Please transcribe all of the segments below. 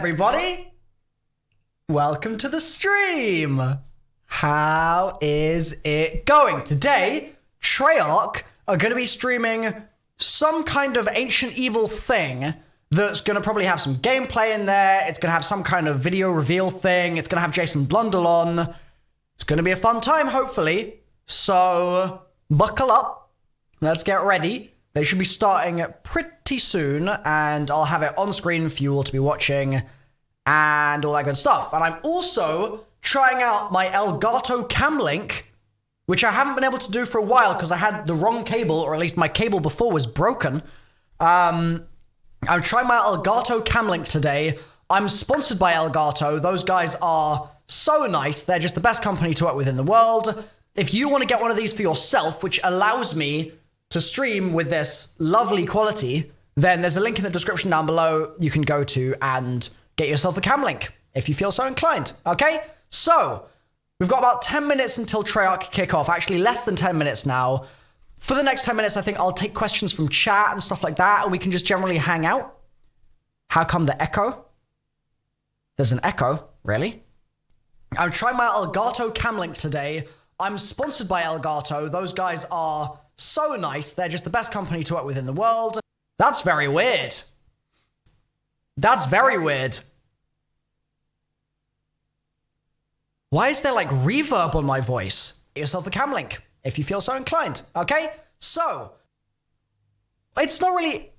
everybody. Welcome to the stream. How is it going? Today, Treyarch are going to be streaming some kind of ancient evil thing that's going to probably have some gameplay in there. It's going to have some kind of video reveal thing. It's going to have Jason BLUNELL on. It's going to be a fun time, hopefully. So, buckle up. Let's get ready. They should be starting pretty soon, and I'll have it on screen for you all to be watching, and all that good stuff. And I'm also trying out my Elgato cam link, which I haven't been able to do for a while because I had the wrong cable, or at least my cable before was broken. I'm trying my Elgato cam link today. I'm sponsored by Elgato. Those guys are so nice. They're just the best company to work with in the world. If you want to get one of these for yourself, which allows me to stream with this lovely quality, then there's a link in the description down below you can go to and get yourself a cam link if you feel so inclined. Okay? So, we've got about 10 minutes until Treyarch kick off. Actually, less than 10 minutes now. For the next 10 minutes, I think I'll take questions from chat and stuff like that, and we can just generally hang out. How come the echo? There's an echo? Really? I'm trying my Elgato cam link today. I'm sponsored by Elgato. Those guys are so nice. They're just the best company to work with in the world. That's very weird. That's very weird. Why is there like reverb on my voice? Get yourself a cam link if you feel so inclined. Okay? So, it's not really...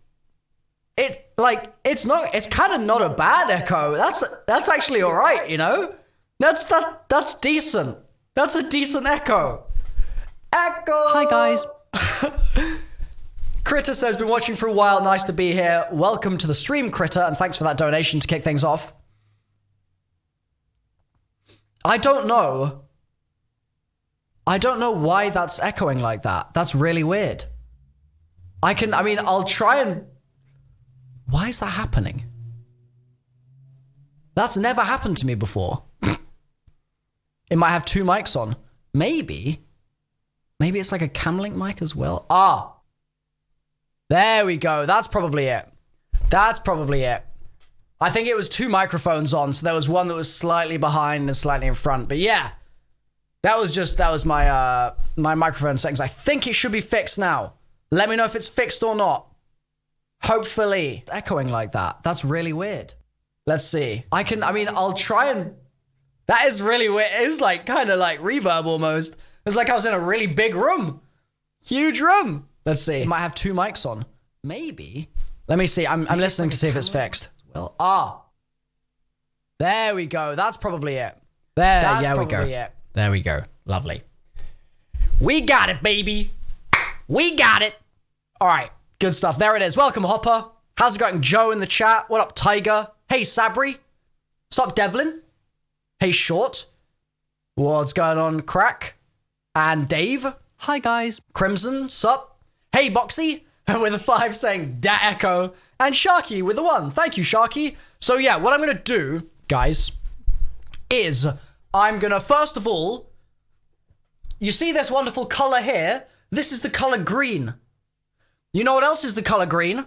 It's kind of not a bad echo. That's actually all right, you know? That's decent. That's a decent echo. Echo! Hi, guys. Critter says, been watching for a while. Nice to be here. Welcome to the stream, Critter, and thanks for that donation to kick things off. I don't know why that's echoing like that. That's really weird. I'll try and... Why is that happening? That's never happened to me before. It might have two mics on. Maybe it's like a cam link mic as well. Ah. There we go. That's probably it. I think it was two microphones on, so there was one that was slightly behind and slightly in front. But yeah. That was my my microphone settings. I think it should be fixed now. Let me know if it's fixed or not. Hopefully. It's echoing like that. That's really weird. Let's see. I'll try and... That is really weird. It was like kind of like reverb almost. It was like I was in a really big room. Huge room. Let's see. It might have two mics on. Maybe. Let me see. I'm listening to see if it's fixed. Well, there we go. That's probably it. There we go. There we go. Lovely. We got it, baby. We got it. All right. Good stuff. There it is. Welcome, Hopper. How's it going? Joe in the chat. What up, Tiger? Hey, Sabri. What's up, Devlin? Hey, Short. What's going on, Crack? And Dave. Hi, guys. Crimson. Sup? Hey, Boxy. With a 5 saying, da echo. And Sharky with a 1. Thank you, Sharky. So, yeah, what I'm going to do, guys, is I'm going to, first of all, you see this wonderful color here? This is the color green. You know what else is the color green?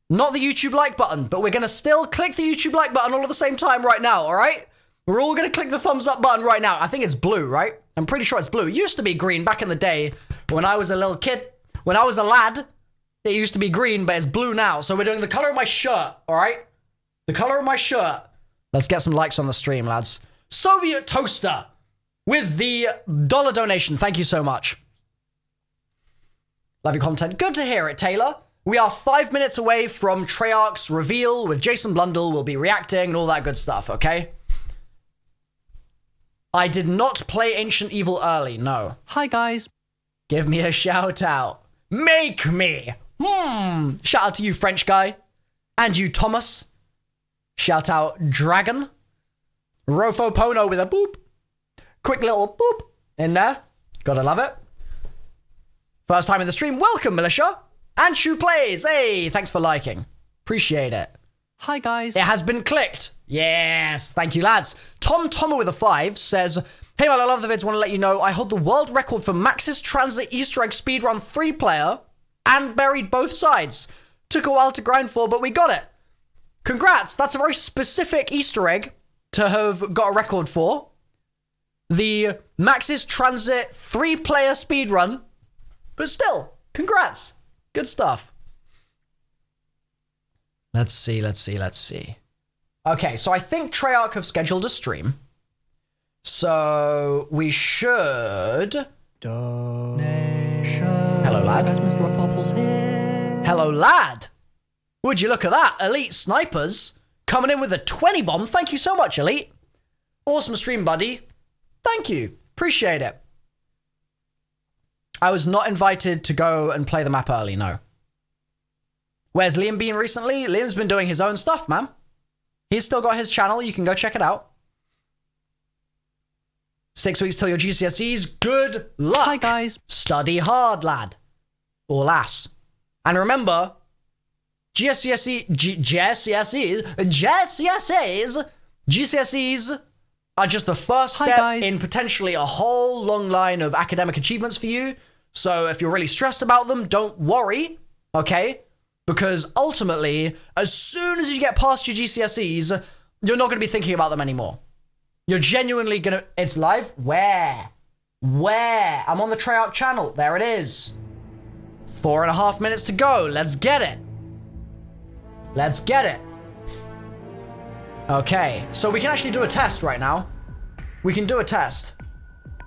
Not the YouTube like button, but we're going to still click the YouTube like button all at the same time right now, all right? We're all going to click the thumbs up button right now. I think it's blue, right? I'm pretty sure it's blue. It used to be green back in the day when I was a little kid. When I was a lad, it used to be green, but it's blue now. So we're doing the color of my shirt, all right? The color of my shirt. Let's get some likes on the stream, lads. Soviet Toaster with the $1 donation. Thank you so much. Love your content. Good to hear it, Taylor. We are 5 minutes away from Treyarch's reveal with Jason BLUNELL. We'll be reacting and all that good stuff, okay? I did not play Ancient Evil early, no. Hi, guys. Give me a shout out. Make me. Shout out to you, French guy. And you, Thomas. Shout out, Dragon. Rofo Pono with a boop. Quick little boop in there. Gotta love it. First time in the stream. Welcome, Militia. And Shu Plays. Hey, thanks for liking. Appreciate it. Hi, guys. It has been clicked. Yes. Thank you, lads. Tom Tomer with a 5 says, hey, man, I love the vids. Want to let you know I hold the world record for Max's Transit Easter Egg Speedrun 3-player and buried both sides. Took a while to grind for, but we got it. Congrats. That's a very specific Easter egg to have got a record for. The Max's Transit 3-player speedrun. But still, congrats. Good stuff. Let's see. Okay, so I think Treyarch have scheduled a stream. So we should... Donation. Hello, lad. Guys, MrRoflWaffles here. Hello, lad. Would you look at that? Elite Snipers coming in with a 20 bomb. Thank you so much, Elite. Awesome stream, buddy. Thank you. Appreciate it. I was not invited to go and play the map early, no. Where's Liam been recently? Liam's been doing his own stuff, man. He's still got his channel. You can go check it out. 6 weeks till your GCSEs. Good luck. Hi, guys. Study hard, lad. Or lass. And remember, GCSEs are just the first step in potentially a whole long line of academic achievements for you. So if you're really stressed about them, don't worry, okay? Because ultimately, as soon as you get past your GCSEs, you're not going to be thinking about them anymore. You're genuinely going to... It's live? Where? I'm on the Treyarch channel. There it is. 4.5 minutes to go. Let's get it. Okay, so we can actually do a test right now. We can do a test.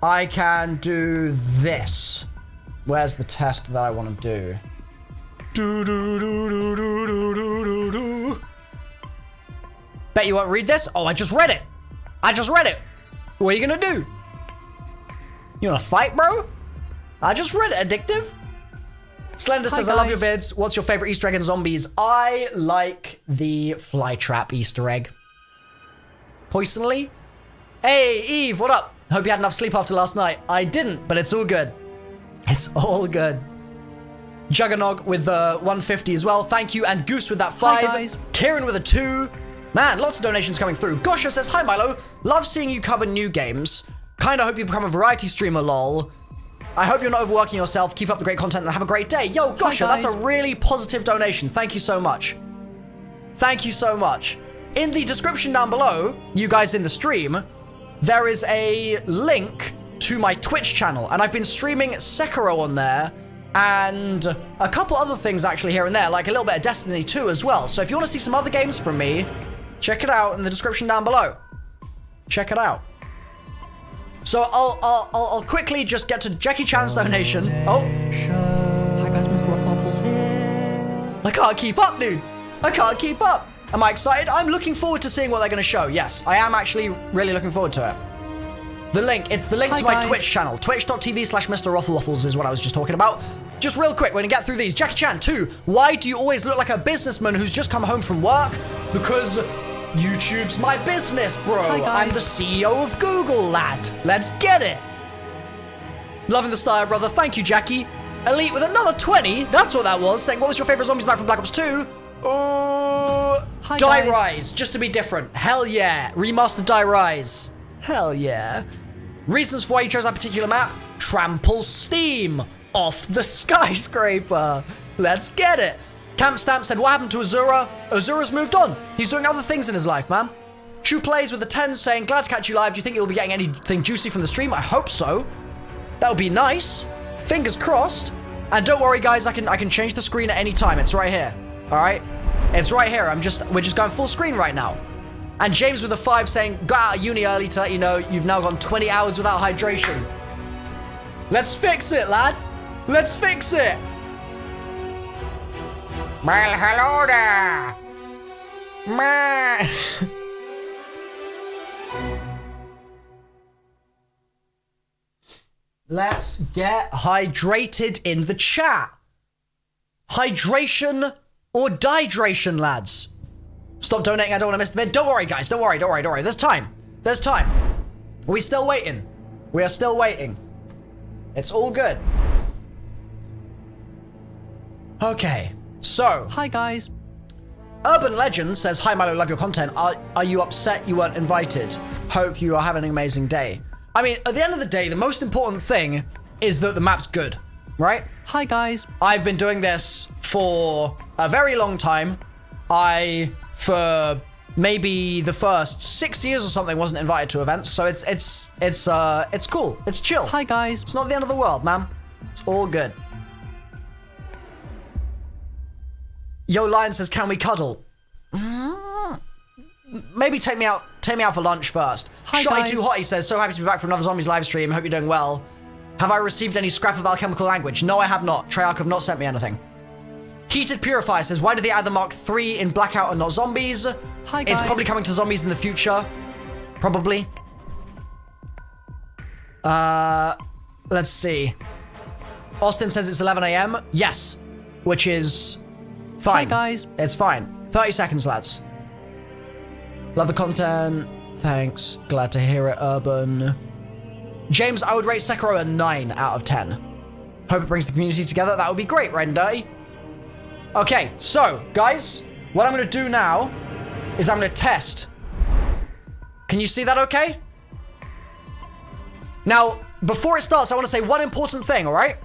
I can do this. Where's the test that I want to do? Bet you won't read this? Oh, I just read it. What are you gonna do? You wanna fight, bro? I just read it, addictive. Slender says, I love your vids. What's your favorite Easter egg in zombies? I like the flytrap Easter egg. Poisonally? Hey, Eve, what up? Hope you had enough sleep after last night. I didn't, but it's all good. It's all good. Juggernog with the 150 as well. Thank you. And Goose with that 5. Hi, guys. Kieran with a 2. Man, lots of donations coming through. Gosha says, hi, Milo. Love seeing you cover new games. Kinda hope you become a variety streamer, lol. I hope you're not overworking yourself. Keep up the great content and have a great day. Yo, Gosha, that's a really positive donation. Thank you so much. Thank you so much. In the description down below, you guys in the stream, there is a link to my Twitch channel. And I've been streaming Sekiro on there and a couple other things actually here and there, like a little bit of Destiny 2 as well. So if you want to see some other games from me, check it out in the description down below. Check it out. So I'll quickly just get to Jackie Chan's donation. Oh. Hi guys, MrRoflWaffles here. I can't keep up, dude. I can't keep up. Am I excited? I'm looking forward to seeing what they're going to show. Yes, I am actually really looking forward to it. The link, it's the link to my Twitch channel. Twitch.tv/MrRoflWaffles is what I was just talking about. Just real quick, we're going to get through these. Jackie Chan 2. Why do you always look like a businessman who's just come home from work? Because YouTube's my business, bro. I'm the CEO of Google, lad. Let's get it. Loving the style, brother. Thank you, Jackie. Elite with another 20. That's what that was. Saying, what was your favorite zombies map from Black Ops 2? Die Rise, just to be different. Hell yeah. Remastered Die Rise. Hell yeah. Reasons for why you chose that particular map? Trample Steam off the skyscraper. Let's get it. Camp Stamp said, what happened to Azura? Azura's moved on. He's doing other things in his life, man. True Plays with the 10 saying, glad to catch you live. Do you think you'll be getting anything juicy from the stream? I hope so. That would be nice. Fingers crossed. And don't worry, guys, I can change the screen at any time. It's right here. All right? It's right here. We're just going full screen right now. And James with a 5 saying, got out of uni early to let you know you've now gone 20 hours without hydration. Let's fix it, lad. Let's fix it. Well, hello there. Man. Let's get hydrated in the chat. Hydration or dehydration, lads. Stop donating, I don't want to miss the vid. Don't worry, guys. Don't worry. There's time. We're still waiting. We are still waiting. It's all good. Okay, so. Hi, guys. Urban Legend says, hi, Milo, love your content. Are you upset you weren't invited? Hope you are having an amazing day. I mean, at the end of the day, the most important thing is that the map's good, right? Hi, guys. I've been doing this for a very long time. I for maybe the first 6 years or something wasn't invited to events, so it's cool. It's chill. Hi guys. It's not the end of the world, man. It's all good. Yo, Lion says, can we cuddle? Maybe take me out for lunch first. Hi, Shotty guys. Too Hot, he says, so happy to be back for another Zombies live stream. Hope you're doing well. Have I received any scrap of alchemical language? No, I have not. Treyarch have not sent me anything. Heated Purifier says, why did they add the Mark III in Blackout and not Zombies? Hi, guys. It's probably coming to Zombies in the future. Probably. Let's see. Austin says it's 11 a.m. Yes. Which is fine. Hi, guys. It's fine. 30 seconds, lads. Love the content. Thanks. Glad to hear it, Urban. James, I would rate Sekiro a 9 out of 10. Hope it brings the community together. That would be great, right and dirty. Okay, so, guys, what I'm going to do now is I'm going to test. Can you see that okay? Now, before it starts, I want to say one important thing, alright?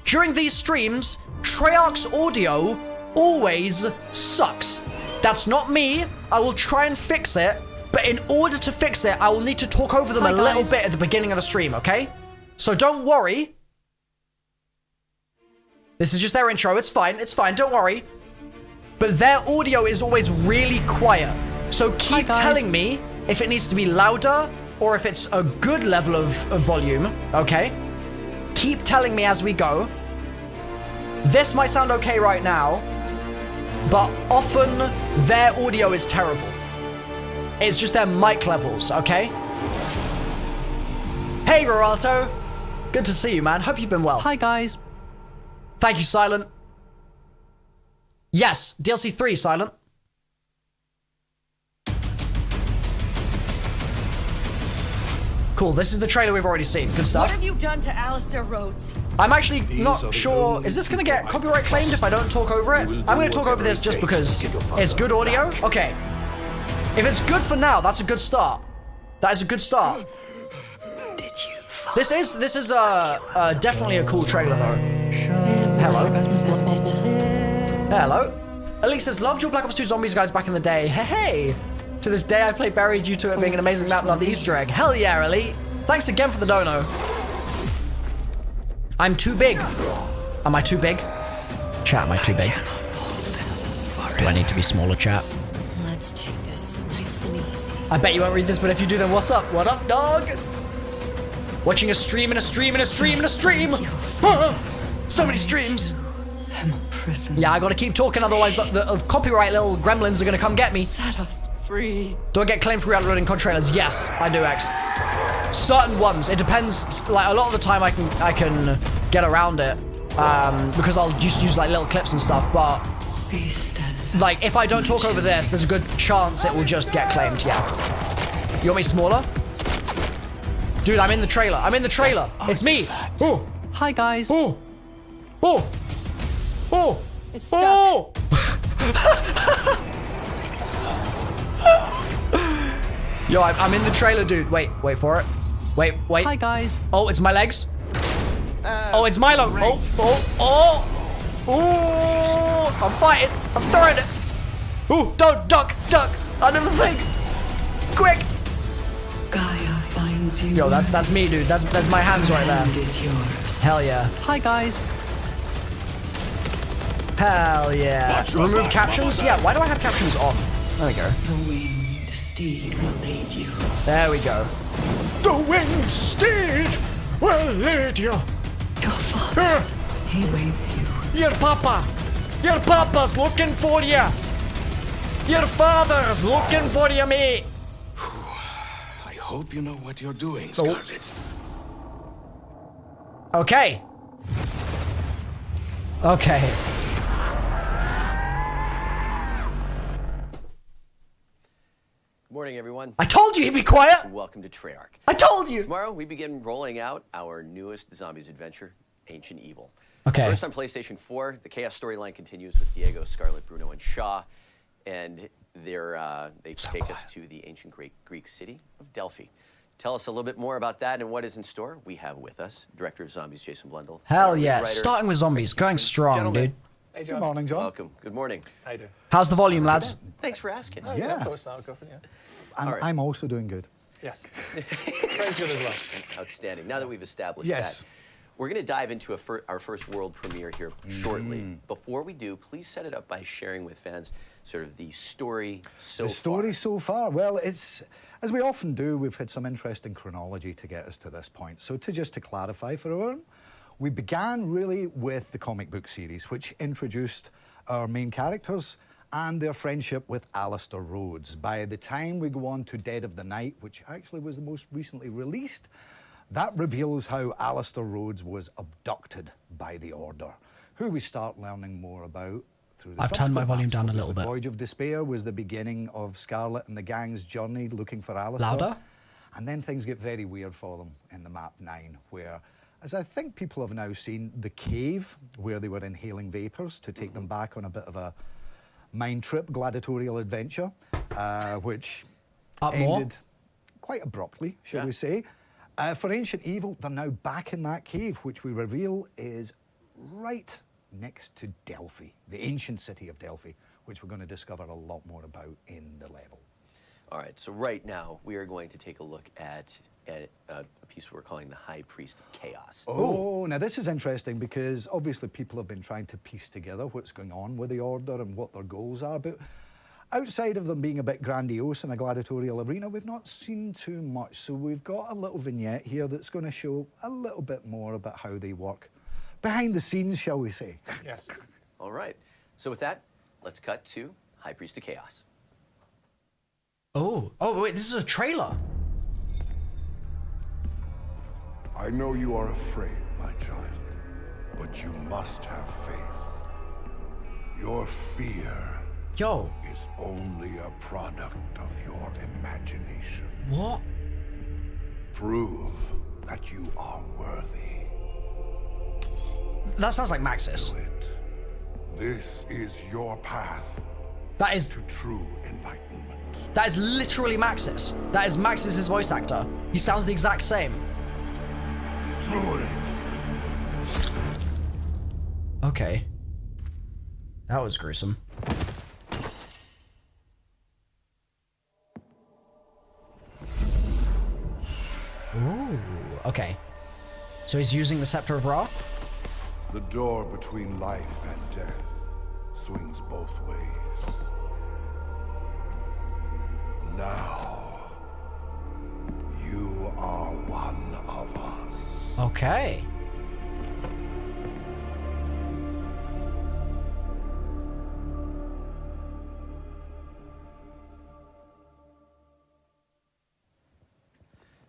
During these streams, Treyarch's audio always sucks. That's not me. I will try and fix it, but in order to fix it, I will need to talk over them a little bit at the beginning of the stream, okay? So don't worry. This is just their intro. It's fine, don't worry. But their audio is always really quiet. So keep telling me if it needs to be louder or if it's a good level of volume, okay? Keep telling me as we go. This might sound okay right now, but often their audio is terrible. It's just their mic levels, okay? Hey, Geralto. Good to see you, man. Hope you've been well. Hi, guys. Thank you, Silent. Yes, DLC 3, Silent. Cool, this is the trailer we've already seen. Good stuff. What have you done to Alistair Rhodes? I'm actually not sure. Is this going to get copyright claimed if I don't talk over it? I'm going to talk over this just because it's good audio. Okay. If it's good for now, that's a good start. That is a good start. Did you? This is definitely a cool trailer though. Hello. Hi guys, MrRoflWaffles here. Hello. Elise says, loved your Black Ops 2 Zombies guys back in the day. Hey. To this day, I play Buried due to it being an amazing map and love the Easter egg. Hell yeah, Elite. Thanks again for the dono. I'm too big. Am I too big? Chat, am I too big? Do I need to be smaller, chat? Let's take this nice and easy. I bet you won't read this, but if you do, then what's up? What up, dog? Watching a stream and a stream and a stream and a stream. So many streams. I'm a prisoner. Yeah, I gotta keep talking, otherwise the copyright little gremlins are gonna come get me. Set us free. Do I get claimed for uploading COD trailers? Yes, I do, X. Certain ones. It depends. Like, a lot of the time I can get around it. Because I'll just use, like, little clips and stuff, but... like, if I don't talk over this, there's a good chance it will just get claimed, yeah. You want me smaller? Dude, I'm in the trailer. I'm in the trailer. It's me. Oh. Hi guys. Oh. Oh. Oh. It's stuck. Oh. Yo, I'm in the trailer, dude. Wait for it. Wait. Hi guys. Oh, it's my legs. Oh, it's Milo. Oh. I'm fighting. I'm throwing it. Ooh, don't duck. Under the thing. Quick. Gaia finds you. Yo, that's me, dude. That's my hands right there. Land is yours. Hell yeah. Hi guys. Hell yeah. Remove captions? Yeah, why do I have captions on? There we go. The winged steed will lead you. There we go. The winged steed will lead you. Your father. He waits you. Your papa's looking for you. Your father's looking for you, mate. I hope you know what you're doing, Scarlet. Okay. Good morning, everyone. I told you he'd be quiet. Welcome to Treyarch. I told you. Tomorrow, we begin rolling out our newest Zombies adventure, Ancient Evil. Okay. First on PlayStation 4, the Chaos storyline continues with Diego, Scarlet, Bruno, and Shaw. And they take us to the ancient Greek city of Delphi. Tell us a little bit more about that and what is in store. We have with us Director of Zombies, Jason Blundell. Hell and yeah. writer, Starting with zombies. Going strong, Gentlemen, dude. Hey, John. Good morning, John. Welcome. Good morning. How you doing? How's the volume, lads? Thanks for asking. Yeah. Close now, go for it, yeah. I'm, right. I'm also doing good. Yes. Very good as well. Outstanding. Now that we've established Yes. that, we're going to dive into our first world premiere here shortly. Before we do, please set it up by sharing with fans sort of the story so The story far. so far, well, it's, as we often do, we've had some interesting chronology to get us to this point. So just to clarify for everyone, we began really with the comic book series, which introduced our main characters and their friendship with Alistair Rhodes. By the time we go on to Dead of the Night, which actually was the most recently released, that reveals how Alistair Rhodes was abducted by the Order, who we start learning more about through the I've turned my subsequent volume maps. down a Obviously, little bit. Voyage of Despair was the beginning of Scarlet and the gang's journey looking for Alistair. Louder? And then things get very weird for them in the map 9, where, as I think people have now seen, the cave where they were inhaling vapors to take them back on a bit of a mind trip, gladiatorial adventure, which Up more? ended quite abruptly, shall Yeah. we say. For Ancient Evil, they're now back in that cave, which we reveal is right next to Delphi, the ancient city of Delphi, which we're going to discover a lot more about in the level. All right, so right now we are going to take a look at a piece we're calling the High Priest of Chaos. Oh, now this is interesting because obviously people have been trying to piece together what's going on with the Order and what their goals are, but outside of them being a bit grandiose in a gladiatorial arena, we've not seen too much. So we've got a little vignette here that's going to show a little bit more about how they work behind the scenes, shall we say. Yes. All right, so with that, let's cut to High Priest of Chaos. Oh, wait, this is a trailer. I know you are afraid, my child, but you must have faith. Your fear Yo, is only a product of your imagination. what? Prove that you are worthy. That sounds like Maxis. Do it. This is your path That is to true enlightenment. That is literally Maxis. That is Maxis' voice actor. He sounds the exact same. Do it. Okay. That was gruesome. Ooh, okay. So he's using the Scepter of Ra? The door between life and death swings both ways. Now, you are one of us. Okay.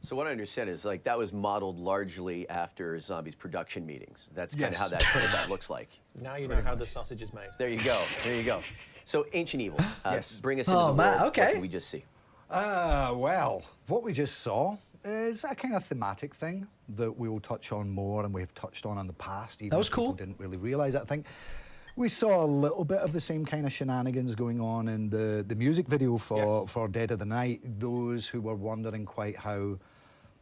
So what I understand is like that was modeled largely after Zombies production meetings. That's kind of Yes. how that looks like. Now you know how the sausage is made. There you go. There you go. So Ancient Evil. Yes. Bring us into Oh, the man, world. okay. What did we just see? Well, what we just saw is a kind of thematic thing that we will touch on more and we've touched on in the past. Even That was if people cool. Didn't really realize it. I think we saw a little bit of the same kind of shenanigans going on in the music video for Dead of the Night. Those who were wondering quite how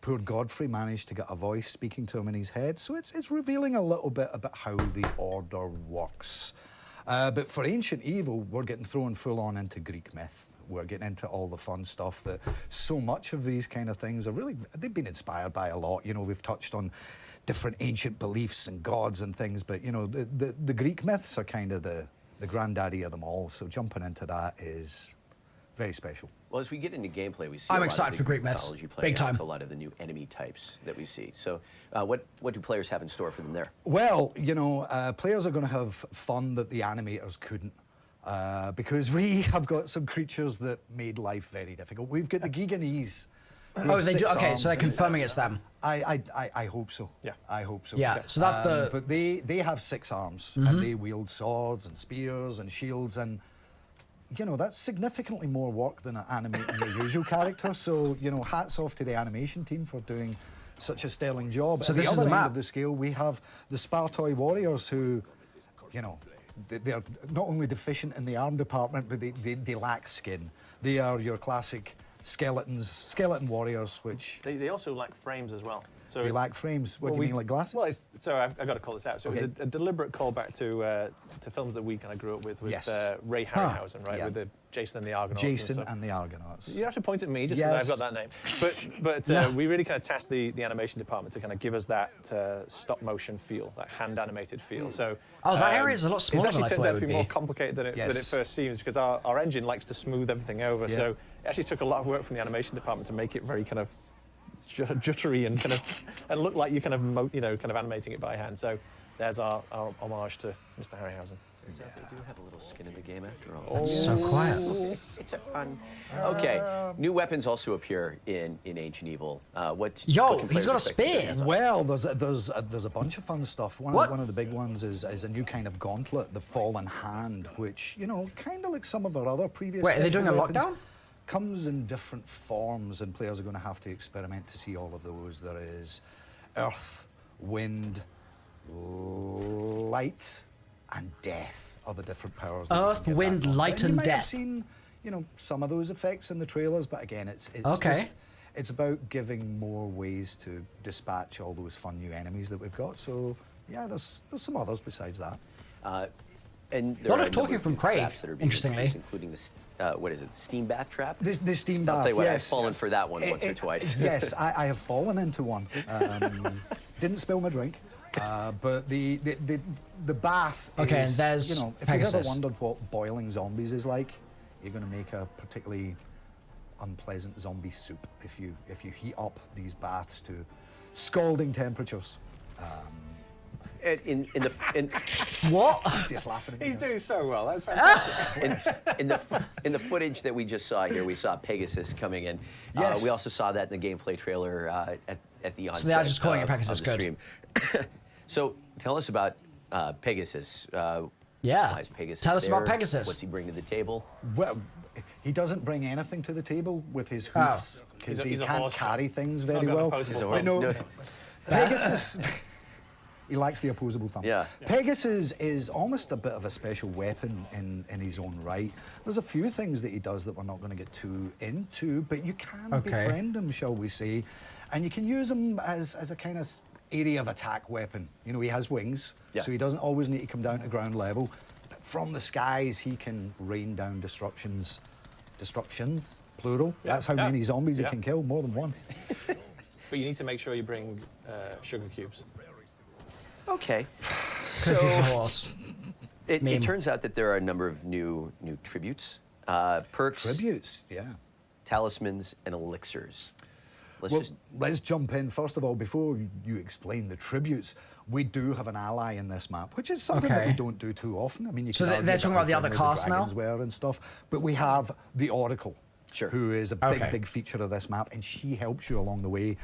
poor Godfrey managed to get a voice speaking to him in his head. So it's revealing a little bit about how the Order works. But for Ancient Evil, we're getting thrown full on into Greek myth. We're getting into all the fun stuff that so much of these kind of things are really, they've been inspired by a lot. You know, we've touched on different ancient beliefs and gods and things, but you know, the Greek myths are kind of the granddaddy of them all. So jumping into that is very special. Well, as we get into gameplay, we see I'm a lot excited of for the Greek myths. mythology playing Big out time. with a lot of the new enemy types that we see. So what do players have in store for them there? Well, you know, players are going to have fun that the animators couldn't. Because we have got some creatures that made life very difficult. We've got the Giganese. who Oh, have they do. 6 Okay, arms so they're and- confirming it's them. I hope so. Yeah. I hope so. Yeah, so that's the- But they have 6 arms and they wield swords and spears and shields and, you know, that's significantly more work than animating your usual character. So, you know, hats off to the animation team for doing such a sterling job. So At this the is other the end map. of the scale, we have the Spartoi warriors who, you know, they're not only deficient in the arm department, but they lack skin. They are your classic skeleton warriors, which They also lack frames as well. So they lack frames. What do you mean, like glasses? Well, I've got to call this out. So Okay. it was a deliberate callback to films that we kind of grew up with Yes. Ray Harryhausen, right? Yeah. With the Jason and the Argonauts. Jason and and the Argonauts. you have to point at me just because Yes. I've got that name. But we really kind of tasked the animation department to kind of give us that stop motion feel, that hand animated feel. So that area is a lot smaller It actually than I turns thought out it to be would more be. complicated than Yes. it first seems because our engine likes to smooth everything over. Yeah. So it actually took a lot of work from the animation department to make it very kind of juttery and kind of and look like you're kind of animating it by hand. So there's our homage to Mr. Harryhausen. Turns out they do have a little skin in the game after all. It's so quiet. It's a fun. Okay, new weapons also appear in Ancient Evil. What Yo, can he's players got a expect to get their spear. hands on? Well, there's a bunch of fun stuff. One What? of the big ones is a new kind of gauntlet, the Fallen Hand, which, you know, kind of like some of our other previous. Wait, are they doing a weapons, lockdown? comes in different forms, and players are going to have to experiment to see all of those. There is earth, wind, light, and death are the different powers. that you Earth, can get wind, back on. light, you and might have death. seen, you know, some of those effects in the trailers, but again, it's Okay. just- it's about giving more ways to dispatch all those fun new enemies that we've got. So yeah, there's some others besides that. And there A lot are of a talking number of from new Craig, traps that are being interestingly. introduced, including what is it, the steam bath trap? The steam bath. I'll tell you what, yes. I've fallen for that one once or twice. Yes, I have fallen into one. Didn't spill my drink, but the bath. Okay, is, and there's if you've ever Pegasus. wondered what boiling zombies is like, you're going to make a particularly unpleasant zombie soup if you heat up these baths to scalding temperatures. In What? Just laughing at me He's now. doing so well. That's fantastic. in the footage that we just saw here, we saw Pegasus coming in. Yes. We also saw that in the gameplay trailer at the onset. they are just calling it of Pegasus, the good. stream. So tell us about Pegasus. Yeah. Why is Pegasus Tell us about there? Pegasus. What's he bring to the table? Well, he doesn't bring anything to the table with his Oh. hoofs because he He's a can't horse carry chap. things He's not very got an well. opposable He's a thumb. No, No. Pegasus. He likes the opposable thumb. Yeah. Pegasus is almost a bit of a special weapon in his own right. There's a few things that he does that we're not going to get too into, but you can Okay. befriend him, shall we say, and you can use him as a kind of area of attack weapon. You know, he has wings, Yeah. so he doesn't always need to come down to ground level. But from the skies, he can rain down destructions, plural. Yeah, That's how yeah, many zombies he yeah. can kill, more than one. But you need to make sure you bring sugar cubes. Okay. Because he's a horse. It Meme. turns out that there are a number of new tributes, perks, Tributes, yeah. talismans, and elixirs. Let's jump in. First of all, before you explain the tributes, we do have an ally in this map, which is something that Okay. we don't do too often. I mean, you So can they're argue talking about the how other the cast now? dragons were and stuff, but we have the Oracle, Sure. who is a big, Okay. big feature of this map, and she helps you along the way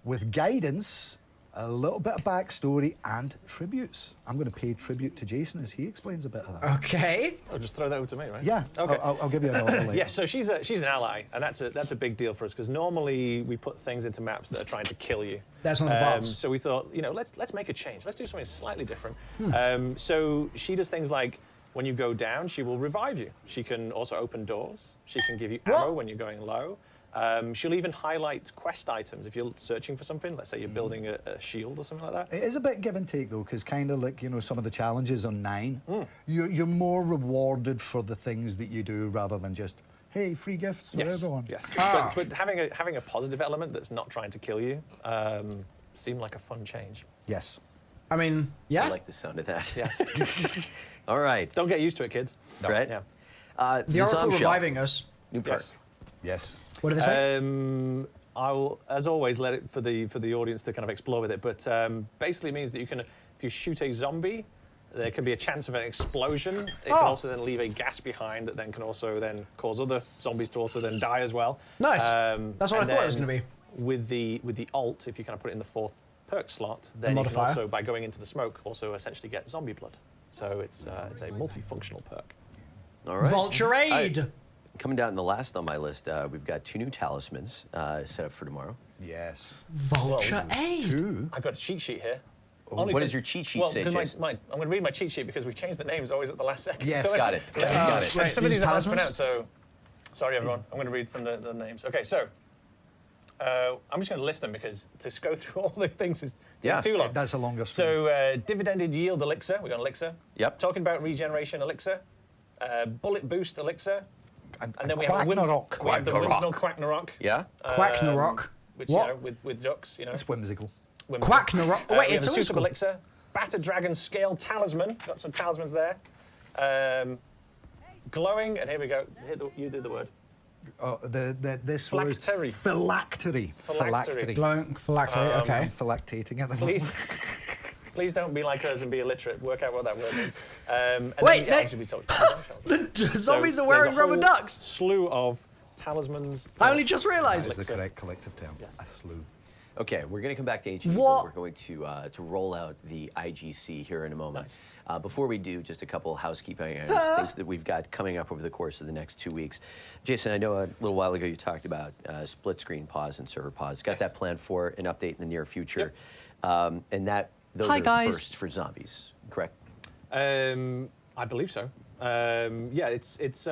with guidance, a little bit of backstory, and tributes. I'm going to pay tribute to Jason as he explains a bit of that. Okay. I'll just throw that over to me, right? Yeah, Okay. I'll give you an order later. Yeah, so she's an ally, and that's a big deal for us because normally we put things into maps that are trying to kill you. That's one of the bots. So we thought, let's make a change. Let's do something slightly different. So she does things like when you go down, she will revive you. She can also open doors. She can give you ammo when you're going low. She'll even highlight quest items if you're searching for something. Let's say you're building a shield or something like that. It is a bit give and take though, because kind of like, some of the challenges on 9, you're more rewarded for the things that you do rather than just, hey, free gifts for everyone. Yes. But having a positive element that's not trying to kill you seemed like a fun change. Yes. I mean, yeah. I like the sound of that. Yes. All right. Don't get used to it, kids. Right. Yeah. The Oracle Zom Shell, reviving us. new perk. Yes. Yes. What do they say? I will, as always, let it for the audience to kind of explore with it. But basically, it means that if you shoot a zombie, there can be a chance of an explosion. It can also then leave a gas behind that then can also then cause other zombies to also then die as well. Nice. That's what I and thought it was then going to be. With the alt, if you kind of put it in the 4th perk slot, then you can modifier. also, by going into the smoke, also essentially get zombie blood. So it's a multifunctional perk. All right. Vulture Aid. Coming down the last on my list, we've got 2 new talismans set up for tomorrow. Yes. Vulture Aid. 2. I've got a cheat sheet here. What because- does your cheat sheet well, say, because Jason? I'm going to read my cheat sheet because we changed the names always at the last second. Yes. Got it. Got it. Some of These these are hard to talismans? pronounce, so Sorry, everyone. I'm going to read from the names. Okay, so I'm just going to list them because to go through all the things is too long. That's a longer story. So dividended yield elixir. We got elixir. Yep. Talking about regeneration elixir. Bullet boost elixir. And then we have the Windmill Quacknarok. Yeah. Quacknarok. Which, What? You know, with ducks, you know. It's whimsical. Quacknarok. Wait, it's a always super elixir. Battered Dragon Scale Talisman. Got some talismans there. Glowing, and here we go. You did the word. This Phylactery. was phylactery. Glowing phylactery. Okay. I'm phylactating at the moment. Please don't be like us and be illiterate. Work out what that word means. Wait, the zombies are wearing rubber ducks. Slew of talismans. I only just realised. That's the correct collective term. Yes. A slew. Okay, we're going to come back to Ancient Evil. We're going to roll out the IGC here in a moment. Nice. Before we do, just a couple housekeeping items, things that we've got coming up over the course of the next 2 weeks. Jason, I know a little while ago you talked about split screen pause and server pause. Got that planned for an update in the near future. Yep. And those are the first for zombies, correct? I believe so. Yeah, it's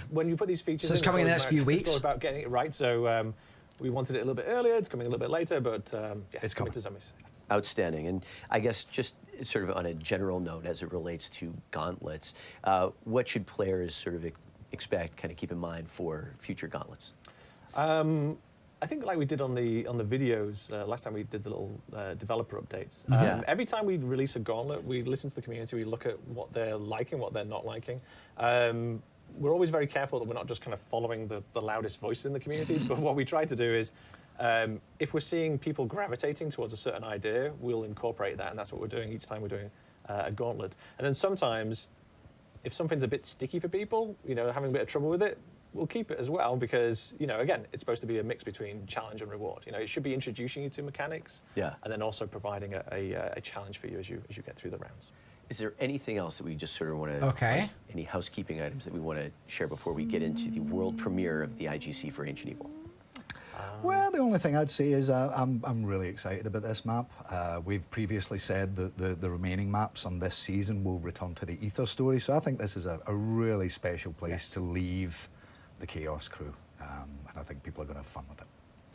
when you put these features. So it's coming in the next few weeks. It's all about getting it right. So we wanted it a little bit earlier. It's coming a little bit later, but it's coming to zombies. Outstanding. And I guess just sort of on a general note, as it relates to gauntlets, what should players sort of expect, kind of keep in mind for future gauntlets? I think like we did on the videos last time we did the little developer updates. Every time we release a gauntlet, we listen to the community, we look at what they're liking, what they're not liking. We're always very careful that we're not just kind of following the loudest voices in the communities, but what we try to do is, if we're seeing people gravitating towards a certain idea, we'll incorporate that, and that's what we're doing each time we're doing a gauntlet. And then sometimes, if something's a bit sticky for people, you know, having a bit of trouble with it, we'll keep it as well because, you know, again, it's supposed to be a mix between challenge and reward. You know, it should be introducing you to mechanics, and then also providing a challenge for you as you get through the rounds. Is there anything else that we just sort of want to, any housekeeping items that we want to share before we get into the world premiere of the IGC for Ancient Evil? Well, the only thing I'd say is I'm really excited about this map. We've previously said that the remaining maps on this season will return to the Ether story, so I think this is a really special place to leave the Chaos crew, and I think people are going to have fun with it.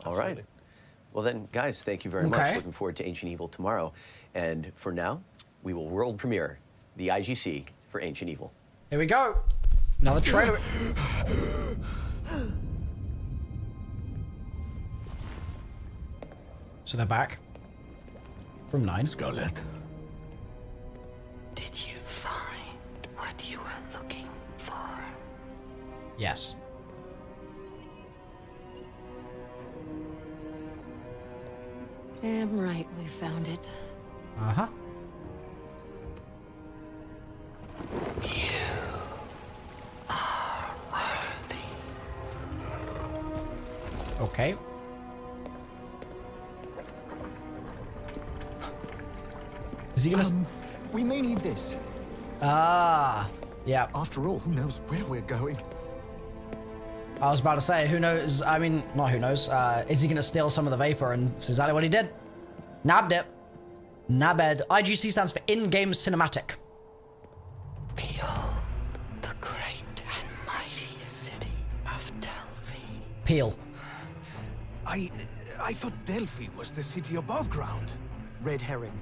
All right. Well then, guys, thank you very much. Looking forward to Ancient Evil tomorrow. And for now, we will world premiere the IGC for Ancient Evil. Here we go. Another trailer. So they're back from 9. Scarlet. Did you find what you were looking for? Yes. Damn right we found it. Uh-huh. You are worthy. Okay. Is he gonna... we may need this. Ah, yeah. After all, who knows where we're going? I was about to say, who knows? I mean, not who knows. Is he going to steal some of the vapor? And that's exactly what he did. Nabbed it. Nabbed. IGC stands for In-Game Cinematic. Behold the great and mighty city of Delphi. Peel. I thought Delphi was the city above ground. Red herring.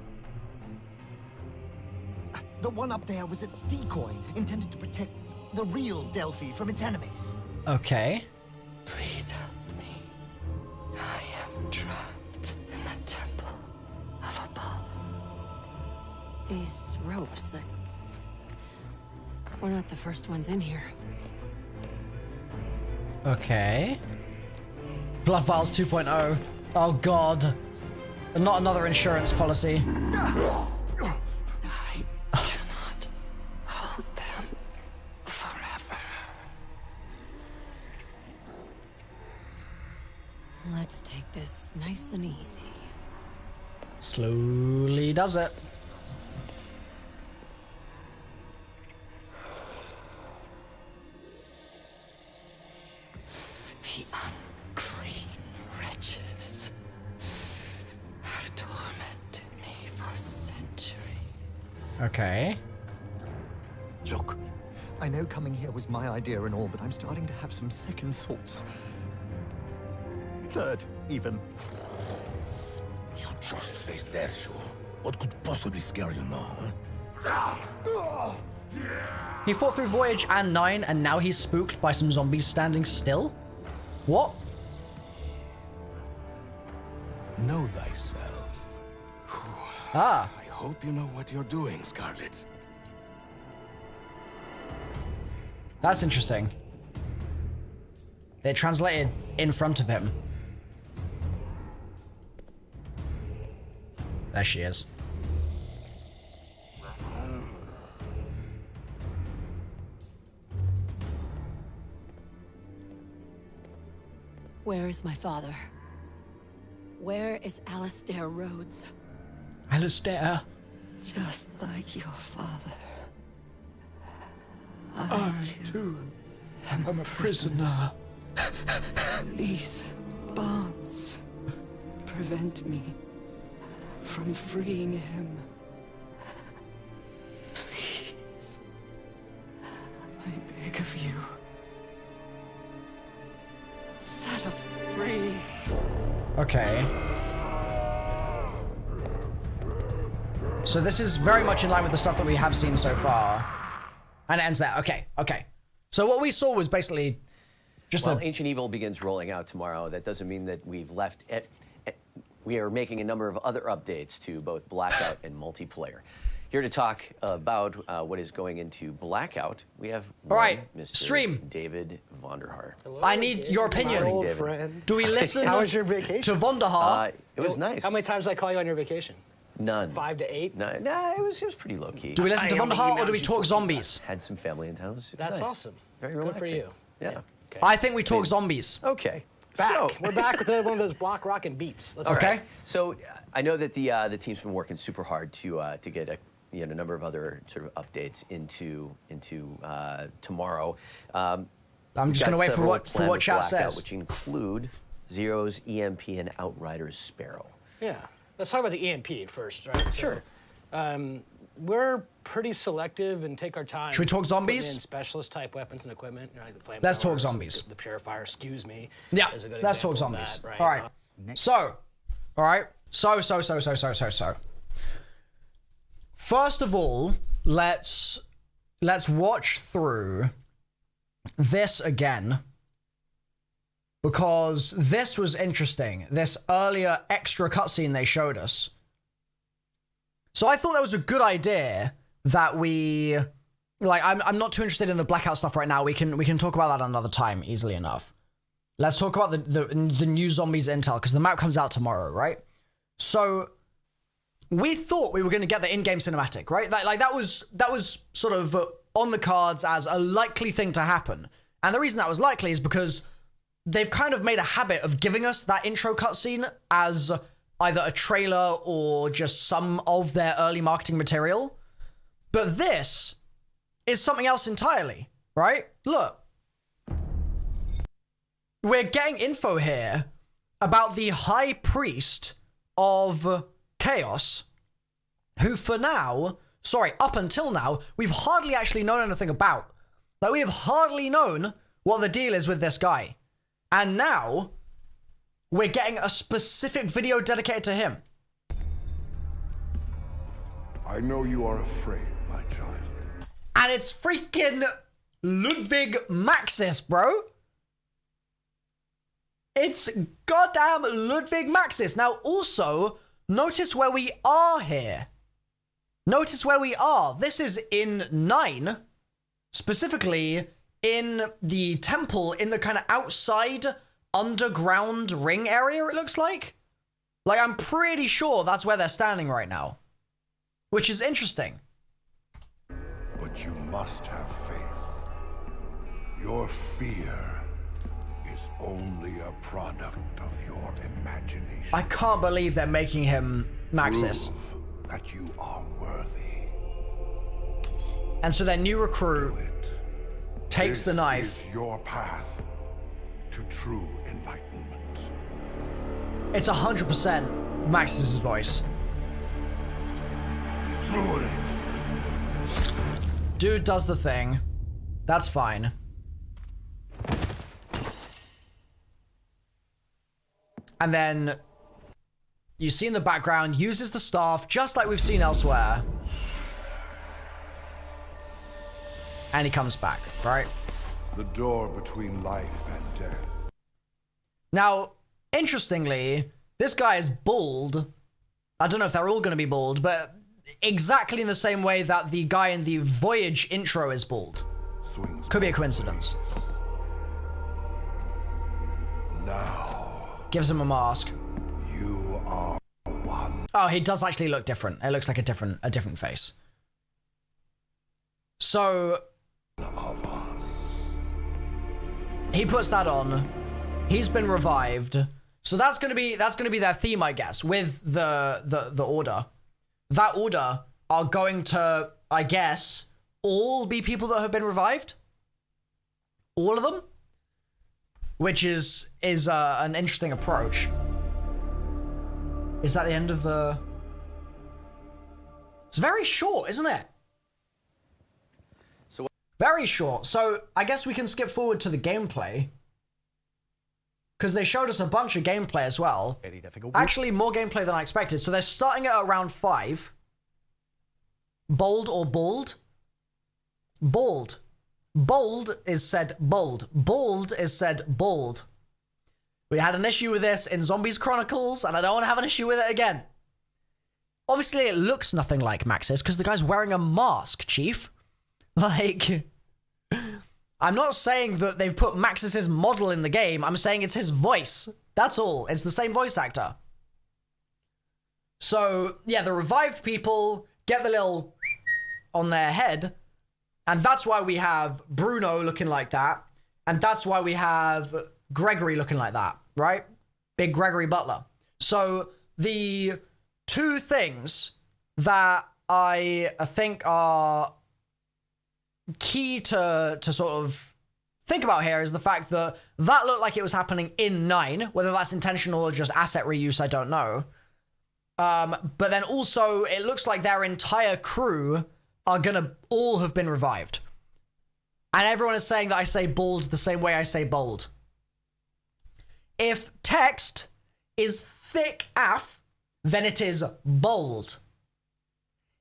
The one up there was a decoy intended to protect the real Delphi from its enemies. Okay. Please help me. I am trapped in the temple of Apollo. These ropes, we're not the first ones in here. Okay. Blood Vials 2.0. Oh god. Not another insurance policy. I cannot hold them forever. Let's take this nice and easy. Slowly does it. The unclean wretches have tormented me for centuries. Okay. Look, I know coming here was my idea and all, but I'm starting to have some second thoughts. Third, even. You just face death, sure. What could possibly scare you now, huh? He fought through Voyage and 9, and now he's spooked by some zombies standing still? What? Know thyself. Ah. I hope you know what you're doing, Scarlet. That's interesting. It translated in front of him. There she is. Where is my father? Where is Alistair Rhodes? Alistair. Just like your father. I too am a prisoner. These bonds prevent me from freeing him. Please, I beg of you, set us free. Okay. So this is very much in line with the stuff that we have seen so far. And it ends there. Okay, okay. So what we saw was basically just Ancient Evil begins rolling out tomorrow. That doesn't mean that we've left it. We are making a number of other updates to both Blackout and multiplayer. Here to talk about what is going into Blackout, we have Mr. Stream. David Vonderhaar. I need your opinion. My old friend. Do we listen How was your vacation? to Vonderhaar? It was nice. How many times did I call you on your vacation? None. 5 to 8? No, it was pretty low key. Do we listen to I only Vonderhaar or emailed do we you talk 14 zombies? Had some family in town. It was That's nice. awesome. Very Good relaxing. for you. Yeah. Okay. I think we talk zombies. Okay. Back. So, We're back with one of those block rockin' beats. Let's Okay. Right. So I know that the team's been working super hard to get a number of other sort of updates into tomorrow. I'm just going to wait for what chat says. Which include Zero's EMP and Outrider's Sparrow. Yeah. Let's talk about the EMP first, right? Sure. We're pretty selective and take our time. Should we talk zombies? putting in specialist type weapons and equipment. You know, like the Let's talk flamethrowers, zombies. The purifier, excuse me. Yeah, is a good let's talk example of zombies. that, right? All right. So, all right. So. First of all, let's watch through this again, because this was interesting. This earlier extra cutscene they showed us. So I thought that was a good idea that we, like, I'm not too interested in the Blackout stuff right now. We can talk about that another time easily enough. Let's talk about the new zombies intel, because the map comes out tomorrow, right? So we thought we were going to get the in-game cinematic, right? That was sort of on the cards as a likely thing to happen. And the reason that was likely is because they've kind of made a habit of giving us that intro cutscene as either a trailer or just some of their early marketing material. But this is something else entirely, right? Look. We're getting info here about the High Priest of Chaos, who up until now, we've hardly actually known anything about. Like, we have hardly known what the deal is with this guy. And now, we're getting a specific video dedicated to him. I know you are afraid, my child. And it's freaking Ludwig Maxis, bro. It's goddamn Ludwig Maxis. Now, also, notice where we are here. Notice where we are. This is in 9, specifically in the temple, in the kind of outside underground ring area, it looks like. Like, I'm pretty sure that's where they're standing right now, which is interesting. But you must have faith. Your fear is only a product of your imagination. I can't believe they're making him Maxis. Prove that you are worthy. And so their new recruit takes the knife. This is your path to true enlightenment. It's 100% Maxis' voice. Through it. Dude does the thing. That's fine. And then you see in the background, uses the staff just like we've seen elsewhere. And he comes back, right? The door between life and death. Now, interestingly, this guy is bald. I don't know if they're all going to be bald, but exactly in the same way that the guy in the Voyage intro is bald. Swings Could be a coincidence. Now, Gives him a mask. you are one Oh, he does actually look different. It looks like a different face. So of us. he puts that on. He's been revived. So that's gonna be their theme, I guess, with the order. That order are going to, I guess, all be people that have been revived. All of them, which is an interesting approach. Is that the end of the? It's very short, isn't it? So very short. So I guess we can skip forward to the gameplay. Because they showed us a bunch of gameplay as well. Very difficult. Actually, more gameplay than I expected. So they're starting at around 5. Bold or bald? Bald. Bold is said bold. Bald is said bald. We had an issue with this in Zombies Chronicles, and I don't want to have an issue with it again. Obviously, it looks nothing like Max's, because the guy's wearing a mask, Chief. Like, I'm not saying that they've put Max's model in the game. I'm saying it's his voice. That's all. It's the same voice actor. So, yeah, the revived people get the little on their head, and that's why we have Bruno looking like that, and that's why we have Gregory looking like that, right? Big Gregory Butler. So, the two things that I think are key to sort of think about here is the fact that looked like it was happening in 9, whether that's intentional or just asset reuse, I don't know. But then also, it looks like their entire crew are gonna all have been revived. And everyone is saying that I say bald the same way I say bold. If text is thick AF, then it is bold.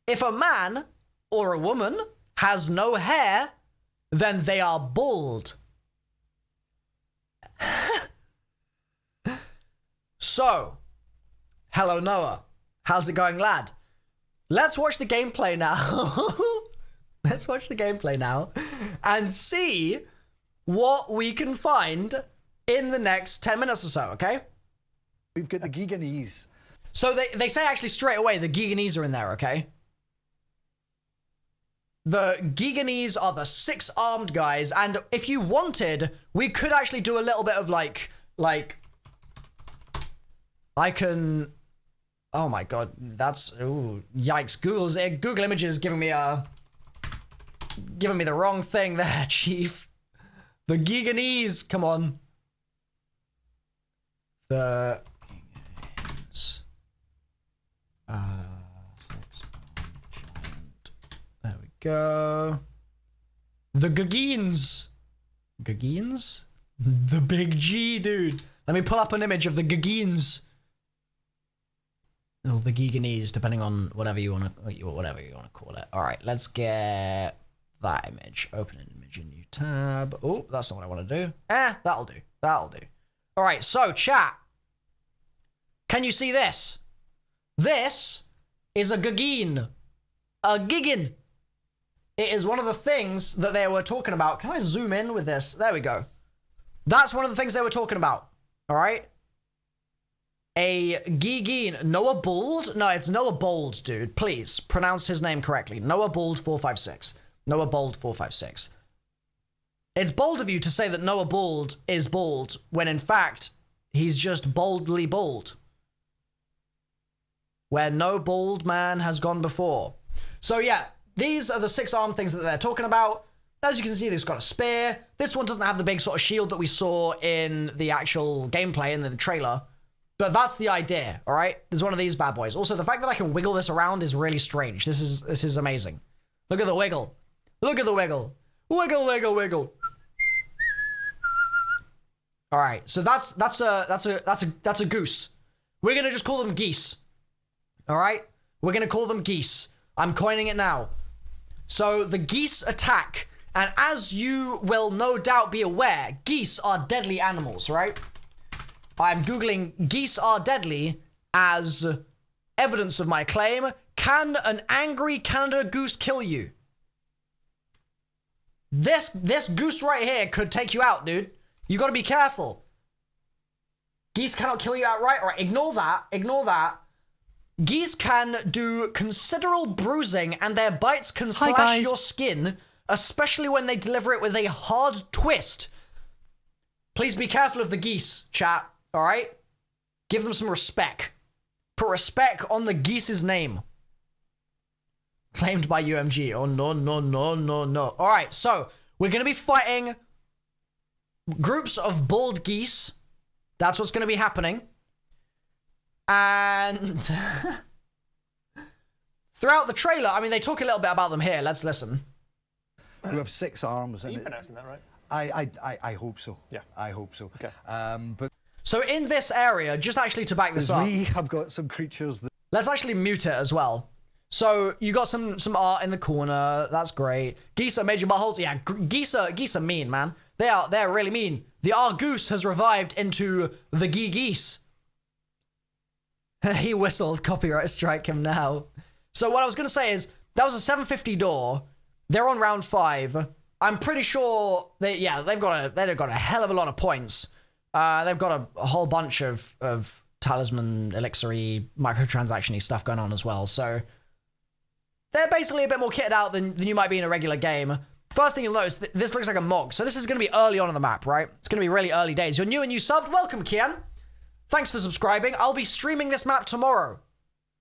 If a man or a woman has no hair, then they are bald. So, hello Noah. How's it going, lad? Let's watch the gameplay now. Let's watch the gameplay now and see what we can find in the next 10 minutes or so, okay? We've got the Giganese. So they say actually straight away the Giganese are in there, okay? The Giganese are the 6-armed guys, and if you wanted, we could actually do a little bit of like I can. Oh my god, that's yikes! Google Images giving me the wrong thing there, Chief. The Giganese, come on. The Giganese. There we go. The Gagines. Gagines? The big G, dude. Let me pull up an image of the Gagines. Oh, the Giganese, depending on whatever you want to call it. All right, let's get that image. Open an image in new tab. Oh, that's not what I want to do. That'll do. That'll do. All right, so chat. Can you see this? This is a Gagine. A Gigin. It is one of the things that they were talking about. Can I zoom in with this? There we go. That's one of the things they were talking about. All right. A Gigine. Noah Bald? No, it's Noah Bold, dude. Please pronounce his name correctly. Noah Bald 456. Noah Bold 456. It's bold of you to say that Noah Bald is bald when in fact he's just boldly bald. Where no bald man has gone before. So yeah, these are the 6-armed things that they're talking about. As you can see, this got a spear. This one doesn't have the big sort of shield that we saw in the actual gameplay in the trailer. But that's the idea, all right? There's one of these bad boys. Also, the fact that I can wiggle this around is really strange. This is amazing. Look at the wiggle. Look at the wiggle. Wiggle, wiggle, wiggle. All right, so that's a goose. We're gonna just call them geese. All right, we're gonna call them geese. I'm coining it now. So the geese attack, and as you will no doubt be aware, geese are deadly animals, right? I'm googling geese are deadly as evidence of my claim. Can an angry Canada goose kill you? This goose right here could take you out, dude. You gotta be careful. Geese cannot kill you outright. All right, ignore that. Geese can do considerable bruising and their bites can slash your skin, especially when they deliver it with a hard twist. Please be careful of the geese, chat, all right? Give them some respect. Put respect on the geese's name. Claimed by UMG. Oh, no. All right, so we're going to be fighting groups of bald geese. That's what's going to be happening. And throughout the trailer, I mean, they talk a little bit about them here. Let's listen. You have 6 arms. Are you pronouncing that right? I hope so. Yeah. I hope so. Okay. But so in this area, just actually to back this up, we have got some creatures that... Let's actually mute it as well. So you got some art in the corner. That's great. Geese are major buttholes. Yeah, geese are mean, man. They're really mean. The Argoose has revived into the geese. He whistled. Copyright strike him now. So what I was going to say is that was a 750 door. They're on round 5. I'm pretty sure they've got a hell of a lot of points. They've got a whole bunch of talisman, elixir-y, microtransaction-y stuff going on as well. So they're basically a bit more kitted out than you might be in a regular game. First thing you'll notice, this looks like a MOG. So this is going to be early on in the map, right? It's going to be really early days. You're new and you subbed. Welcome, Kian. Thanks for subscribing. I'll be streaming this map tomorrow.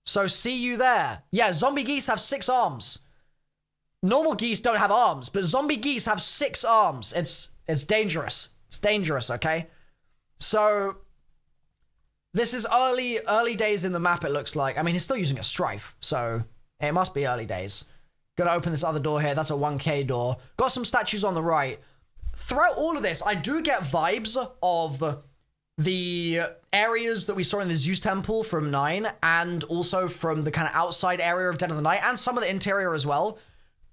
So see you there. Yeah, zombie geese have 6 arms. Normal geese don't have arms, but zombie geese have 6 arms. It's dangerous. It's dangerous, okay? So this is early days in the map, it looks like. I mean, he's still using a strife, so it must be early days. Gonna open this other door here. That's a 1K door. Got some statues on the right. Throughout all of this, I do get vibes of the areas that we saw in the Zeus Temple from 9 and also from the kind of outside area of Dead of the Night and some of the interior as well.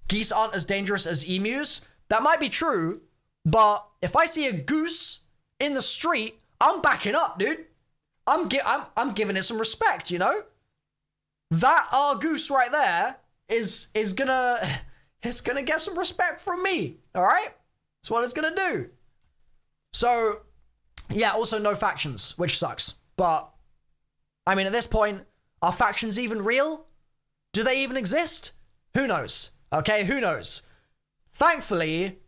Geese aren't as dangerous as emus. That might be true, but if I see a goose in the street, I'm backing up, dude. I'm giving it some respect, you know? That goose right there is gonna get some respect from me, all right? That's what it's gonna do. So, yeah, also no factions, which sucks. But, I mean, at this point, are factions even real? Do they even exist? Who knows? Okay, who knows? Thankfully,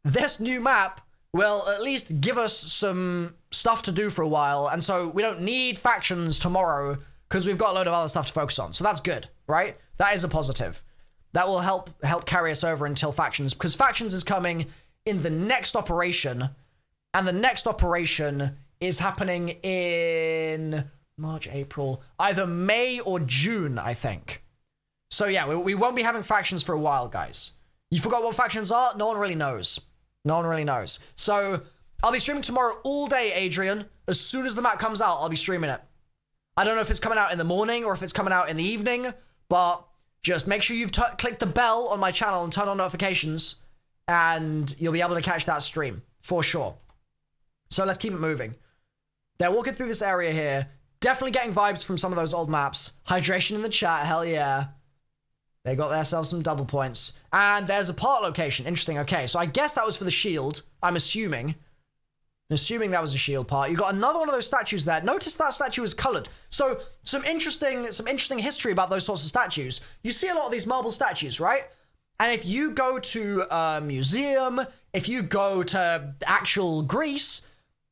this new map will at least give us some stuff to do for a while, and so we don't need factions tomorrow because we've got a load of other stuff to focus on. So that's good, right? That is a positive. That will help carry us over until factions, because factions is coming in the next operation, and the next operation is happening in March, April, either May or June, I think. So yeah, we won't be having factions for a while, guys. You forgot what factions are? No one really knows. No one really knows. So I'll be streaming tomorrow all day, Adrian. As soon as the map comes out, I'll be streaming it. I don't know if it's coming out in the morning or if it's coming out in the evening, but just make sure you've clicked the bell on my channel and turn on notifications, and you'll be able to catch that stream, for sure. So let's keep it moving. They're walking through this area here. Definitely getting vibes from some of those old maps. Hydration in the chat, hell yeah. They got themselves some double points. And there's a part location. Interesting, okay. So I guess that was for the shield, I'm assuming. Assuming that was a shield part. You got another one of those statues there. Notice that statue is colored. So some interesting history about those sorts of statues. You see a lot of these marble statues, right? And if you go to a museum, if you go to actual Greece,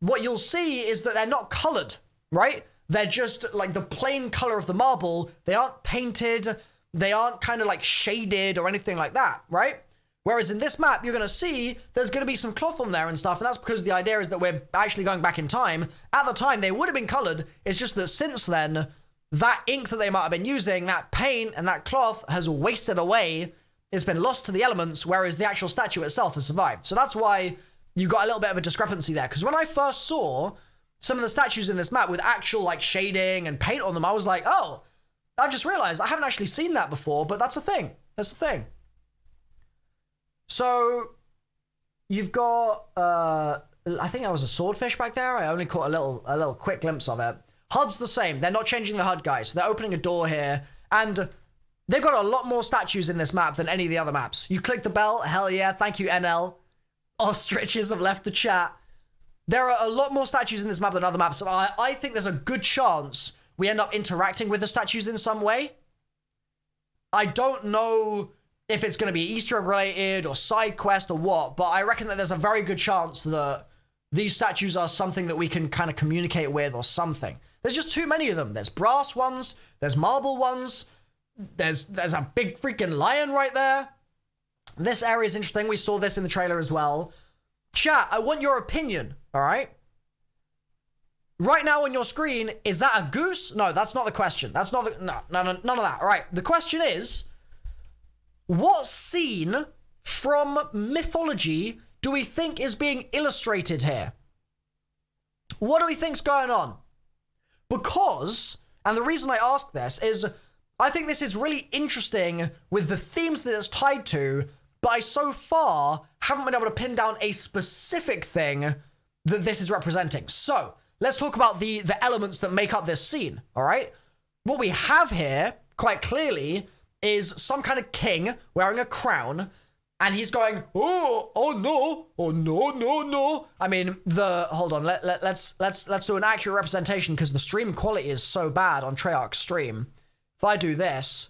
what you'll see is that they're not colored, right? They're just like the plain color of the marble. They aren't painted. They aren't kind of like shaded or anything like that, right? Whereas in this map, you're going to see there's going to be some cloth on there and stuff, and that's because the idea is that we're actually going back in time. At the time, they would have been colored. It's just that since then, that ink that they might have been using, that paint and that cloth has wasted away, it's been lost to the elements, whereas the actual statue itself has survived. So that's why you got a little bit of a discrepancy there. Because when I first saw some of the statues in this map with actual like shading and paint on them, I was like, oh, I just realized I haven't actually seen that before, but that's a thing. That's a thing. So you've got, I think that was a swordfish back there. I only caught a little quick glimpse of it. HUD's the same. They're not changing the HUD, guys. So they're opening a door here, and they've got a lot more statues in this map than any of the other maps. You click the bell, hell yeah, thank you, NL. Ostriches have left the chat. There are a lot more statues in this map than other maps, and I think there's a good chance we end up interacting with the statues in some way. I don't know if it's going to be Easter egg related or side quest or what, but I reckon that there's a very good chance that these statues are something that we can kind of communicate with or something. There's just too many of them. There's brass ones, there's marble ones, there's a big freaking lion right there. This area is interesting. We saw this in the trailer as well. Chat, I want your opinion, all right? Right now on your screen, is that a goose? No, that's not the question. That's not the... No, none of that. All right, the question is, what scene from mythology do we think is being illustrated here? What do we think's going on? Because, and the reason I ask this is, I think this is really interesting with the themes that it's tied to, but I so far haven't been able to pin down a specific thing that this is representing. So, let's talk about the elements that make up this scene, all right? What we have here, quite clearly, is some kind of king wearing a crown, and he's going, oh no. I mean, hold on, let's do an accurate representation, because the stream quality is so bad on Treyarch's stream. If I do this,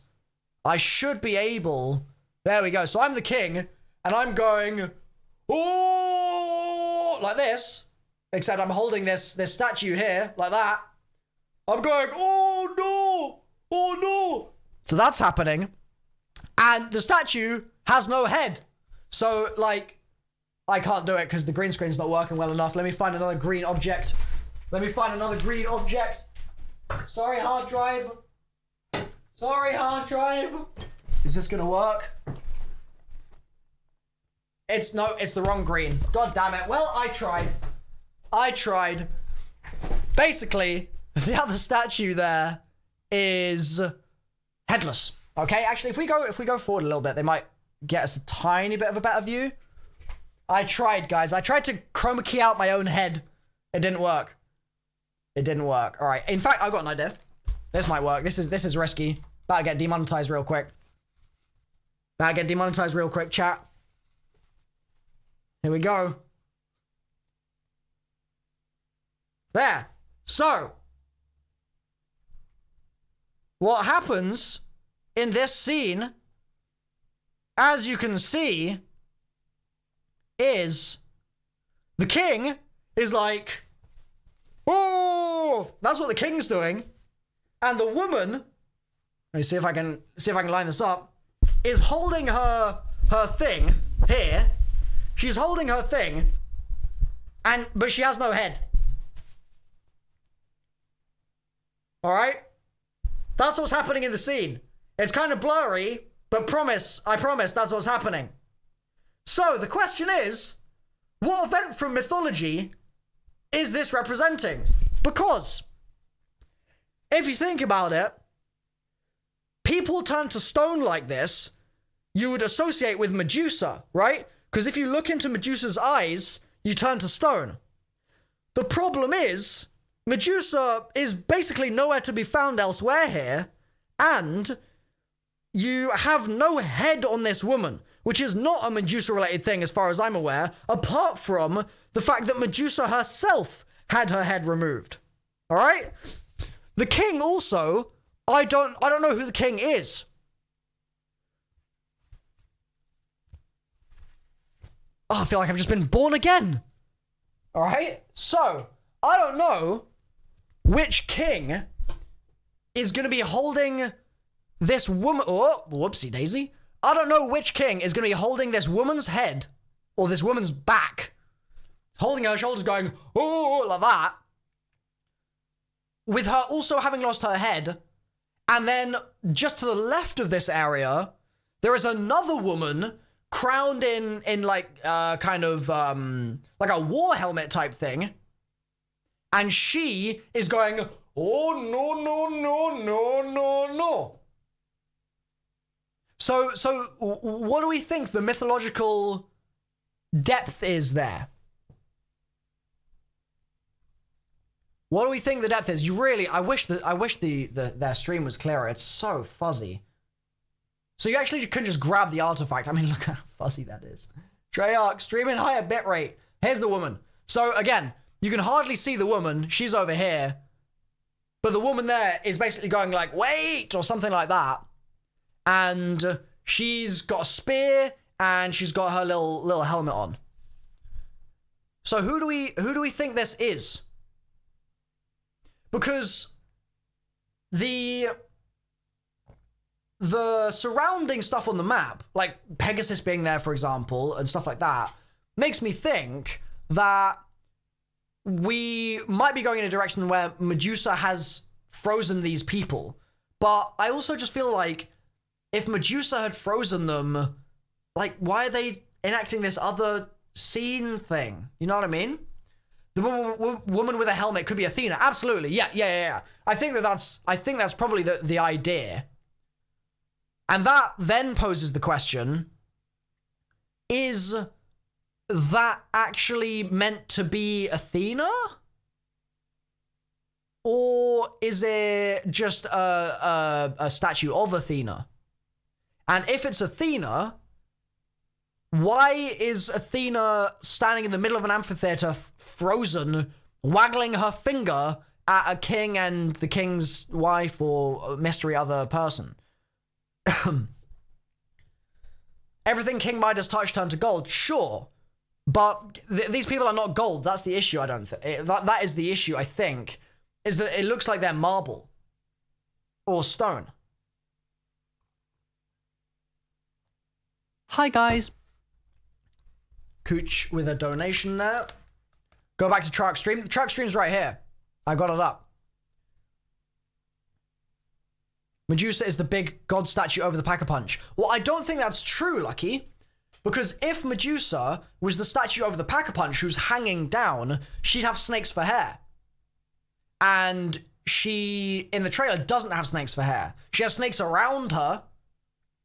I should be able, there we go. So I'm the king, and I'm going, oh, like this, except I'm holding this statue here, like that. I'm going, oh no. So that's happening. And the statue has no head. So, like, I can't do it because the green screen's not working well enough. Let me find another green object. Sorry, hard drive. Is this gonna work? It's the wrong green. God damn it. Well, I tried. Basically, the other statue there is headless. Okay, actually, if we go forward a little bit, they might get us a tiny bit of a better view. I tried, guys. I tried to chroma key out my own head. It didn't work. All right. In fact, I've got an idea. This might work. This is risky. About to get demonetized real quick. Chat. Here we go. There. So, what happens in this scene, as you can see, is the king is like, oh, that's what the king's doing. And the woman, let me see if I can line this up, is holding her thing here. She's holding her thing, but she has no head. All right? That's what's happening in the scene. It's kind of blurry, but I promise that's what's happening. So the question is, what event from mythology is this representing? Because if you think about it, people turn to stone like this, you would associate with Medusa, right? Because if you look into Medusa's eyes, you turn to stone. The problem is, Medusa is basically nowhere to be found elsewhere here, and you have no head on this woman, which is not a Medusa-related thing as far as I'm aware, apart from the fact that Medusa herself had her head removed. All right? The king also, I don't know who the king is. Oh, I feel like I've just been born again. All right? So, I don't know which king is going to be holding this woman. Oh, whoopsie daisy. I don't know which king is going to be holding this woman's head or this woman's back, holding her shoulders going, oh, like that, with her also having lost her head. And then just to the left of this area, there is another woman crowned in like kind of like a war helmet type thing, and she is going, oh no no no no no no. So what do we think the mythological depth is there? What do we think the depth is? You really, I wish their stream was clearer. It's so fuzzy. So you actually couldn't just grab the artifact. I mean, look how fuzzy that is. Treyarch, streaming higher bitrate. Here's the woman. So again, you can hardly see the woman. She's over here. But the woman there is basically going like, wait, or something like that. And she's got a spear and she's got her little helmet on. So who do we think this is? Because the surrounding stuff on the map, like Pegasus being there, for example, and stuff like that, makes me think that we might be going in a direction where Medusa has frozen these people. But I also just feel like if Medusa had frozen them, like, why are they enacting this other scene thing? You know what I mean? The woman with a helmet could be Athena. Absolutely. Yeah. I think that's probably the idea. And that then poses the question, is that actually meant to be Athena? Or is it just a statue of Athena? And if it's Athena, why is Athena standing in the middle of an amphitheater, frozen, waggling her finger at a king and the king's wife or mystery other person? Everything King Midas touched turned to gold, sure. But these people are not gold. That's the issue, I don't think. That is the issue, I think, is that it looks like they're marble or stone. Hi, guys. Cooch with a donation there. Go back to Treyarch stream. The Treyarch stream's right here. I got it up. Medusa is the big god statue over the Pack-a-Punch. Well, I don't think that's true, Lucky. Because if Medusa was the statue over the Pack-a-Punch who's hanging down, she'd have snakes for hair. And she, in the trailer, doesn't have snakes for hair. She has snakes around her,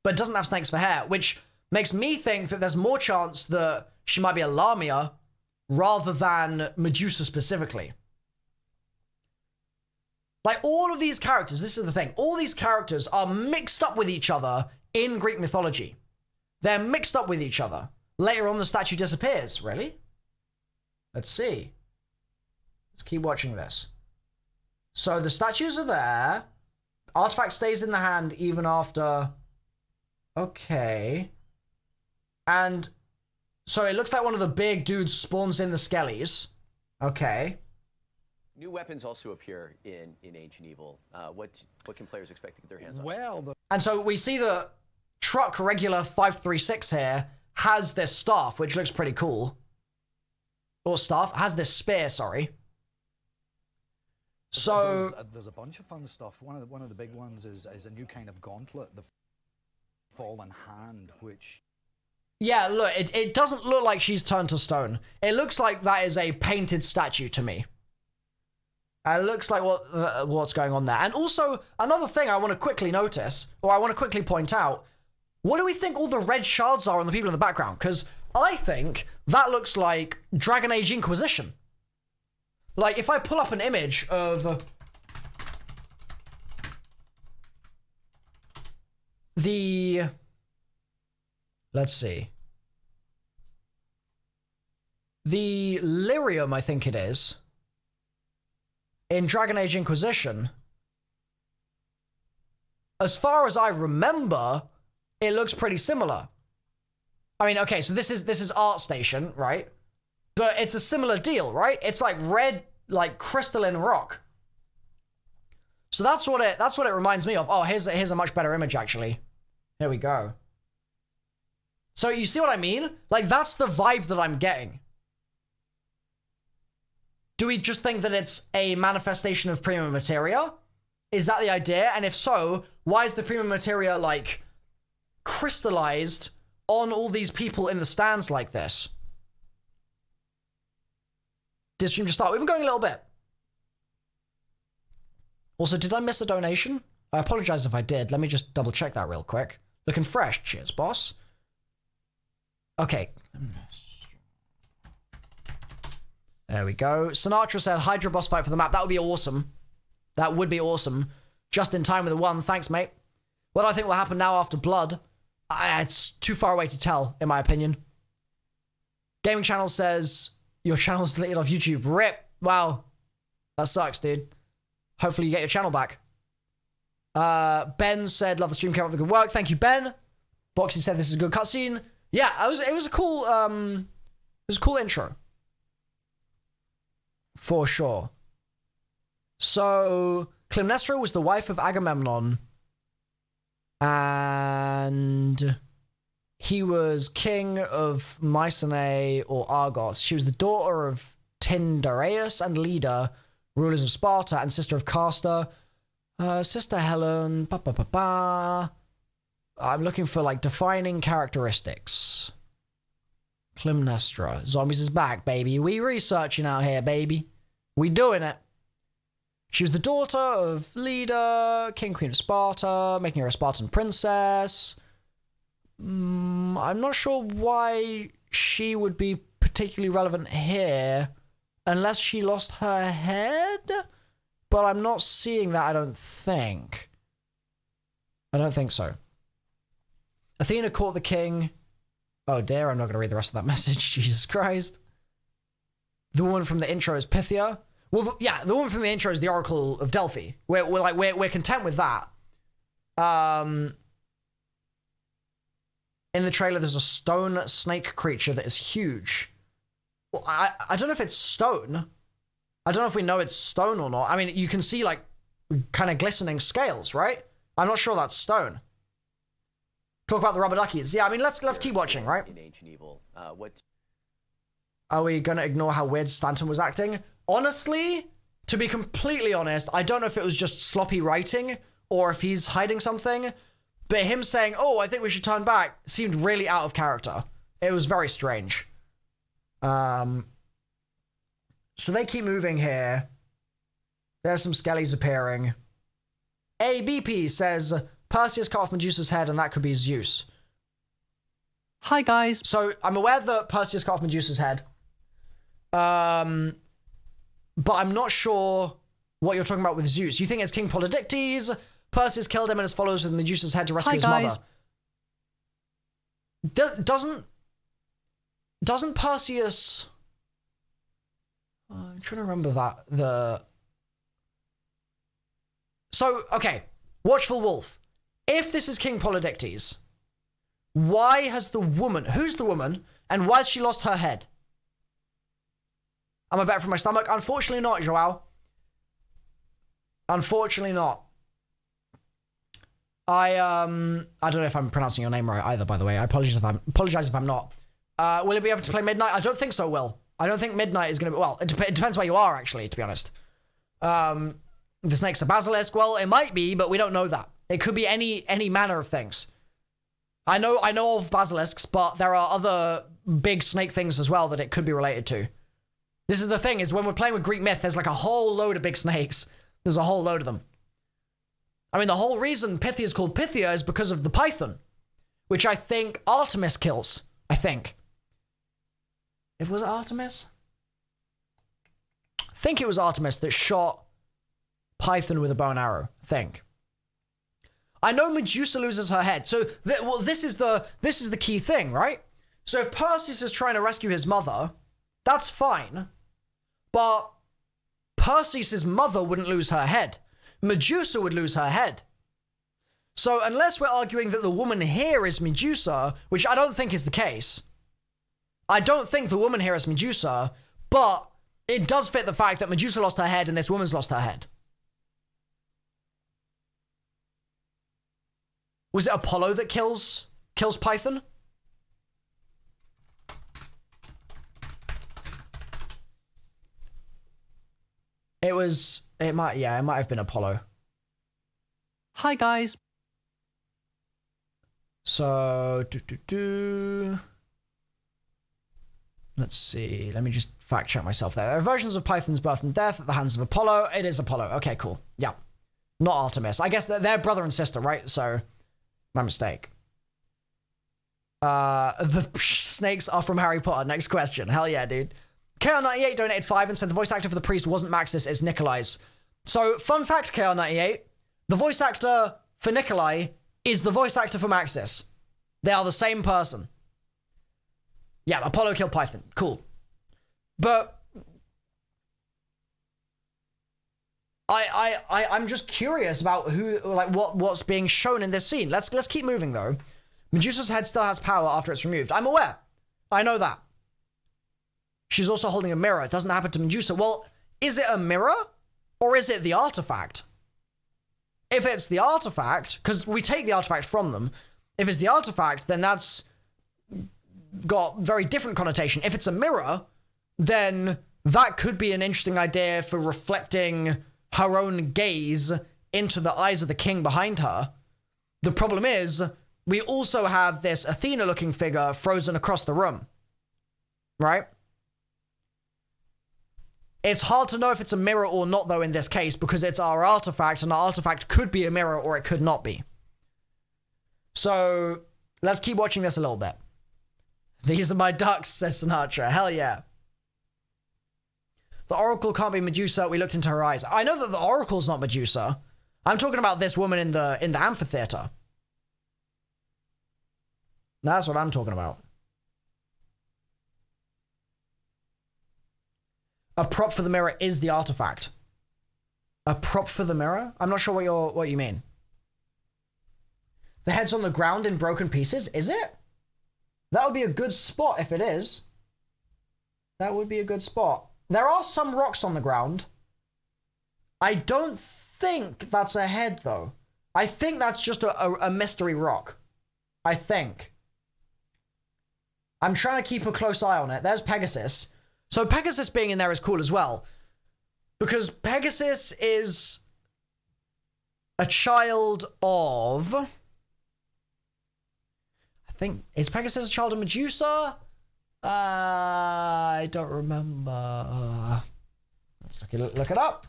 but doesn't have snakes for hair, which makes me think that there's more chance that she might be a Lamia rather than Medusa specifically. Like, all of these characters, this is the thing, all these characters are mixed up with each other in Greek mythology. They're mixed up with each other. Later on, the statue disappears. Really? Let's see. Let's keep watching this. So the statues are there. Artifact stays in the hand even after... Okay. And so it looks like one of the big dudes spawns in the skellies. Okay. New weapons also appear in Ancient Evil. What can players expect to get their hands on? Well, and so we see the truck regular 536 here has this staff, which looks pretty cool. Or staff, has this spear, sorry. So there's a bunch of fun stuff. One of the big ones is a new kind of gauntlet, the fallen hand, which... Yeah, look, it doesn't look like she's turned to stone. It looks like that is a painted statue to me. It looks like what's going on there. And also, another thing I want to quickly notice, or I want to quickly point out, what do we think all the red shards are on the people in the background? Because I think that looks like Dragon Age Inquisition. Like, if I pull up an image of the... Let's see. The lyrium, I think it is, in Dragon Age Inquisition, as far as I remember, it looks pretty similar. I mean, okay, so this is ArtStation, right? But it's a similar deal, right? It's like red, like crystalline rock. So that's what it reminds me of. Oh, here's a much better image, actually. Here we go. So you see what I mean? Like, that's the vibe that I'm getting. Do we just think that it's a manifestation of prima materia? Is that the idea? And if so, why is the prima materia, like, crystallized on all these people in the stands like this? Did stream just start? We've been going a little bit. Also, did I miss a donation? I apologize if I did. Let me just double check that real quick. Looking fresh. Cheers, boss. Okay. There we go. Sinatra said Hydra boss fight for the map. That would be awesome. That would be awesome. Just in time with the one. Thanks, mate. What do I think will happen now after Blood? It's too far away to tell, in my opinion. Gaming Channel says your channel's deleted off YouTube. RIP. Wow. That sucks, dude. Hopefully you get your channel back. Ben said, love the stream, keep up the good work. Thank you, Ben. Boxy said this is a good cutscene. Yeah, it was a cool intro. For sure. So Clytemnestra was the wife of Agamemnon, and he was king of Mycenae or Argos. She was the daughter of Tyndareus and Leda, rulers of Sparta, and sister of Castor. Sister Helen. I'm looking for like defining characteristics. Clytemnestra. Zombies is back, baby. We researching out here, baby. We doing it. She was the daughter of Leda, king queen of Sparta, making her a Spartan princess. I'm not sure why she would be particularly relevant here, unless she lost her head. But I'm not seeing that, I don't think. I don't think so. Athena caught the king. Oh dear, I'm not going to read the rest of that message. Jesus Christ. The woman from the intro is Pythia. Well, the woman from the intro is the Oracle of Delphi. We're content with that. In the trailer, there's a stone snake creature that is huge. Well, I don't know if it's stone. I don't know if we know it's stone or not. I mean, you can see like kind of glistening scales, right? I'm not sure that's stone. Talk about the rubber duckies. Yeah, I mean, let's keep watching, right? In Ancient Evil, Are we gonna ignore how weird Stanton was acting? Honestly, to be completely honest, I don't know if it was just sloppy writing or if he's hiding something. But him saying, "Oh, I think we should turn back," seemed really out of character. It was very strange. So they keep moving here. There's some skellies appearing. ABP says Perseus cut off Medusa's head, and that could be Zeus. Hi, guys. So I'm aware that Perseus cut off Medusa's head. But I'm not sure what you're talking about with Zeus. You think it's King Polydictes? Perseus killed him and his followers with Medusa's head to rescue his mother. Doesn't Perseus... I'm trying to remember that. So, okay. Watchful Wolf. If this is King Polydictes, why has the woman... Who's the woman? And why has she lost her head? Am I better from my stomach? Unfortunately not, Joao. Unfortunately not. I don't know if I'm pronouncing your name right either, by the way. I apologize if I'm not. Will it be able to play Midnight? I don't think so, Will. I don't think Midnight is going to be... Well, it depends where you are, actually, to be honest. The snake's a basilisk. Well, it might be, but we don't know that. It could be any manner of things. I know of basilisks, but there are other big snake things as well that it could be related to. This is the thing, is when we're playing with Greek myth, there's like a whole load of big snakes. There's a whole load of them. I mean, the whole reason Pythia is called Pythia is because of the python, which I think Artemis kills. I think. It was Artemis? I think it was Artemis that shot Python with a bow and arrow. I think. I know Medusa loses her head. So, this is the key thing, right? So if Perseus is trying to rescue his mother, that's fine. But Perseus' mother wouldn't lose her head. Medusa would lose her head. So unless we're arguing that the woman here is Medusa, which I don't think is the case, I don't think the woman here is Medusa, but it does fit the fact that Medusa lost her head and this woman's lost her head. Was it Apollo that kills Python? It might have been Apollo. Hi, guys. So, let's see. Let me just fact check myself there. There are versions of Python's birth and death at the hands of Apollo. It is Apollo. Okay, cool. Yeah. Not Artemis. I guess they're brother and sister, right? So, my mistake. The snakes are from Harry Potter. Next question. Hell yeah, dude. KR98 donated 5 and said the voice actor for the priest wasn't Maxis, it's Nikolai's. So, fun fact, KR98, the voice actor for Nikolai is the voice actor for Maxis. They are the same person. Yeah, Apollo killed Python. Cool. But I'm just curious about who, like, what's being shown in this scene. Let's keep moving though. Medusa's head still has power after it's removed. I'm aware. I know that. She's also holding a mirror. It doesn't happen to Medusa. Well, is it a mirror or is it the artifact? If it's the artifact, because we take the artifact from them, if it's the artifact, then that's got very different connotation. If it's a mirror, then that could be an interesting idea for reflecting her own gaze into the eyes of the king behind her. The problem is, we also have this Athena-looking figure frozen across the room. Right? It's hard to know if it's a mirror or not, though, in this case, because it's our artifact, and our artifact could be a mirror or it could not be. So, let's keep watching this a little bit. These are my ducks, says Sinatra. Hell yeah. The Oracle can't be Medusa. We looked into her eyes. I know that the Oracle's not Medusa. I'm talking about this woman in the amphitheater. That's what I'm talking about. A prop for the mirror is the artifact. A prop for the mirror? I'm not sure what you mean. The head's on the ground in broken pieces, is it? That would be a good spot if it is. That would be a good spot. There are some rocks on the ground. I don't think that's a head, though. I think that's just a mystery rock. I think. I'm trying to keep a close eye on it. There's Pegasus. So Pegasus being in there is cool as well. Because Pegasus is a child of... is Pegasus a child of Medusa? I don't remember. Let's look it up.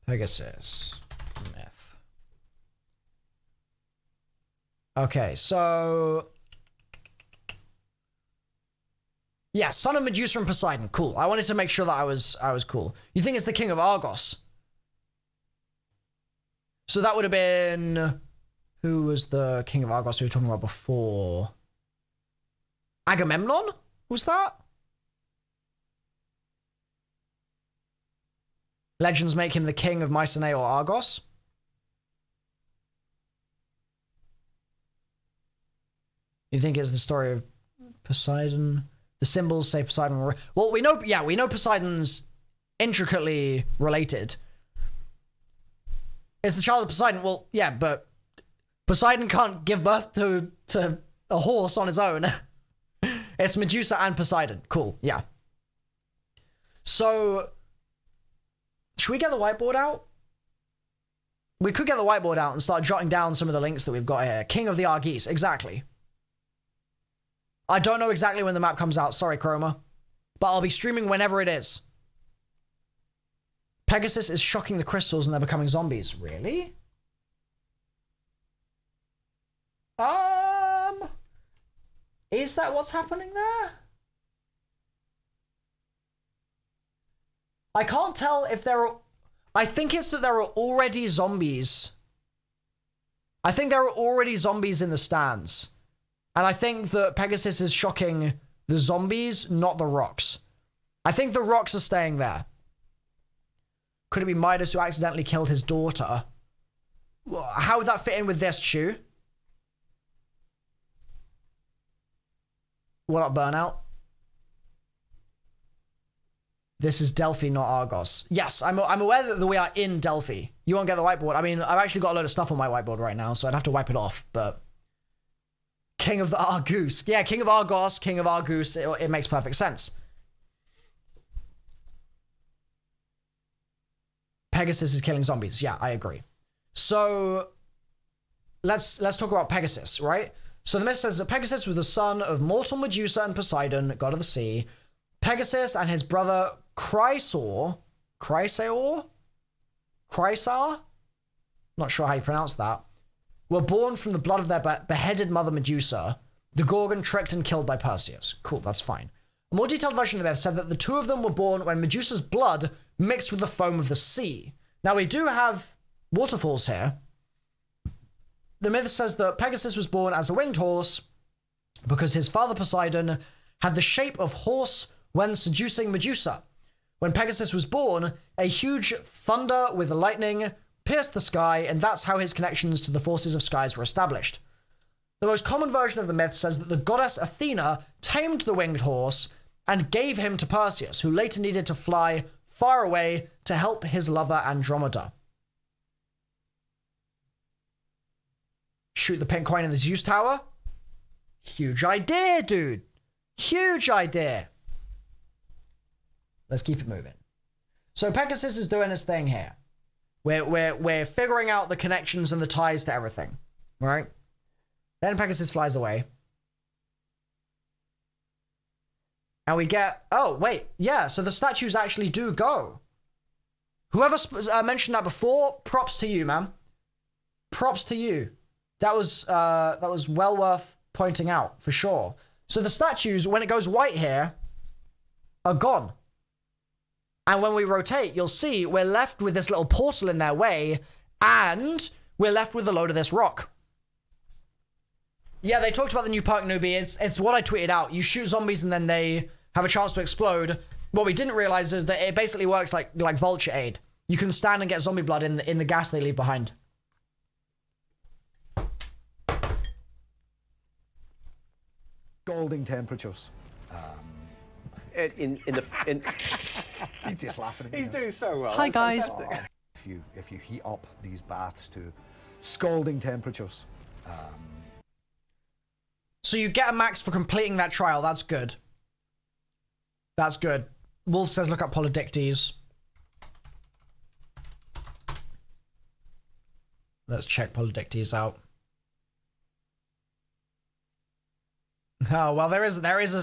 Pegasus myth. Okay, so... yeah, son of Medusa and Poseidon. Cool. I wanted to make sure that I was cool. You think it's the king of Argos? So that would have been... who was the king of Argos we were talking about before? Agamemnon? Was that? Legends make him the king of Mycenae or Argos. You think it's the story of Poseidon? The symbols say Poseidon. Well, we know Poseidon's intricately related. It's the child of Poseidon. Well, yeah, but Poseidon can't give birth to a horse on his own. It's Medusa and Poseidon. Cool, yeah. So, should we get the whiteboard out? We could get the whiteboard out and start jotting down some of the links that we've got here. King of the Argies, exactly. I don't know exactly when the map comes out. Sorry, Chroma. But I'll be streaming whenever it is. Pegasus is shocking the crystals and they're becoming zombies. Really? Is that what's happening there? I can't tell if there are... I think it's that there are already zombies. I think there are already zombies in the stands. And I think that Pegasus is shocking the zombies, not the rocks. I think the rocks are staying there. Could it be Midas who accidentally killed his daughter? How would that fit in with this, Chew? What up, Burnout? This is Delphi, not Argos. Yes, I'm aware that we are in Delphi. You won't get the whiteboard. I mean, I've actually got a load of stuff on my whiteboard right now, so I'd have to wipe it off, but... King of the Argus. Yeah, King of Argos, King of Argus. It makes perfect sense. Pegasus is killing zombies. Yeah, I agree. So, let's talk about Pegasus, right? So the myth says that Pegasus was the son of mortal Medusa and Poseidon, god of the sea. Pegasus and his brother Chrysaor, not sure how you pronounce that, were born from the blood of their beheaded mother Medusa, the Gorgon tricked and killed by Perseus. Cool, that's fine. A more detailed version of the myth said that the two of them were born when Medusa's blood mixed with the foam of the sea. Now we do have waterfalls here. The myth says that Pegasus was born as a winged horse because his father Poseidon had the shape of horse when seducing Medusa. When Pegasus was born, a huge thunder with lightning pierced the sky, and that's how his connections to the forces of skies were established. The most common version of the myth says that the goddess Athena tamed the winged horse and gave him to Perseus, who later needed to fly far away to help his lover Andromeda. Shoot the pink coin in the Zeus Tower? Huge idea, dude. Huge idea. Let's keep it moving. So Pegasus is doing his thing here. We're figuring out the connections and the ties to everything, right? Then Pegasus flies away. And we get... Oh, wait. Yeah, so the statues actually do go. Whoever mentioned that before, props to you, man. Props to you. That was well worth pointing out, for sure. So the statues, when it goes white here, are gone. And when we rotate, you'll see we're left with this little portal in their way, and we're left with a load of this rock. Yeah, they talked about the new perk, newbie. It's what I tweeted out. You shoot zombies and then they have a chance to explode. What we didn't realize is that it basically works like Vulture Aid. You can stand and get zombie blood in the gas they leave behind. Scalding temperatures. He's just laughing at me. He's doing so well. Hi, That's guys. fantastic. If you heat up these baths to scalding temperatures. So you get a max for completing that trial. That's good. That's good. Wolf says look up Polydictes. Let's check Polydictes out. Oh, well, there is a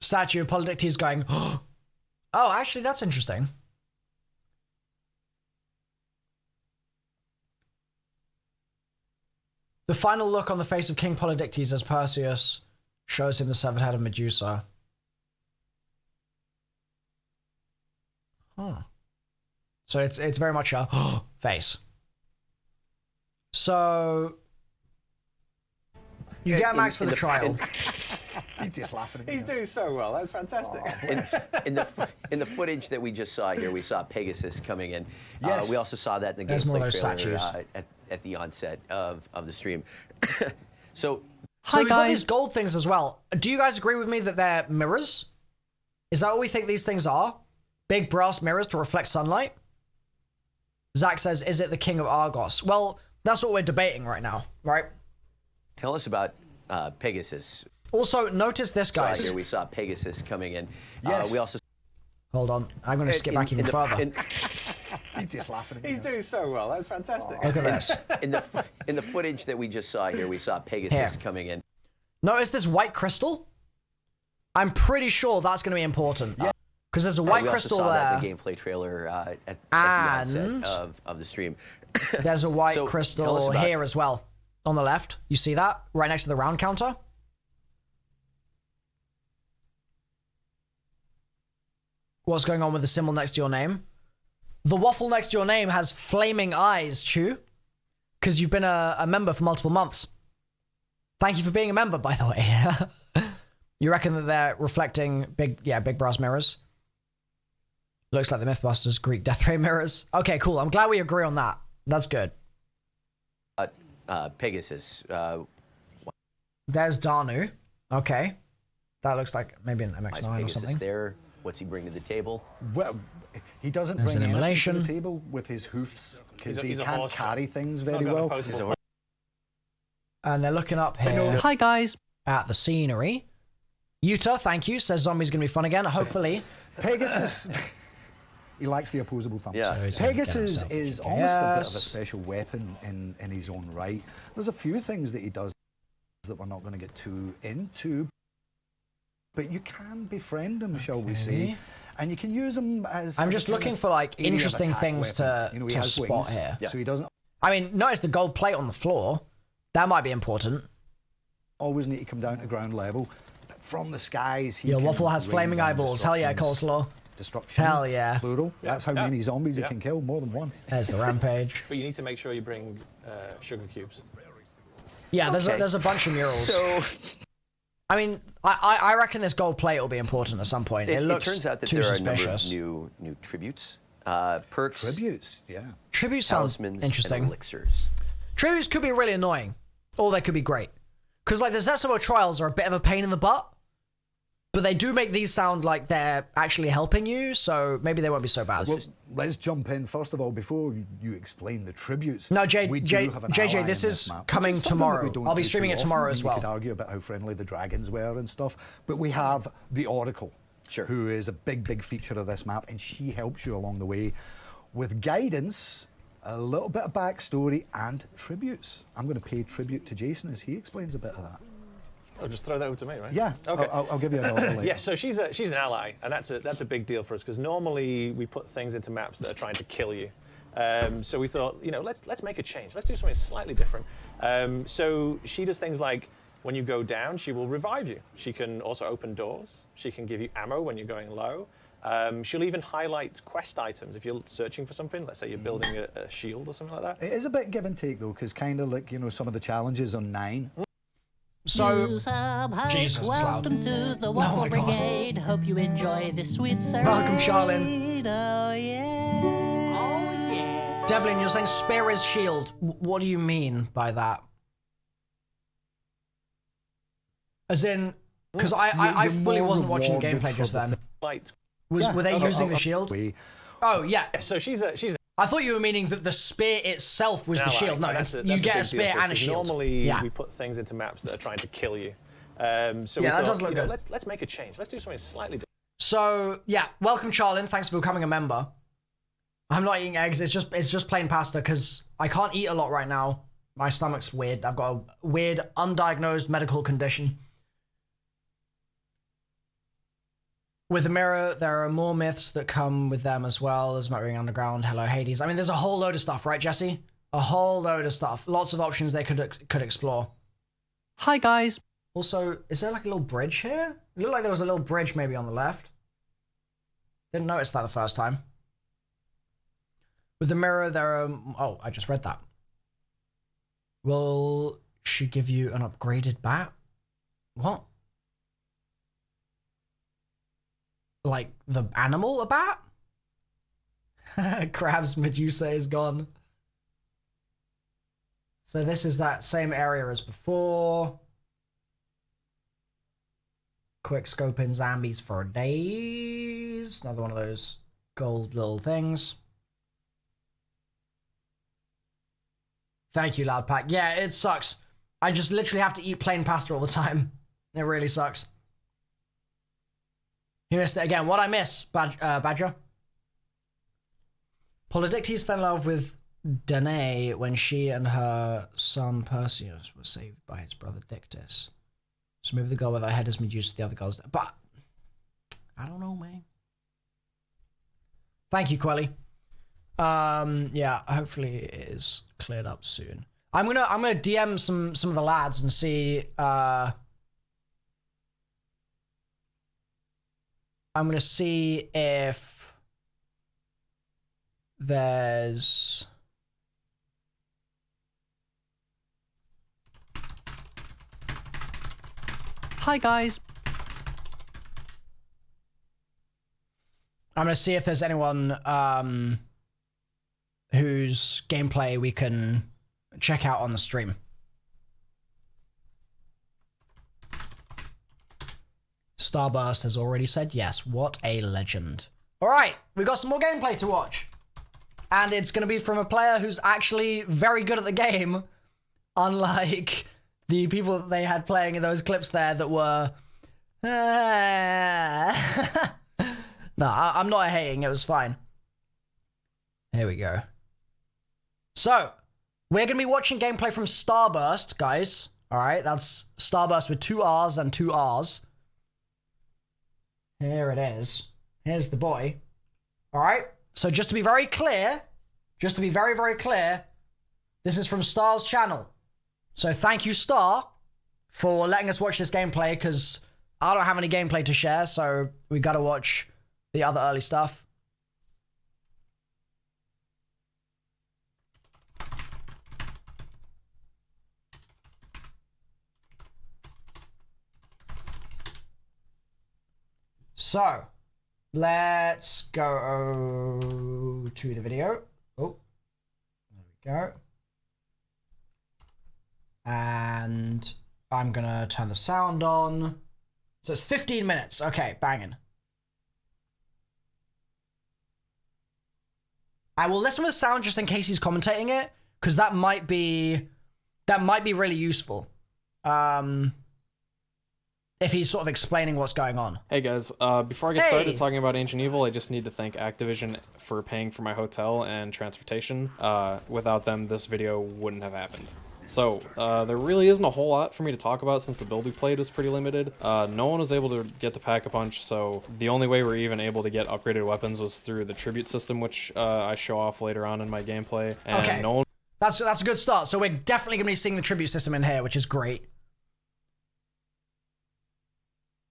statue of Polydictes going, oh, actually, that's interesting. The final look on the face of King Polydictes as Perseus shows him the severed head of Medusa. Huh. So it's very much a face. So you get a max for the trial. He's just laughing at me. He's doing so well. That's fantastic. In the footage that we just saw here, we saw Pegasus coming in. Yes. We also saw that in the There's more of gameplay those trailer statues. at the onset of the stream. So So we've got guys. these gold things as well. Do you guys agree with me that they're mirrors? Is that what we think these things are? Big brass mirrors to reflect sunlight? Zach says, is it the king of Argos? Well, that's what we're debating right now, right? tell us about Pegasus. Also, notice this, guys. Here we saw Pegasus coming in. Yes. We also... Hold on. I'm going to skip back even further. He's just laughing at me. He's doing so well. That's fantastic. Look at this. in the footage that we just saw here, we saw Pegasus Here. coming in. Notice this white crystal? I'm pretty sure that's going to be important. Because there's a white we crystal also saw that there. in the gameplay trailer at the And- onset of the stream. There's a white So, tell us crystal about- here as well. On the left. You see that? Right next to the round counter. What's going on with the symbol next to your name? The waffle next to your name has flaming eyes, Chew. Because you've been a member for multiple months. Thank you for being a member, by the way. You reckon that they're reflecting big brass mirrors? Looks like the Mythbusters Greek death ray mirrors. Okay, cool. I'm glad we agree on that. That's good. Pegasus. There's Danu. Okay. That looks like maybe an Why is MX-9 or Pegasus something. there? What's he bring to the table? Well, he doesn't There's bring an anything immolation. to the table with his hoofs because he He's a can't horse carry chap. things He's not very got well. opposable And they're looking up here Hi, guys. at the scenery. Utah, thank you. Says zombies going to be fun again. Hopefully. Pegasus. He likes the opposable thumbs. Yeah. Pegasus is almost a bit of a Yes. special weapon in his own right. There's a few things that he does that we're not going to get too into, but you can befriend him, shall we say, and you can use him as... I'm as a just kind looking of for like area of interesting attack things weapon. to, You know, he to has spot wings, here. so he doesn't I mean, notice the gold plate on the floor. That might be important. always need to come down to ground level. But from the skies, he Your can waffle has rain flaming down eyeballs. Hell yeah, destructions. coleslaw. Destruction. Hell yeah. Plural. That's how many zombies it can kill. More than one. There's the rampage. But you need to make sure you bring sugar cubes. Yeah, there's a bunch of murals. So I mean, I reckon this gold plate will be important at some point. It looks turns out that too there are a number of suspicious. new tributes, perks, Tributes, yeah. Tributes sounds talismans, interesting. and elixirs. Tributes could be really annoying, or they could be great. Because like the Zesimo trials are a bit of a pain in the butt, but they do make these sound like they're actually helping you, so maybe they won't be so bad. Well, let's jump in first of all before you explain the tributes. No, we do have an ally JJ, in this is map, which coming is something that tomorrow. we don't I'll be do streaming too it tomorrow often. as You well. could argue about how friendly the dragons were and stuff, but we have the Oracle, who is a big feature of this map, and she helps you along the way with guidance, a little bit of backstory, and tributes. I'm going to pay tribute to Jason as he explains a bit of that. Oh, just throw that over to me, right? Yeah, Okay. I'll give you an order later. Yeah, so she's an ally, and that's a big deal for us because normally we put things into maps that are trying to kill you. So we thought, you know, let's make a change. Let's do something slightly different. So she does things like when you go down, she will revive you. She can also open doors. She can give you ammo when you're going low. She'll even highlight quest items if you're searching for something. Let's say you're building a shield or something like that. It is a bit give and take though, because kind of like, you know, some of the challenges on 9. So, Jesus, it's loud. Welcome to the Waffle my God. Brigade. Hope you enjoy this sweet sermon. Welcome, Charlene. Oh yeah. Oh yeah. Devlin, you're saying spare his shield. What do you mean by that? As in, because I You're fully more wasn't watching the rewarded gameplay for just the then. Light. Were they using the shield? Oh yeah. So she's I thought you were meaning that the spear itself was the shield. No, that's you get a spear and a shield. Normally Yeah. we put things into maps that are trying to kill you. So Yeah, we that thought, does look you know, good. let's make a change. Let's do something slightly different. So yeah, welcome, Charlene. Thanks for becoming a member. I'm not eating eggs. It's just plain pasta because I can't eat a lot right now. My stomach's weird. I've got a weird, undiagnosed medical condition. With the mirror, there are more myths that come with them as well. There's Motoring Underground, Hello Hades. I mean, there's a whole load of stuff, right, Jesse? A whole load of stuff. Lots of options they could explore. Hi, guys. Also, is there like a little bridge here? It looked like there was a little bridge maybe on the left. Didn't notice that the first time. With the mirror, there are... Oh, I just read that. Will she give you an upgraded bat? What? Like the animal, a bat? Crab's Medusa is gone. So this is that same area as before. Quick scope in zombies for days. Another one of those gold little things. Thank you, Loud Pack. Yeah, it sucks. I just literally have to eat plain pasta all the time. It really sucks. You missed it again. What I miss, Badger? Polydictes fell in love with Danae when she and her son Perseus were saved by his brother Dictys. So maybe the girl with her head is Medusa, the other girl's... But, I don't know, man. Thank you, Quelly. Yeah, hopefully it is cleared up soon. I'm gonna DM some of the lads and see, I'm gonna see if there's... Hi, guys. I'm gonna see if there's anyone whose gameplay we can check out on the stream. Starburst has already said yes. What a legend. All right, we got some more gameplay to watch. And it's going to be from a player who's actually very good at the game, unlike the people that they had playing in those clips there that were... No, I'm not hating. It was fine. Here we go. So, we're going to be watching gameplay from Starburst, guys. All right, that's Starburst with 2 R's and 2 R's. Here it is. Here's the boy. All right, so just to be very clear, just to be very, very clear, this is from Star's channel. So thank you, Star, for letting us watch this gameplay, because I don't have any gameplay to share, so we got to watch the other early stuff. So, let's go to the video. Oh, there we go. And I'm gonna turn the sound on. So it's 15 minutes. Okay, banging. I will listen with sound just in case he's commentating it, because that might be really useful. If he's sort of explaining what's going on. Hey guys, before I get started talking about Ancient Evil, I just need to thank Activision for paying for my hotel and transportation. Without them, this video wouldn't have happened. So, there really isn't a whole lot for me to talk about since the build we played was pretty limited. No one was able to get to Pack-a-Punch, so the only way we're even able to get upgraded weapons was through the tribute system, which I show off later on in my gameplay. And okay, no one that's a good start. So we're definitely going to be seeing the tribute system in here, which is great.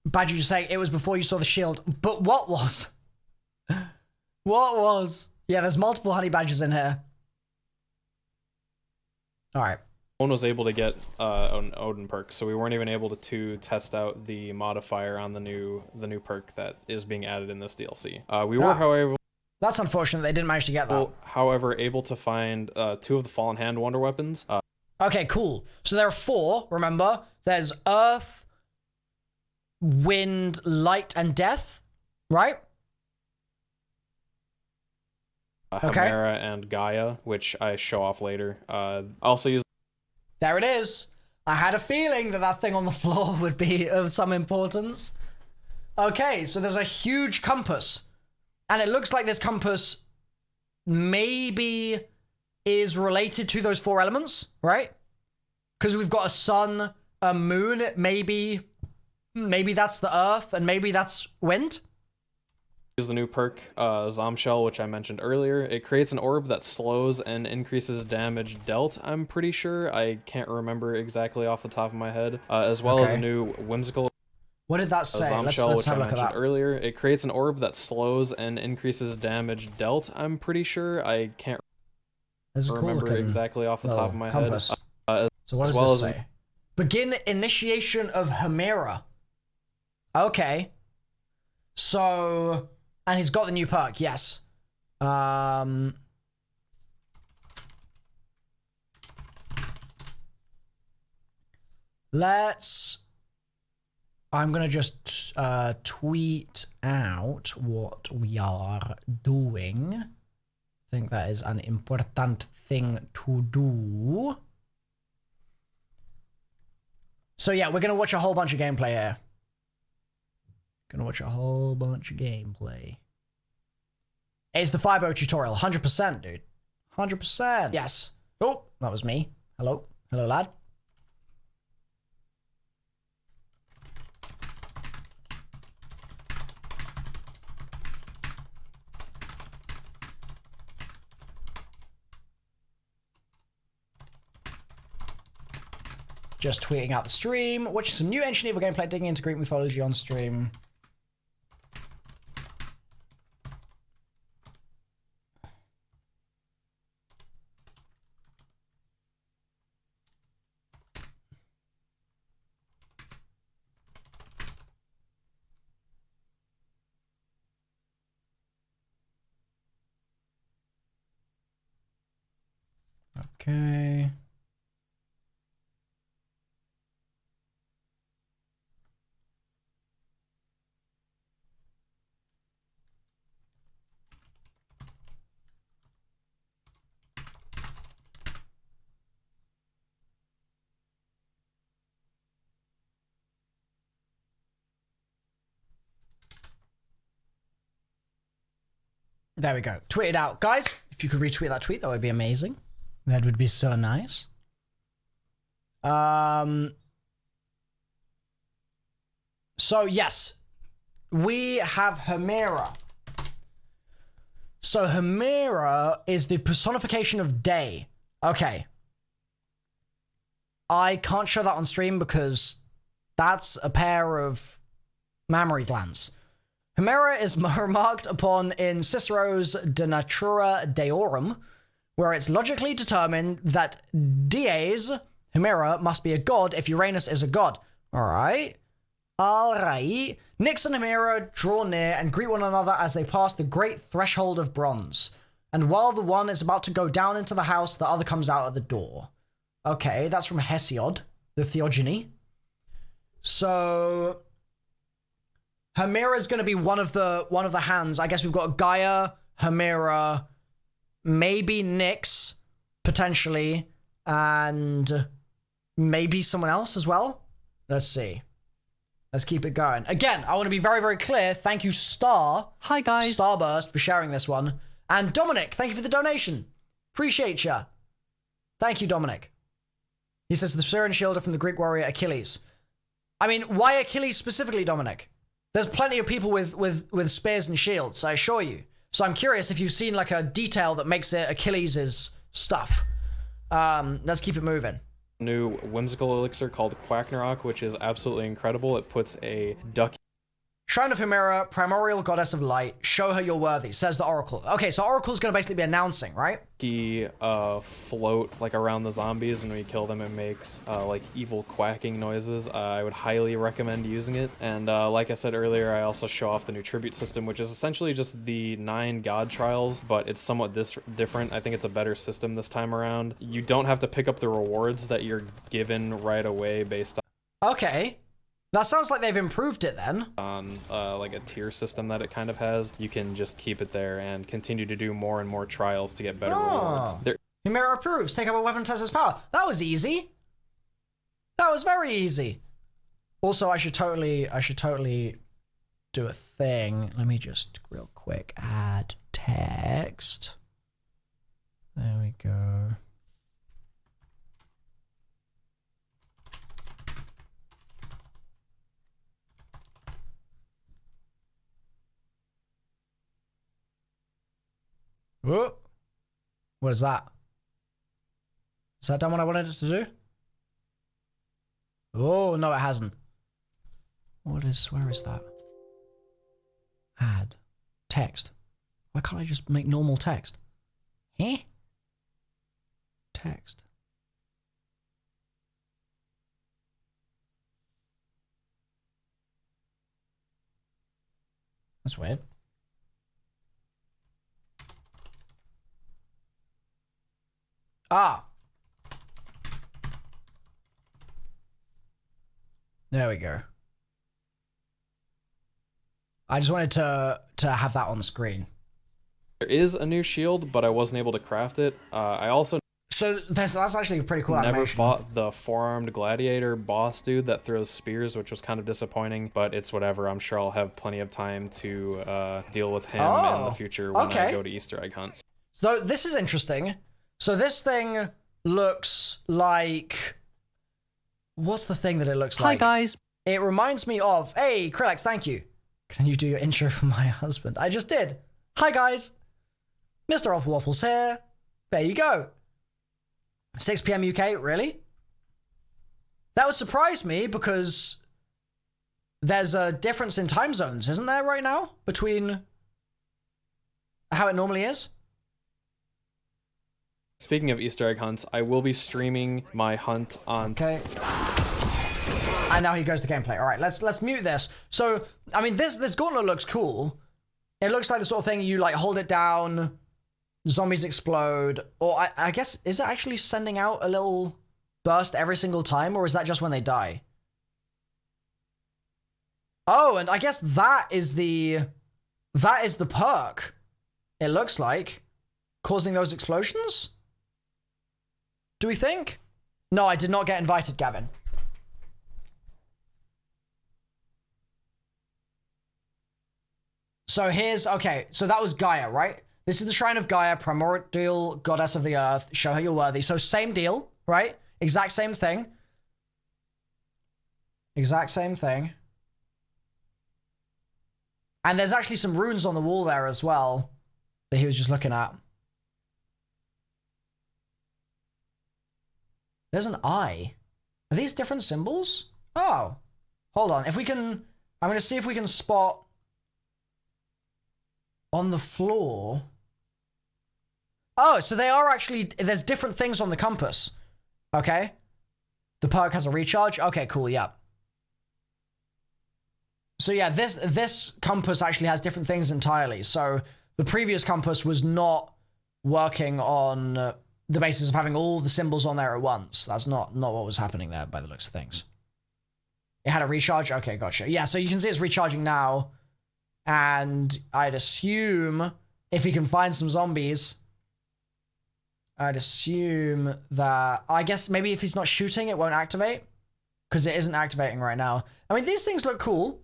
Badger, you saying it was before you saw the shield, but what was? What was? Yeah, there's multiple honey badgers in here. All right. No one was able to get an Odin perk, so we weren't even able to test out the modifier on the new perk that is being added in this DLC. We were, however, that's unfortunate they didn't manage to get that. However, able to find 2 of the Fallen Hand Wonder weapons. Okay, cool. So there are 4. Remember, there's Earth, Wind, Light, and Death, right? Chimera and Gaia, which I show off later. Also use. There it is. I had a feeling that that thing on the floor would be of some importance. Okay, so there's a huge compass. And it looks like this compass maybe is related to those 4 elements, right? Because we've got a sun, a moon, maybe that's the earth, and maybe that's wind. Use the new perk, Zomshell, which I mentioned earlier. It creates an orb that slows and increases damage dealt, I'm pretty sure. I can't remember exactly off the top of my head. As well as a new whimsical... What did that say? Zomshell, Let's have a look at that. Earlier. It creates an orb that slows and increases damage dealt, I'm pretty sure. I can't remember exactly off the top of my head. So what does this say? Begin initiation of Chimera. Okay. So... And he's got the new perk, yes. I'm gonna just tweet out what we are doing. I think that is an important thing to do. So yeah, we're gonna watch a whole bunch of gameplay here. Gonna watch a whole bunch of gameplay. It's the Fibo tutorial, 100%, dude. 100%. Yes. Oh, that was me. Hello. Hello, lad. Just tweeting out the stream, watching some new Ancient Evil gameplay, digging into Greek mythology on stream. Okay. There we go. Tweet it out. Guys, if you could retweet that tweet, that would be amazing. That would be so nice. So, yes. We have Hemera. So, Hemera is the personification of day. Okay. I can't show that on stream because that's a pair of mammary glands. Hemera is remarked upon in Cicero's De Natura Deorum, where it's logically determined that Dies, Hemera, must be a god if Uranus is a god. Alright. Alright. Nyx and Hemera draw near and greet one another as they pass the great threshold of bronze. And while the one is about to go down into the house, the other comes out at the door. Okay, that's from Hesiod, the Theogony. So Hemera is going to be one of the hands. I guess we've got Gaia, Hemera, maybe Nyx, potentially, and maybe someone else as well. Let's see. Let's keep it going. Again, I want to be very, very clear. Thank you, Star. Hi, guys. Starburst, for sharing this one. And Dominic, thank you for the donation. Appreciate ya. Thank you, Dominic. He says the spear and shield are from the Greek warrior Achilles. I mean, why Achilles specifically, Dominic? There's plenty of people with spears and shields, I assure you. So I'm curious if you've seen like a detail that makes it Achilles' stuff. Let's keep it moving. New whimsical elixir called Quacknarok, which is absolutely incredible. It puts a duck. Shrine of Hemera, primordial goddess of light, show her you're worthy, says the Oracle. Okay, so Oracle's gonna basically be announcing, right? He float like around the zombies, and when you kill them, it makes like evil quacking noises. I would highly recommend using it. And like I said earlier, I also show off the new tribute system, which is essentially just the 9 god trials, but it's somewhat different. I think it's a better system this time around. You don't have to pick up the rewards that you're given right away based on. Okay. That sounds like they've improved it then. On like a tier system that it kind of has. You can just keep it there and continue to do more and more trials to get better rewards. Hemera approves. Take up a weapon to test its power. That was easy. That was very easy. Also, I should totally do a thing. Let me just real quick add text. There we go. Whoa. What is that? Is that done what I wanted it to do? Oh, no, it hasn't. Where is that? Add. Text. Why can't I just make normal text? Eh? Text. That's weird. Ah. There we go. I just wanted to have that on screen. There is a new shield, but I wasn't able to craft it. I also that's actually a pretty cool never animation. fought the 4-armed gladiator boss dude that throws spears, which was kind of disappointing, but it's whatever. I'm sure I'll have plenty of time to deal with him in the future when I go to Easter egg hunts. So this is interesting. So this thing looks like... What's the thing that it looks like? Hi, guys. It reminds me of... Hey, Krillex, thank you. Can you do your intro for my husband? I just did. Hi, guys. MrRoflWaffles here. There you go. 6 p.m. UK, really? That would surprise me because there's a difference in time zones, isn't there, right now? Between how it normally is? Speaking of Easter egg hunts, I will be streaming my hunt on... Okay. And now he goes to gameplay. All right, let's mute this. So, I mean, this gauntlet looks cool. It looks like the sort of thing you, like, hold it down, zombies explode, or I guess, is it actually sending out a little burst every single time, or is that just when they die? Oh, and I guess that is the perk, it looks like, causing those explosions? Do we think? No, I did not get invited, Gavin. So here's, okay, so that was Gaia, right? This is the Shrine of Gaia, primordial goddess of the earth. Show her you're worthy. So same deal, right? Exact same thing. Exact same thing. And there's actually some runes on the wall there as well that he was just looking at. There's an eye. Are these different symbols? Oh. Hold on. If we can... I'm going to see if we can spot... on the floor... Oh, so they are actually... There's different things on the compass. Okay. The perk has a recharge. Okay, cool, yeah. So yeah, this compass actually has different things entirely. So the previous compass was not working on the basis of having all the symbols on there at once. That's not what was happening there by the looks of things. It had a recharge? Okay, gotcha. Yeah, so you can see it's recharging now. And I'd assume if he can find some zombies... I'd assume that... I guess maybe if he's not shooting, it won't activate. Because it isn't activating right now. I mean, these things look cool.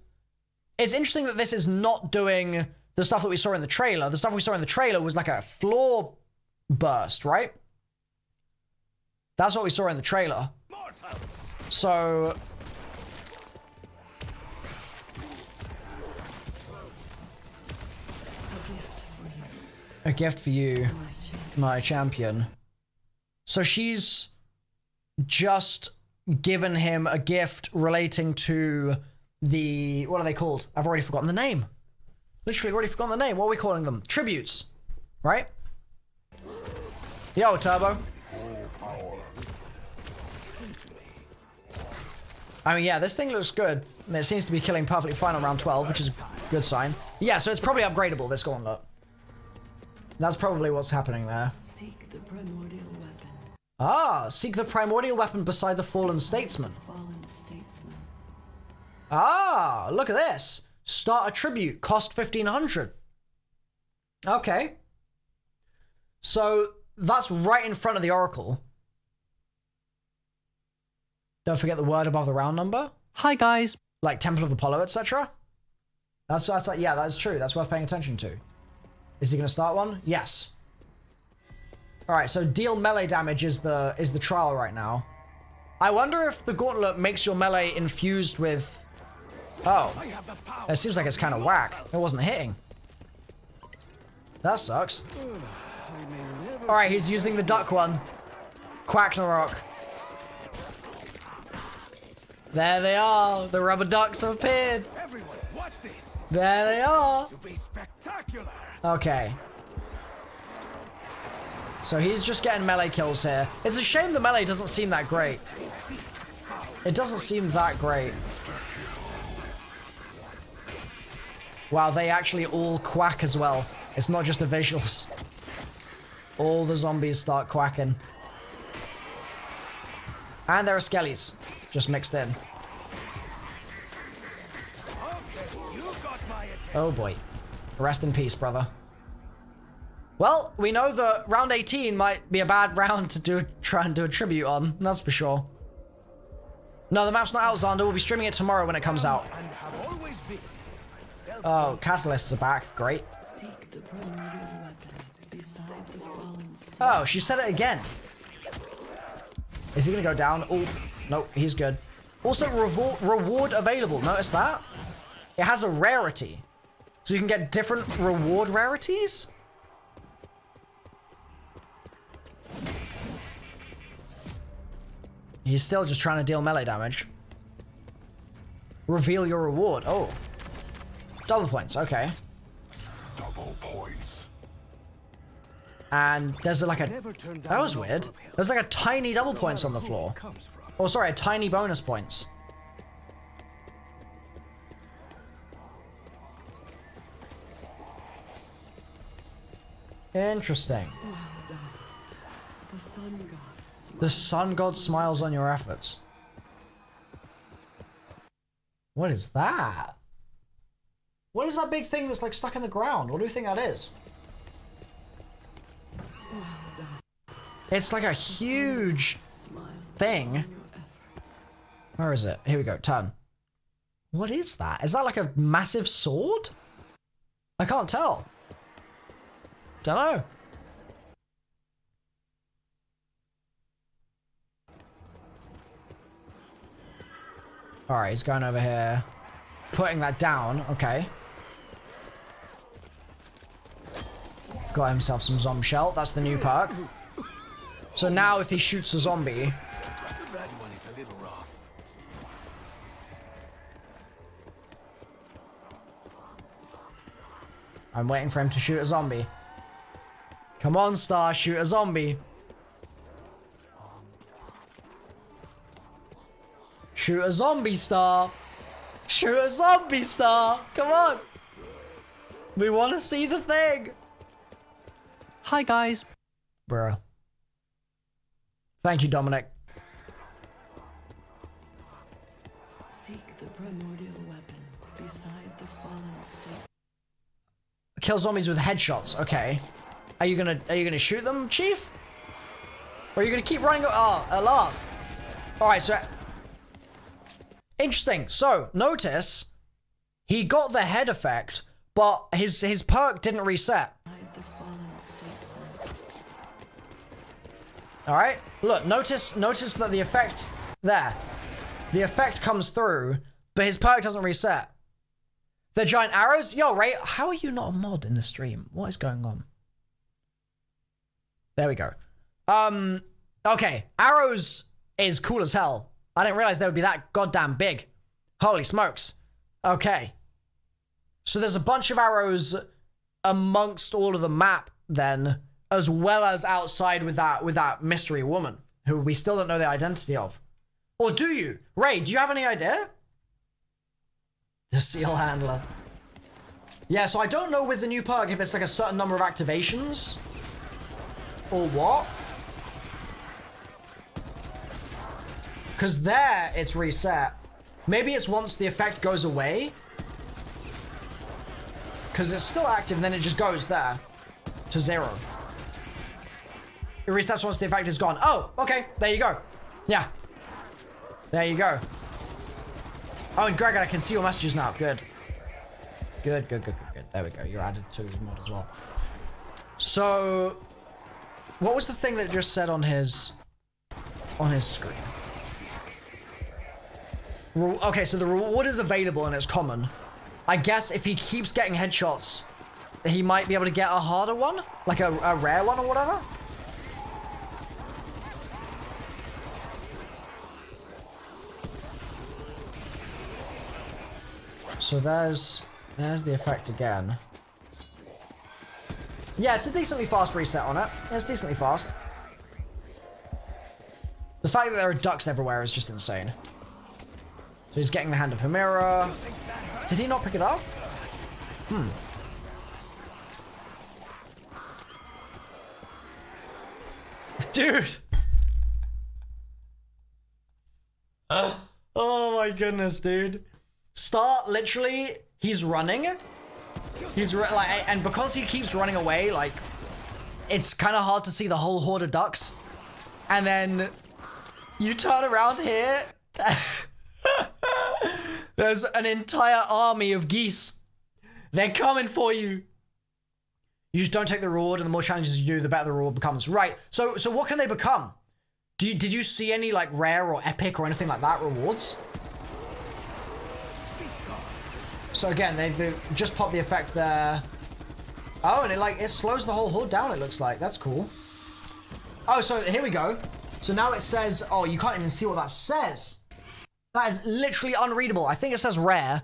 It's interesting that this is not doing the stuff that we saw in the trailer. The stuff we saw in the trailer was like a floor burst, right? That's what we saw in the trailer. So... A gift for you, my champion. So she's just given him a gift relating to the... What are they called? I've already forgotten the name. Literally already forgotten the name. What are we calling them? Tributes. Right? Yo, Turbo. I mean, yeah, this thing looks good. It seems to be killing perfectly fine on round 12, which is a good sign. Yeah, so it's probably upgradable, this gauntlet. That's probably what's happening there. Seek the primordial weapon. Ah, seek the primordial weapon beside the fallen statesman. Ah, look at this. Start a tribute, cost 1,500. Okay. So that's right in front of the oracle. Don't forget the word above the round number. Hi guys. Like Temple of Apollo, etc. That's like, yeah, that's true. That's worth paying attention to. Is he going to start one? Yes. All right, so deal melee damage is the trial right now. I wonder if the gauntlet makes your melee infused with... Oh. It seems like it's kind of whack. It wasn't hitting. That sucks. All right, he's using the duck one. Quacknarok. There they are. The rubber ducks have appeared. Everyone, watch this. There they are. To be spectacular. Okay. So he's just getting melee kills here. It's a shame the melee doesn't seem that great. It doesn't seem that great. Wow, they actually all quack as well. It's not just the visuals. All the zombies start quacking. And there are skellies, just mixed in. Oh boy. Rest in peace, brother. Well, we know that round 18 might be a bad round to try and do a tribute on, that's for sure. No, the map's not out, Xander. We'll be streaming it tomorrow when it comes out. Oh, catalysts are back. Great. Oh, she said it again. Is he gonna go down? Oh, no, he's good. Also, reward available. Notice that? It has a rarity. So you can get different reward rarities? He's still just trying to deal melee damage. Reveal your reward. Oh. Double points, okay. Double points. And there's like a... That was weird. There's like a tiny double points on the floor. Oh, sorry, a tiny bonus points. Interesting. The sun god smiles on your efforts. What is that? What is that big thing that's like stuck in the ground? What do you think that is? It's like a huge thing. Where is it? Here we go, turn. What is that? Is that like a massive sword? I can't tell. Don't know. Alright, he's going over here. Putting that down. Okay. Got himself some zombie shell. That's the new perk. So now if he shoots a zombie... I'm waiting for him to shoot a zombie. Come on, Star, shoot a zombie. Shoot a zombie, Star. Shoot a zombie, Star. Come on. We want to see the thing. Hi, guys. Bruh. Thank you, Dominic. Seek the primordial weapon beside the fallen state. Kill zombies with headshots. Okay. Are you gonna shoot them, Chief? Or are you gonna keep running? Oh, at last. All right. So interesting. So notice he got the head effect, but his perk didn't reset. All right. Look. Notice that the effect there, the effect comes through, but his perk doesn't reset. The giant arrows? Yo, Ray, how are you not a mod in the stream? What is going on? There we go. Okay. Arrows is cool as hell. I didn't realize they would be that goddamn big. Holy smokes. Okay. So there's a bunch of arrows amongst all of the map then, as well as outside with that mystery woman, who we still don't know the identity of. Or do you? Ray, do you have any idea? The seal handler. Yeah, so I don't know with the new perk if it's like a certain number of activations or what. Because there it's reset. Maybe it's once the effect goes away. Because it's still active and then it just goes there to 0. It resets once the effect is gone. Oh, okay. There you go. Yeah. There you go. Oh, and Greg, I can see your messages now. Good. Good. There we go. You're added to his mod as well. So, what was the thing that it just said on his screen? Okay, so the reward is available and it's common. I guess if he keeps getting headshots, he might be able to get a harder one? Like a rare one or whatever? So there's the effect again. Yeah, it's a decently fast reset on it. It's decently fast. The fact that there are ducks everywhere is just insane. So he's getting the Hand of Hemera. Did he not pick it up? Dude! Oh my goodness, dude. Start literally, he's running. And because he keeps running away, like, it's kind of hard to see the whole horde of ducks. And then you turn around here. There's an entire army of geese. They're coming for you. You just don't take the reward, and the more challenges you do, the better the reward becomes. Right. So what can they become? Did you see any like rare or epic or anything like that rewards? So again, they've just popped the effect there. Oh, and it slows the whole horde down, it looks like. That's cool. Oh, so here we go. So now it says, oh, you can't even see what that says. That is literally unreadable. I think it says rare.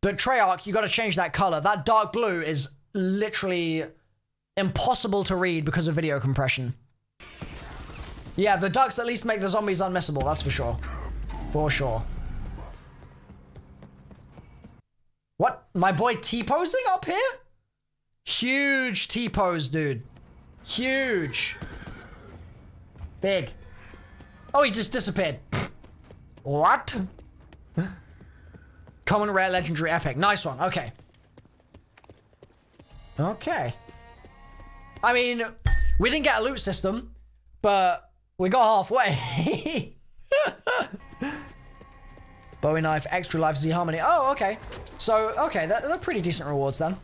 But Treyarch, you got to change that color. That dark blue is literally impossible to read because of video compression. Yeah, the ducks at least make the zombies unmissable, that's for sure. For sure. What? My boy T-posing up here? Huge T-pose, dude. Huge. Big. Oh, he just disappeared. What? Common, rare, legendary, epic. Nice one. Okay. Okay. I mean, we didn't get a loot system, but we got halfway. Bowie knife, extra life, Z harmony. Oh, okay. So, okay, they're pretty decent rewards then.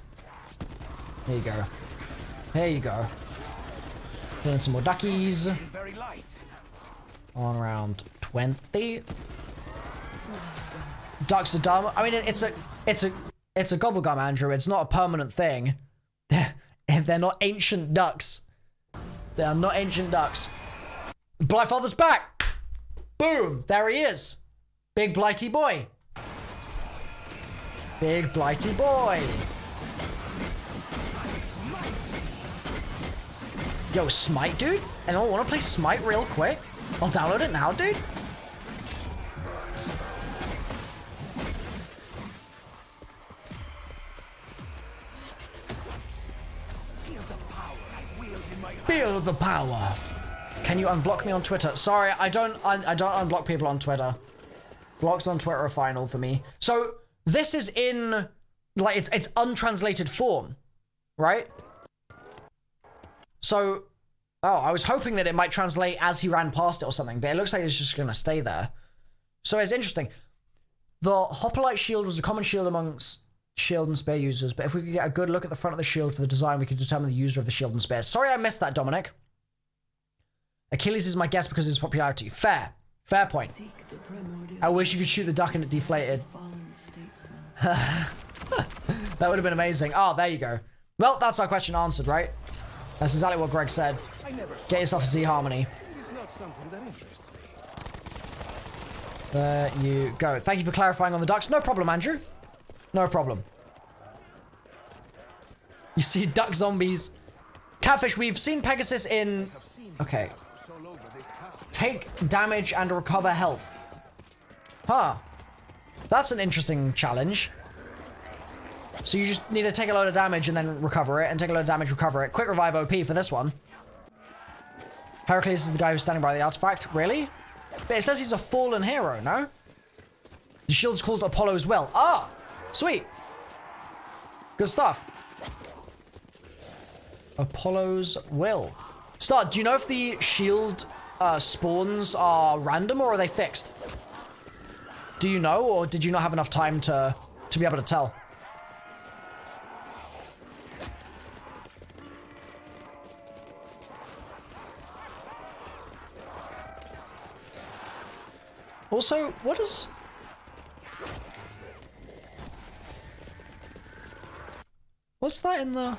There you go. Here you go. Killing some more duckies. On round 20. Ducks are dumb. I mean, it's a gobblegum, Andrew. It's not a permanent thing. They're not ancient ducks. They are not ancient ducks. Blyfather's back. Boom. There he is. Big blighty boy. Big blighty boy. Yo, Smite, dude? Anyone want to play Smite real quick? I'll download it now, dude. Feel the power. Can you unblock me on Twitter? Sorry, I don't unblock people on Twitter. Blocks on Twitter are final for me. So this is in like it's untranslated form, right? So, oh, I was hoping that it might translate as he ran past it or something, but it looks like it's just gonna stay there. So it's interesting. The Hoplite shield was a common shield amongst shield and spear users, but if we could get a good look at the front of the shield for the design, we could determine the user of the shield and spears. Sorry I missed that, Dominic. Achilles is my guess because of his popularity. Fair. Fair point. I wish you could shoot the duck and it deflated. That would have been amazing. Oh, there you go. Well, that's our question answered, right? That's exactly what Greg said. Get yourself a Z Harmony. There you go. Thank you for clarifying on the ducks. No problem, Andrew. No problem. You see duck zombies. Catfish, we've seen Pegasus in... Okay. Take damage and recover health. Huh. That's an interesting challenge. So you just need to take a load of damage and then recover it, and take a load of damage, recover it. Quick revive OP for this one. Heracles is the guy who's standing by the artifact. Really? But it says he's a fallen hero, no? The shield's called Apollo's Will. Ah! Sweet. Good stuff. Apollo's Will. Start, do you know if the shield spawns are random or are they fixed? Do you know, or did you not have enough time to be able to tell? Also, what is... What's that in the...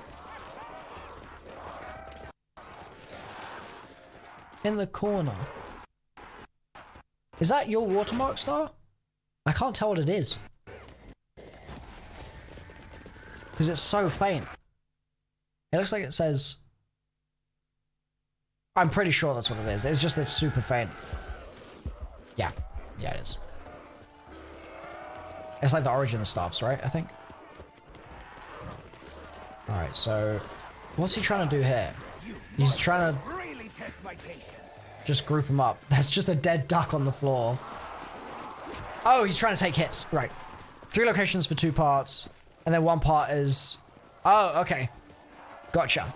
in the corner? Is that your watermark, Star? I can't tell what it is. Because it's so faint. It looks like it says... I'm pretty sure that's what it is. It's just it's super faint. Yeah. Yeah, it is. It's like the origin of staffs, right? I think. Alright, so... What's he trying to do here? He's trying to... just group them up. That's just a dead duck on the floor. Oh, he's trying to take hits. Right. 3 locations for 2 parts. And then 1 part is... Oh, okay. Gotcha.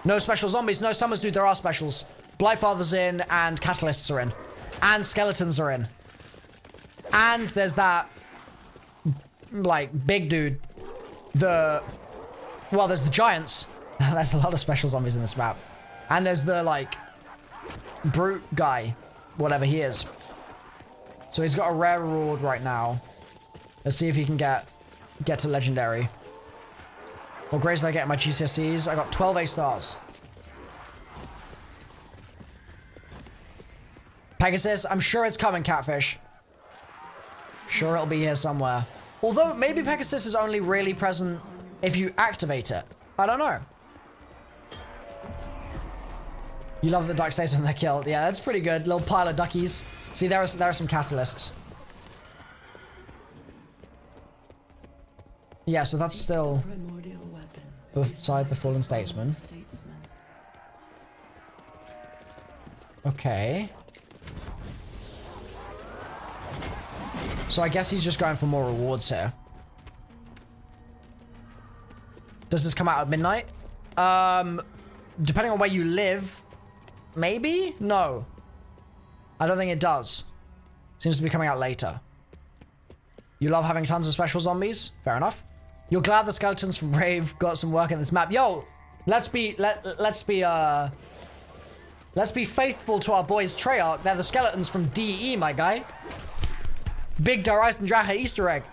No special zombies. No summers, dude. There are specials. Blyfather's in, and Catalysts are in. And Skeletons are in. And there's that... like, big dude. Well, there's the Giants. There's a lot of special zombies in this map. And there's the, like... brute guy. Whatever he is. So he's got a rare reward right now. Let's see if he can get to legendary. What grades did I get in my GCSEs? I got 12 A stars. Pegasus, I'm sure it's coming, Catfish. Sure it'll be here somewhere. Although, maybe Pegasus is only really present if you activate it. I don't know. You love the duck stays when they're killed. Yeah, that's pretty good. Little pile of duckies. See, there are some catalysts. Yeah, so that's still beside the Fallen Statesman. Okay. So I guess he's just going for more rewards here. Does this come out at midnight? Depending on where you live, maybe? No. I don't think it does. Seems to be coming out later. You love having tons of special zombies? Fair enough. You're glad the skeletons from Brave got some work in this map. Yo, Let's be faithful to our boys Treyarch. They're the skeletons from DE, my guy. Big Der Eisendrache Easter egg.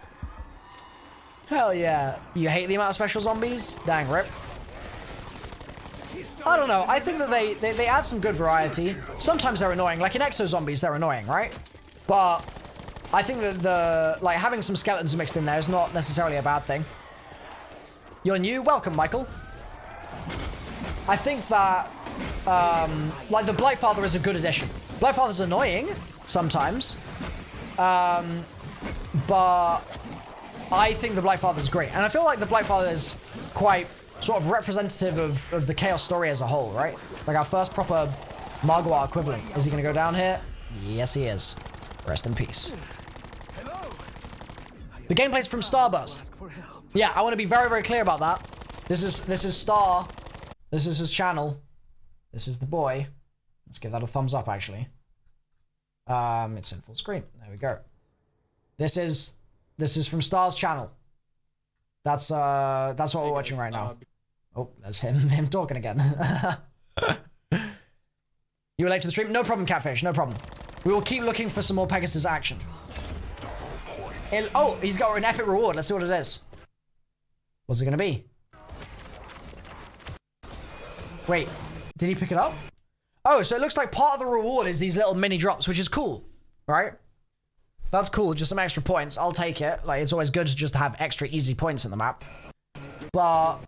Hell yeah. You hate the amount of special zombies? Dang, rip. I don't know. I think that they add some good variety. Sometimes they're annoying. Like in Exo Zombies, they're annoying, right? But I think that like having some skeletons mixed in there is not necessarily a bad thing. You're new? Welcome, Michael. I think that like the Blightfather is a good addition. Blightfather's annoying sometimes, but I think the Blightfather is great, and I feel like the Blightfather is quite sort of representative of the Chaos story as a whole, right? Like our first proper Margwa equivalent. Is he gonna go down here? Yes, he is. Rest in peace. The gameplay's from Starburst. Yeah, I want to be very, very clear about that. This is Star. This is his channel. This is the boy. Let's give that a thumbs up, actually. It's in full screen. There we go. This is from Star's channel. That's what we're watching right now. Oh, that's him talking again. You were late to the stream? No problem, Catfish, no problem. We will keep looking for some more Pegasus action. Oh, he's got an epic reward. Let's see what it is. What's it gonna be? Wait, did he pick it up? Oh, so it looks like part of the reward is these little mini drops, which is cool, right? That's cool, just some extra points. I'll take it. Like, it's always good to just have extra easy points in the map. But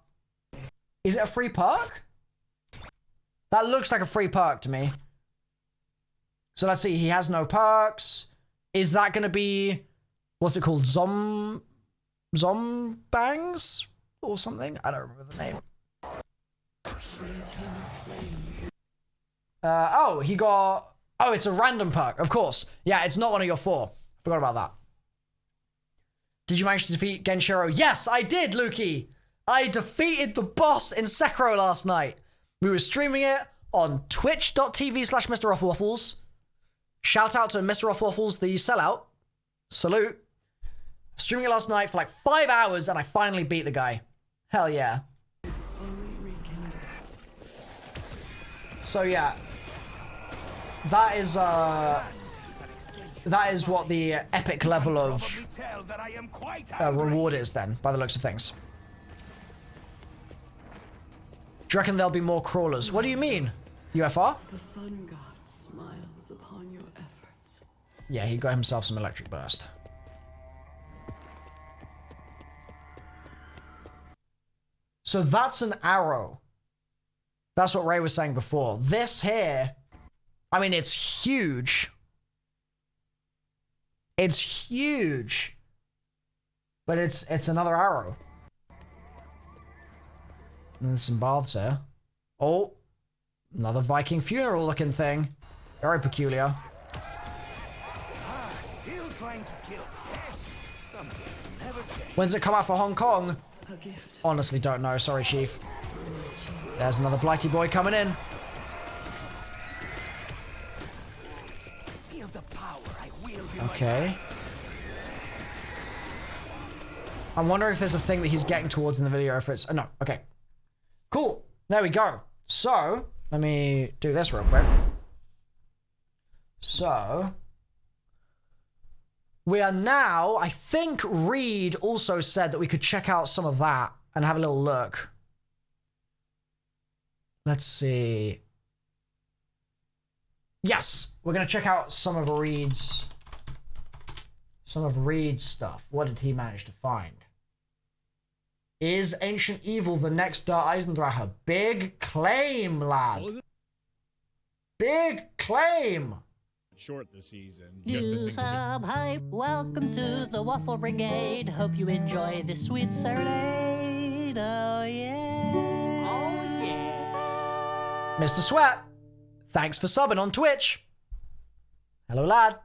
is it a free perk? That looks like a free perk to me. So let's see, he has no perks. Is that gonna be, what's it called? Zombangs? Or something? I don't remember the name. Oh, he got... Oh, it's a random perk, of course. Yeah, it's not one of your 4. Forgot about that. Did you manage to defeat Genshiro? Yes, I did, Lukey! I defeated the boss in Sekiro last night. We were streaming it on twitch.tv/MrRoflWaffles. Shout out to MrRoflWaffles, the sellout. Salute. Streaming it last night for like 5 hours and I finally beat the guy. Hell yeah. So yeah. That is what the epic level of reward is then, by the looks of things. Do you reckon there'll be more crawlers? What do you mean, UFR? The sun god smiles upon your efforts. Yeah, he got himself some electric burst. So that's an arrow. That's what Ray was saying before. This here, I mean, it's huge. It's huge. But it's another arrow. And there's some baths here. Oh, another Viking funeral looking thing. Very peculiar. Still trying to kill. When's it come out for Hong Kong? Honestly, don't know. Sorry, Chief. There's another Blighty boy coming in. Feel the power I wield in Okay. I'm wondering if there's a thing that he's getting towards in the video, if it's... Oh, no. Okay. Cool. There we go. So, let me do this real quick. So, we are now... I think Reed also said that we could check out some of that and have a little look. Let's see. Yes! We're going to check out some of Reed's stuff. What did he manage to find? Is Ancient Evil the next Der Eisendrache? Big claim, lad. Big claim. Short this season. New sub hype. Welcome to the Waffle Brigade. Hope you enjoy this sweet serenade. Oh yeah. Oh yeah. Mr. Sweat, thanks for subbing on Twitch. Hello, lad.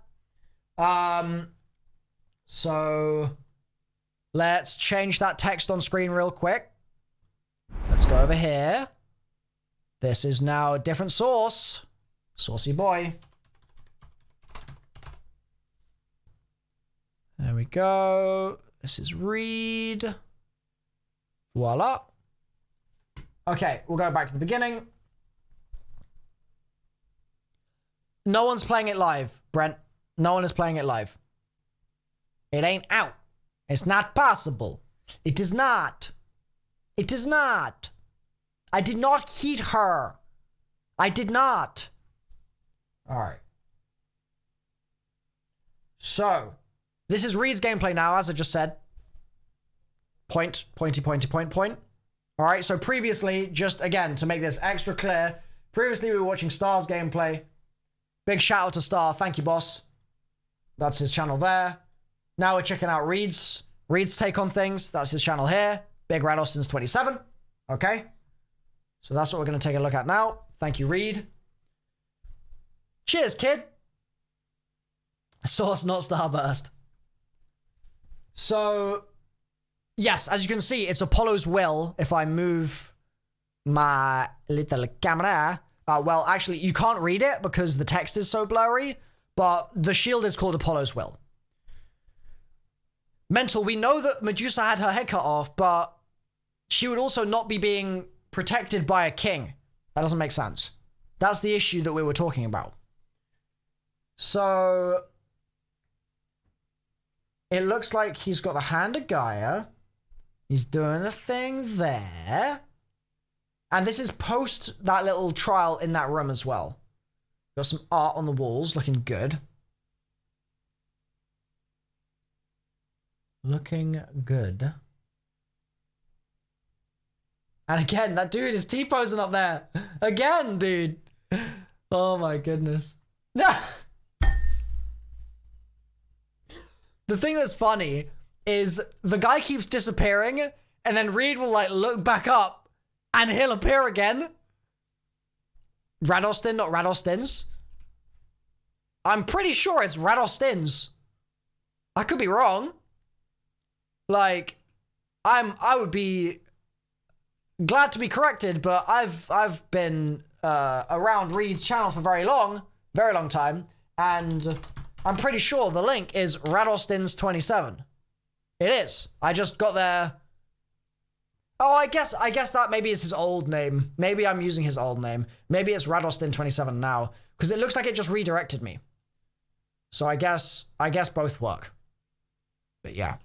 So let's change that text on screen real quick. Let's go over here. This is now a different source. Saucy boy. There we go. This is Reed. Voila. Okay, we'll go back to the beginning. No one's playing it live, Brent. No one is playing it live. It ain't out. It's not possible. It is not. It is not. I did not heat her. I did not. All right. So, this is Reed's gameplay now, as I just said. Point. All right, so previously, just again, to make this extra clear, previously we were watching Star's gameplay. Big shout out to Star. Thank you, boss. That's his channel there. Now we're checking out Reed's take on things. That's his channel here. Big Red Austin's 27. Okay. So that's what we're going to take a look at now. Thank you, Reed. Cheers, kid. Source, not Starburst. So, yes, as you can see, it's Apollo's will. If I move my little camera. Well, actually, you can't read it because the text is so blurry, but the shield is called Apollo's will. Mental, we know that Medusa had her head cut off, but she would also not be being protected by a king. That doesn't make sense. That's the issue that we were talking about. So, it looks like he's got the Hand of Gaia. He's doing the thing there. And this is post that little trial in that room as well. Got some art on the walls, looking good. Looking good. And again, that dude is T-posing up there. Again, dude. Oh my goodness. The thing that's funny is the guy keeps disappearing and then Reed will like look back up and he'll appear again. Rad Austin, not Rad Austin's. I'm pretty sure it's Rad Austin's. I could be wrong. Like, I would be glad to be corrected, but I've been around Reed's channel for very long time, and I'm pretty sure the link is Rad Austin's 27. It is. I just got there. Oh, I guess that maybe is his old name. Maybe I'm using his old name. Maybe it's Rad Austin 27 now, because it looks like it just redirected me. So I guess both work. But yeah.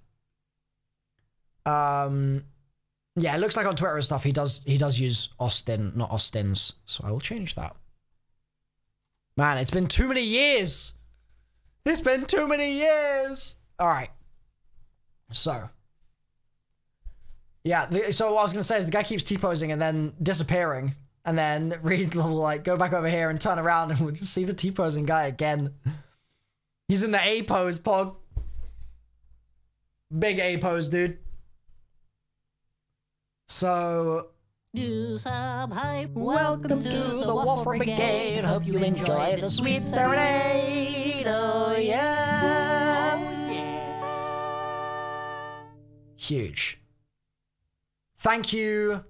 Yeah, it looks like on Twitter and stuff he does use Austin, not Austin's. So I will change that. Man, it's been too many years. It's been too many years. All right. So. Yeah, so what I was going to say is the guy keeps T-posing and then disappearing. And then Reed will like go back over here and turn around and we'll just see the T-posing guy again. He's in the A pose, Pog. Big A pose, dude. So, Do some hype. Welcome to the Waffle Brigade. Hope you enjoy the sweet serenade. Oh yeah. Oh yeah. Huge. Thank you,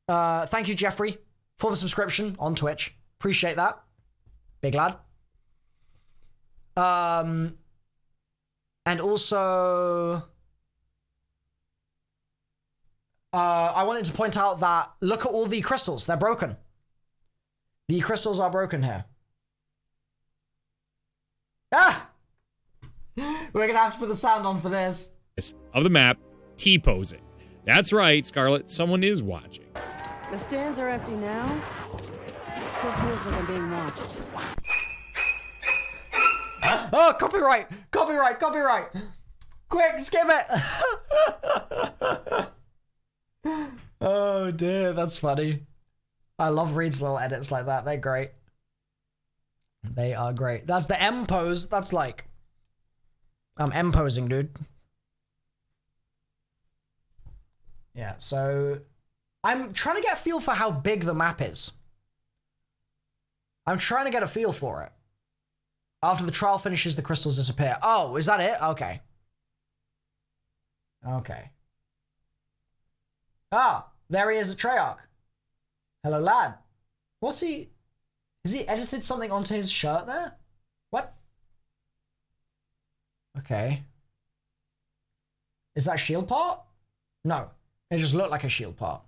Jeffrey, for the subscription on Twitch. Appreciate that. Big lad. And also, I wanted to point out that look at all the crystals. They're broken. The crystals are broken here. Ah! We're gonna have to put the sound on for this. Of the map, T-posing. That's right, Scarlet. Someone is watching. The stands are empty now. It still feels like I'm being watched. Oh, copyright! Quick, skip it! Oh dear, that's funny. I love Reed's little edits like that. They're great. They are great. That's the M pose. That's like... I'm M posing, dude. Yeah, so... I'm trying to get a feel for how big the map is. I'm trying to get a feel for it. After the trial finishes, the crystals disappear. Oh, is that it? Okay. Okay. Ah, there he is at Treyarch. Hello, lad. What's he... Has he edited something onto his shirt there? What? Okay. Is that a shield part? No. It just looked like a shield part.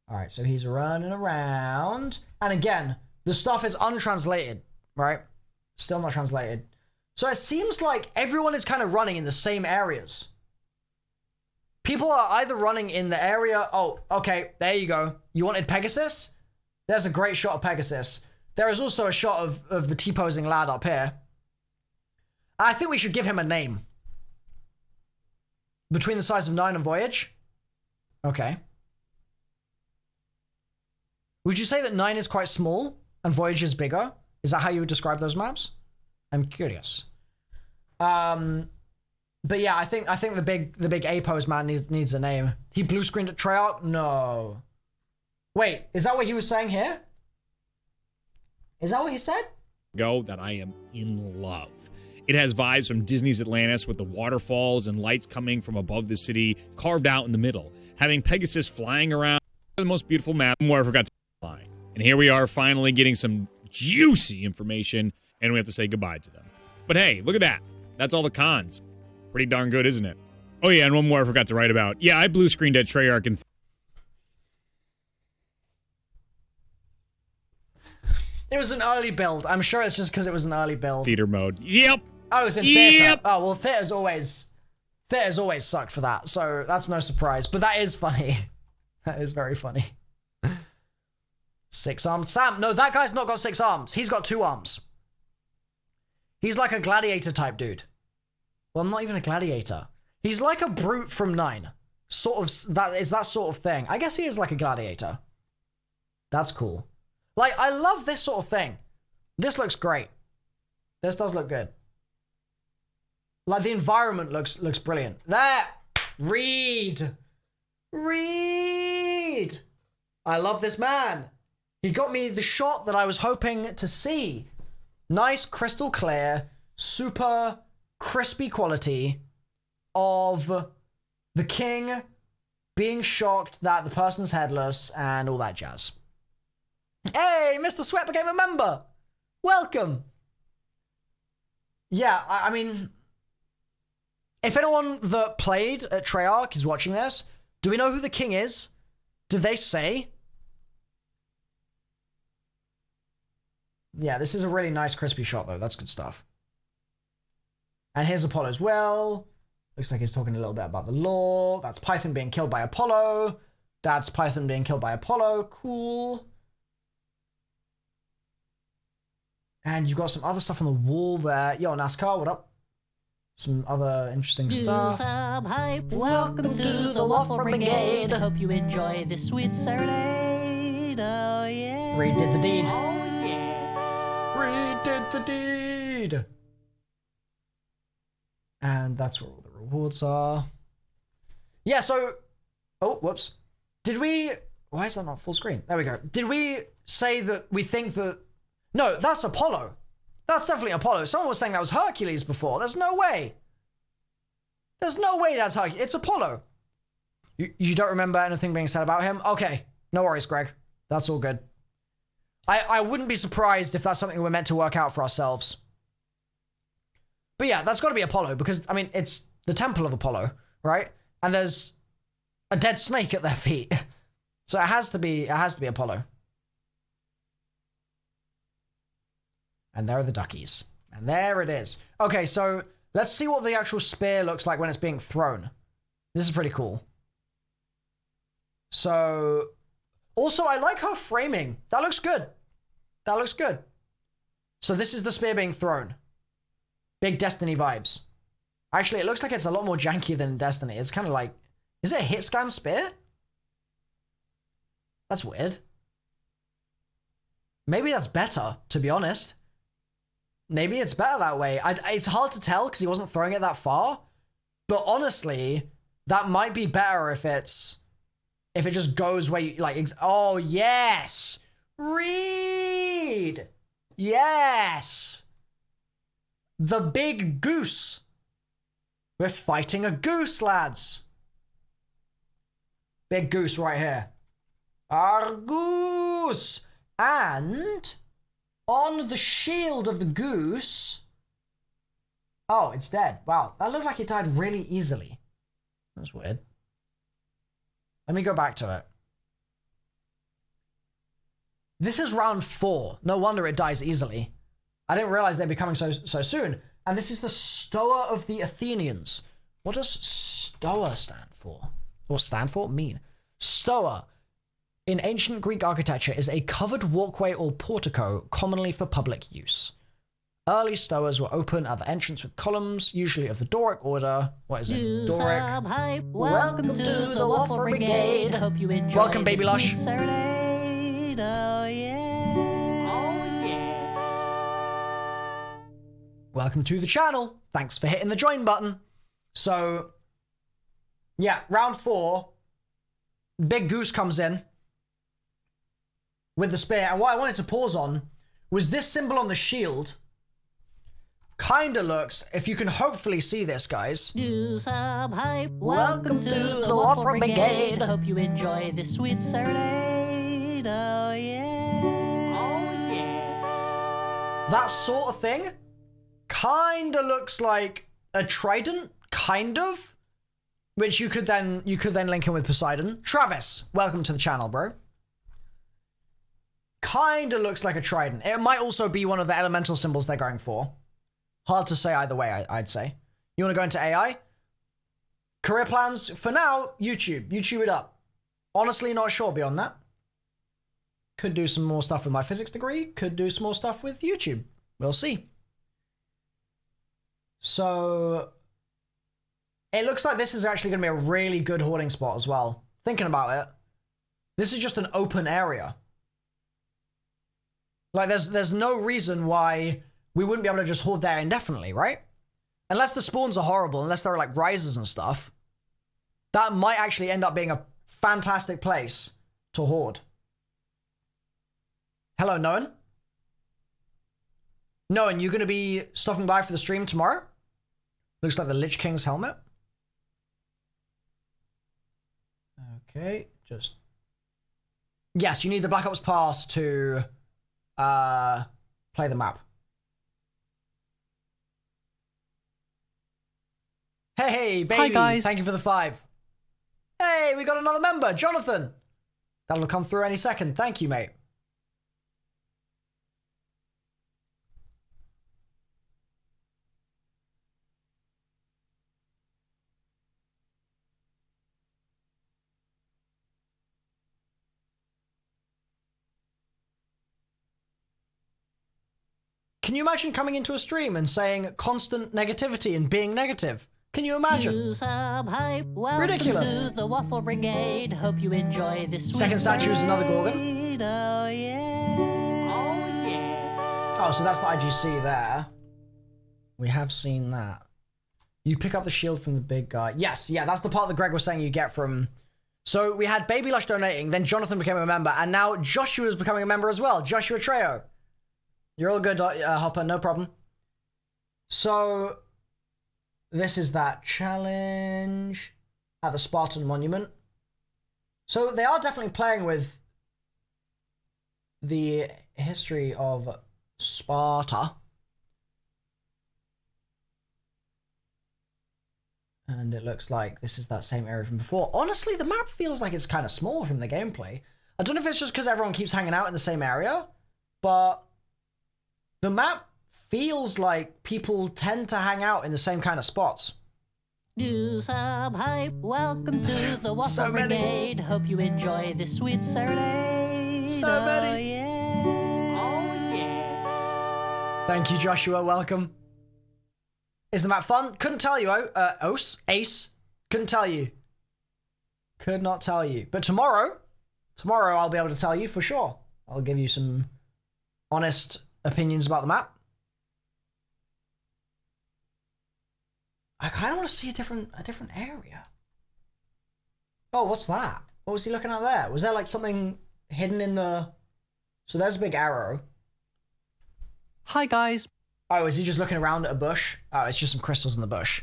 All right, so he's running around. And again, the stuff is untranslated, right? Still not translated. So it seems like everyone is kind of running in the same areas. People are either running in the area... Oh, okay, there you go. You wanted Pegasus? There's a great shot of Pegasus. There is also a shot of the T-posing lad up here. I think we should give him a name. Between the size of 9 and Voyage? Okay. Would you say that 9 is quite small and Voyage is bigger? Is that how you would describe those maps? I'm curious. But yeah, I think the big A-pose man needs a name. He blue screened at Treyarch? No. Wait, is that what he was saying here? Is that what he said? That I am in love. It has vibes from Disney's Atlantis with the waterfalls and lights coming from above the city, carved out in the middle. Having Pegasus flying around, the most beautiful map where I forgot to fly. And here we are finally getting some juicy information, and we have to say goodbye to them. But hey, look at that. That's all the cons. Pretty darn good, isn't it? Oh yeah, and one more I forgot to write about. Yeah, I blue screened at Treyarch and it was an early build. I'm sure it's just because it was an early build. Theater mode. Yep. Oh, it was in theater. Oh, well, theater's always sucked for that, so that's no surprise. But that is funny. That is very funny. 6-armed Sam. No, that guy's not got 6 arms. He's got 2 arms. He's like a gladiator type dude. Well, not even a gladiator. He's like a brute from 9. Sort of, that is that sort of thing. I guess he is like a gladiator. That's cool. Like, I love this sort of thing. This looks great. This does look good. Like, the environment looks brilliant. There! Reed! I love this man. He got me the shot that I was hoping to see. Nice, crystal clear, super crispy quality of the king being shocked that the person's headless and all that jazz. Hey, Mr. Sweat became a member. Welcome. Yeah, I mean, if anyone that played at Treyarch is watching this, do we know who the king is? Did they say? Yeah, this is a really nice crispy shot though. That's good stuff. And here's Apollo as well. Looks like he's talking a little bit about the lore. That's Python being killed by Apollo. That's Python being killed by Apollo. Cool. And you've got some other stuff on the wall there. Yo, NASCAR, what up? Some other interesting stuff. Welcome to the Waffle Brigade. Hope you enjoy this sweet serenade. Oh yeah. Reed did the deed. Oh yeah. Reed did the deed. And that's where all the rewards are. Yeah, so... Oh, whoops. Did we... Why is that not full screen? There we go. Did we say that we think that... No, that's Apollo. That's definitely Apollo. Someone was saying that was Hercules before. There's no way. There's no way that's Hercules. It's Apollo. You don't remember anything being said about him? Okay. No worries, Greg. That's all good. I wouldn't be surprised if that's something we're meant to work out for ourselves. But yeah, that's got to be Apollo because, I mean, it's the temple of Apollo, right? And there's a dead snake at their feet. So it has to be Apollo. And there are the duckies. And there it is. Okay, so let's see what the actual spear looks like when it's being thrown. This is pretty cool. So, also, I like her framing. That looks good. That looks good. So this is the spear being thrown. Big Destiny vibes. Actually, it looks like it's a lot more janky than Destiny. It's kind of like... Is it a hit scan spear? That's weird. Maybe that's better, to be honest. Maybe it's better that way. It's hard to tell because he wasn't throwing it that far. But honestly, that might be better if it just goes where you, like... Oh, yes! Reed! Yes! The big goose. We're fighting a goose, lads. Big goose right here. Our goose! And... on the shield of the goose... Oh, it's dead. Wow, that looked like it died really easily. That's weird. Let me go back to it. This is round 4. No wonder it dies easily. I didn't realize they'd be coming so soon. And this is the Stoa of the Athenians. What does Stoa stand for? Or stand for? Mean. Stoa, in ancient Greek architecture, is a covered walkway or portico, commonly for public use. Early stoas were open at the entrance with columns, usually of the Doric order. What is it? Doric. Welcome to the Waffle Brigade. Hope you enjoy. Welcome, Baby Lush. Serenade. Oh yeah. Oh yeah. Welcome to the channel. Thanks for hitting the join button. So, yeah, round 4. Big Goose comes in with the spear. And what I wanted to pause on was this symbol on the shield. Kinda looks, if you can hopefully see this, guys. Do some hype. Welcome to the Waffle Brigade. Hope you enjoy this sweet serenade. Oh yeah. Oh yeah. That sort of thing kinda looks like a trident, kind of, which you could then link in with Poseidon. Travis, welcome to the channel, bro. Kinda looks like a trident. It might also be one of the elemental symbols they're going for. Hard to say either way, I'd say. You want to go into AI? Career plans? For now, YouTube. YouTube it up. Honestly, not sure beyond that. Could do some more stuff with my physics degree. Could do some more stuff with YouTube. We'll see. So, it looks like this is actually going to be a really good hoarding spot as well. Thinking about it, this is just an open area. Like, there's no reason why we wouldn't be able to just hoard there indefinitely, right? Unless the spawns are horrible, unless there are like rises and stuff. That might actually end up being a fantastic place to hoard. Hello, Noan. Noan, you going to be stopping by for the stream tomorrow? Looks like the Lich King's helmet. Okay, just... Yes, you need the Black Ops Pass to play the map. Hey, baby. Hi, guys. Thank you for the 5. Hey, we got another member, Jonathan. That'll come through any second. Thank you, mate. Can you imagine coming into a stream and saying constant negativity and being negative? Can you imagine? Ridiculous. To the Waffle Brigade. Hope you enjoy this sweet Second statue is another Gorgon. Oh yeah. Oh yeah. Oh, so that's the IGC there. We have seen that. You pick up the shield from the big guy. Yes, yeah, that's the part that Greg was saying you get from... So we had Baby Lush donating, then Jonathan became a member, and now Joshua's becoming a member as well. Joshua Trejo. You're all good, Hopper, no problem. So... This is that challenge at the Spartan Monument. So they are definitely playing with the history of Sparta. And it looks like this is that same area from before. Honestly, the map feels like it's kind of small from the gameplay. I don't know if it's just because everyone keeps hanging out in the same area, but the map feels like people tend to hang out in the same kind of spots. Do some hype. Welcome to the Waffle Brigade. Hope you enjoy this sweet serenade. So many. Oh yeah. Oh yeah. Thank you, Joshua. Welcome. Is the map fun? Couldn't tell you, Ace. Couldn't tell you. Could not tell you. But tomorrow I'll be able to tell you for sure. I'll give you some honest opinions about the map. I kind of want to see a different area. Oh, what's that? What was he looking at there? Was there like something hidden in the... So there's a big arrow. Hi, guys. Oh, is he just looking around at a bush? Oh, it's just some crystals in the bush.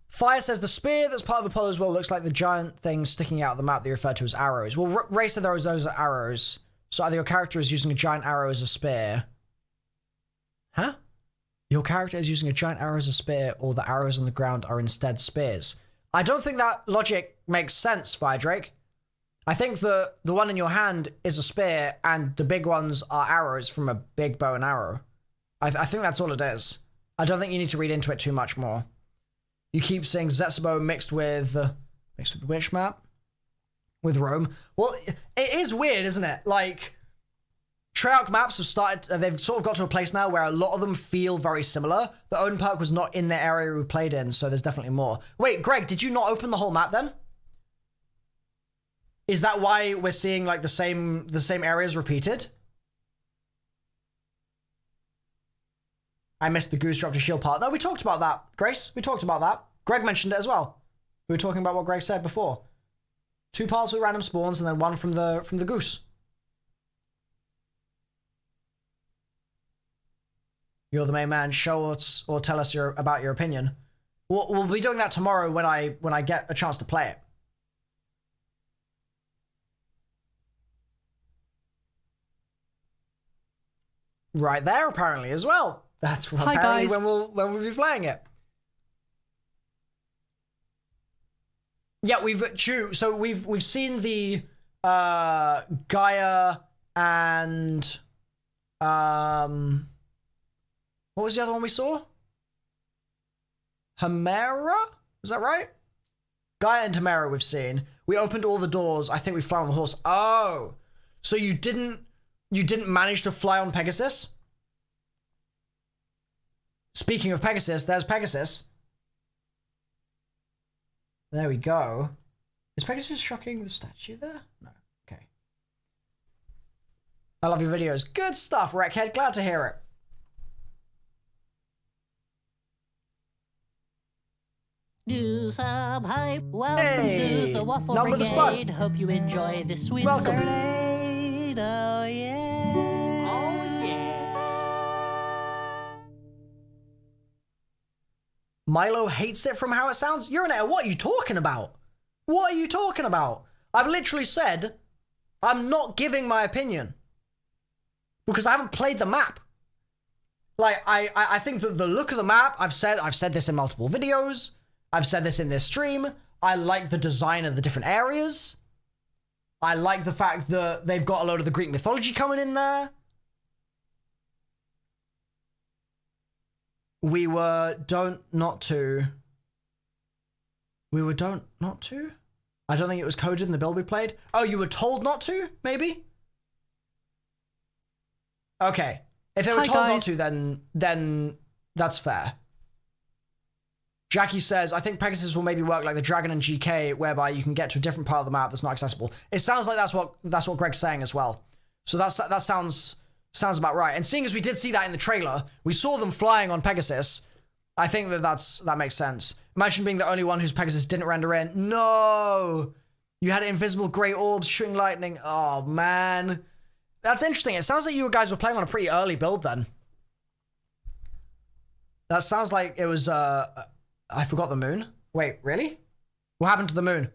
Fire says the spear that's part of Apollo's will looks like the giant thing sticking out of the map they refer to as arrows. Well, Ray said those are arrows. So either your character is using a giant arrow as a spear. Huh? Your character is using a giant arrow as a spear, or the arrows on the ground are instead spears. I don't think that logic makes sense, Fire Drake. I think the one in your hand is a spear, and the big ones are arrows from a big bow and arrow. I think that's all it is. I don't think you need to read into it too much more. You keep saying Zetsubo mixed with the witch map, with Rome. Well, it is weird, isn't it? Like, Treyarch maps have started. They've sort of got to a place now where a lot of them feel very similar. The Odin perk was not in the area we played in, so there's definitely more. Wait, Greg, did you not open the whole map then? Is that why we're seeing like the same areas repeated? I missed the goose drop to shield part. No, we talked about that, Grace. We talked about that. Greg mentioned it as well. We were talking about what Greg said before. 2 parts with random spawns and then 1 from the goose. You're the main man. Show us or tell us about your opinion. We'll be doing that tomorrow when I get a chance to play it. Right there, apparently, as well. That's Hi, apparently guys. when we'll be playing it. Yeah, we've seen the Gaia and what was the other one we saw? Hemera? Is that right? Gaia and Hemera we've seen. We opened all the doors. I think we fly on the horse. Oh, so you didn't manage to fly on Pegasus? Speaking of Pegasus, there's Pegasus. There we go. Is Pegasus shocking the statue there? No. Okay. I love your videos. Good stuff, Wreckhead. Glad to hear it. Do some hype. Welcome Hey, to the Waffle number the spot. Brigade. Hope you enjoy this sweet Welcome. serenade. Oh yeah. Oh yeah. Milo hates it from how it sounds. Urinator, what are you talking about? What are you talking about? I've literally said I'm not giving my opinion because I haven't played the map. Like, I think that the look of the map, I've said this in multiple videos. I've said this in this stream. I like the design of the different areas. I like the fact that they've got a load of the Greek mythology coming in there. We were don't not to. I don't think it was coded in the build we played. Oh, you were told not to, maybe? Okay. If they were Hi, told not guys. to, then that's fair. Jackie says, I think Pegasus will maybe work like the Dragon and GK, whereby you can get to a different part of the map that's not accessible. It sounds like that's what Greg's saying as well. So that sounds about right. And seeing as we did see that in the trailer, we saw them flying on Pegasus. I think that makes sense. Imagine being the only one whose Pegasus didn't render in. No! You had invisible grey orbs shooting lightning. Oh, man. That's interesting. It sounds like you guys were playing on a pretty early build then. That sounds like it was, I forgot the moon. Wait, really? What happened to the moon?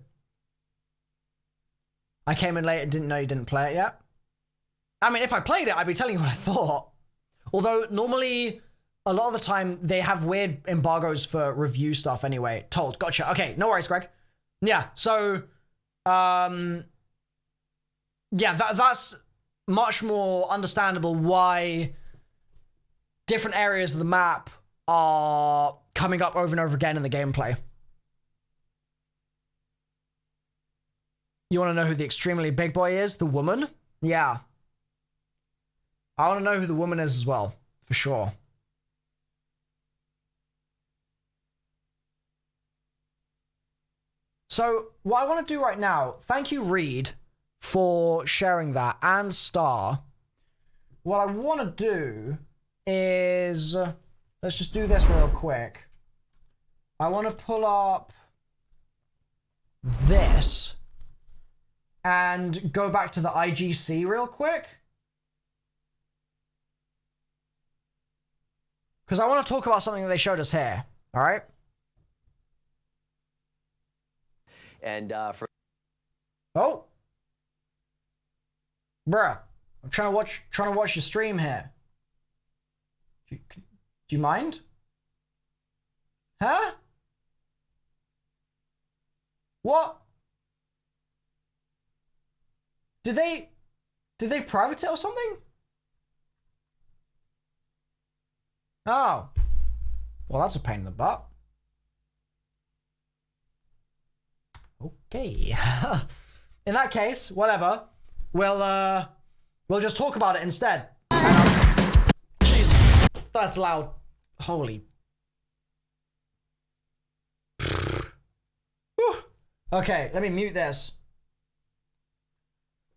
I came in late and didn't know you didn't play it yet. I mean, if I played it, I'd be telling you what I thought. Although, normally, a lot of the time, they have weird embargoes for review stuff anyway. Told. Gotcha. Okay, no worries, Greg. Yeah, so, yeah, that's much more understandable why different areas of the map are coming up over and over again in the gameplay. You want to know who the extremely big boy is? The woman? Yeah. I want to know who the woman is as well, for sure. So, what I want to do right now, thank you, Reed, for sharing that, and Star. What I want to do is, let's just do this real quick. I want to pull up this and go back to the IGC real quick. Because I want to talk about something that they showed us here, all right? And for Oh, bruh, I'm trying to watch your stream here. Do you mind? Huh? What? Did they private it or something? Oh. Well, that's a pain in the butt. Okay. In that case, whatever. We'll just talk about it instead. Jesus, that's loud. Holy. Okay, let me mute this.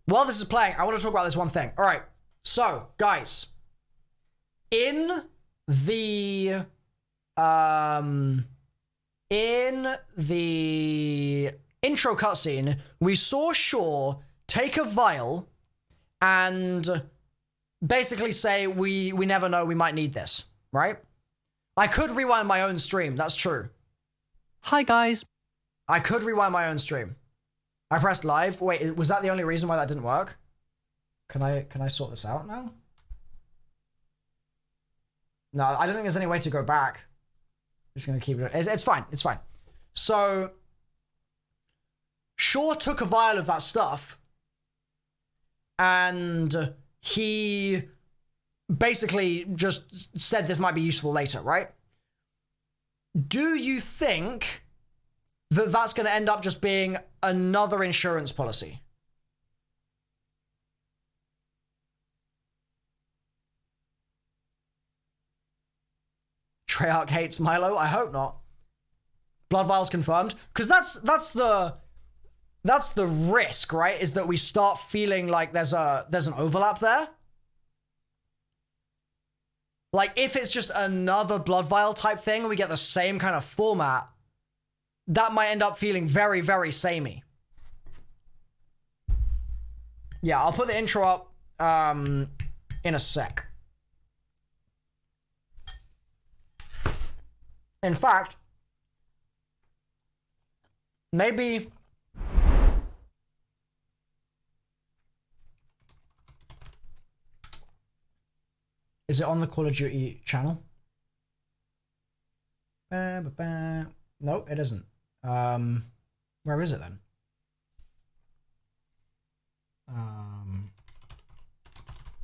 While this is playing, I want to talk about this one thing. All right. So, guys, in the intro cutscene, we saw Shaw take a vial and basically say, we never know, we might need this, right? I could rewind my own stream, that's true. Hi, guys. I could rewind my own stream. I pressed live. Wait, was that the only reason why that didn't work? Can I sort this out now? No, I don't think there's any way to go back. I'm just going to keep it. It's fine. It's fine. So, Shaw took a vial of that stuff and he basically just said this might be useful later, right? Do you think that that's going to end up just being another insurance policy? Treyarch hates Milo? I hope not. Blood vials confirmed? Because that's the risk, right? Is that we start feeling like there's an overlap there. Like, if it's just another blood vial type thing and we get the same kind of format, that might end up feeling very, very samey. Yeah, I'll put the intro up in a sec. In fact, maybe... Is it on the Call of Duty channel? No, it isn't. Where is it then?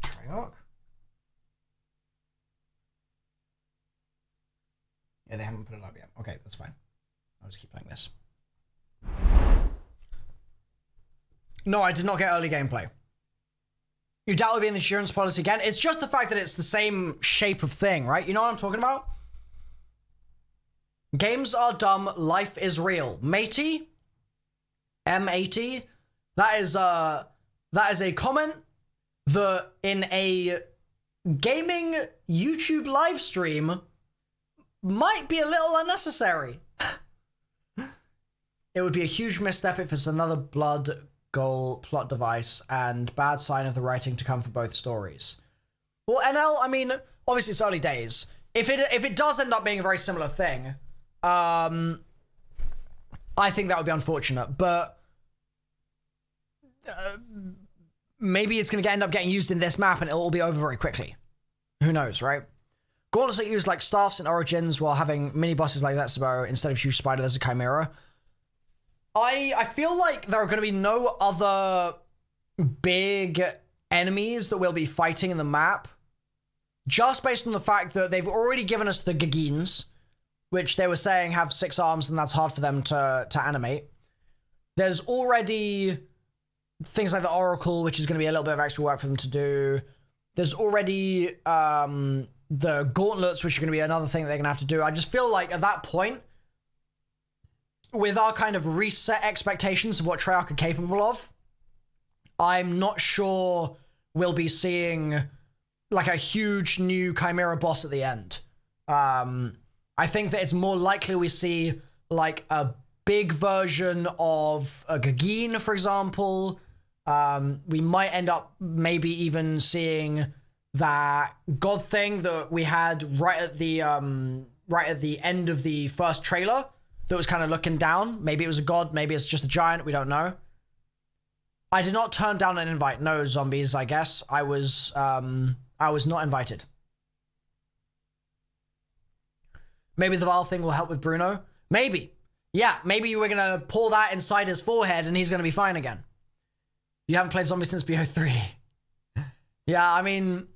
Treyarch? Yeah, they haven't put it up yet. Okay, that's fine. I'll just keep playing this. No, I did not get early gameplay. You doubt it'll be in the insurance policy again? It's just the fact that it's the same shape of thing, right? You know what I'm talking about? Games are dumb, life is real. Matey? M80? That is a comment that in a gaming YouTube live stream might be a little unnecessary. It would be a huge misstep if it's another blood goal plot device and bad sign of the writing to come for both stories. Well, NL, I mean, obviously it's early days. If it does end up being a very similar thing, I think that would be unfortunate, but maybe it's going to end up getting used in this map and it'll all be over very quickly. Who knows, right? Gauntlets are used like staffs in Origins while having mini bosses like that, so instead of huge spider, there's a chimera. I feel like there are going to be no other big enemies that we'll be fighting in the map, just based on the fact that they've already given us the Gagines, which they were saying have 6 arms and that's hard for them to animate. There's already things like the Oracle, which is going to be a little bit of extra work for them to do. There's already the Gauntlets, which are going to be another thing that they're going to have to do. I just feel like at that point, with our kind of reset expectations of what Treyarch are capable of, I'm not sure we'll be seeing like a huge new Chimera boss at the end. I think that it's more likely we see like a big version of a Gagine, for example. We might end up maybe even seeing that god thing that we had right at the end of the first trailer that was kind of looking down. Maybe it was a god, maybe it's just a giant, we don't know. I did not turn down an invite. No, zombies, I guess. I was not invited. Maybe the vial thing will help with Bruno. Maybe. Yeah, maybe we're going to pour that inside his forehead and he's going to be fine again. You haven't played zombies since BO3. Yeah, I mean,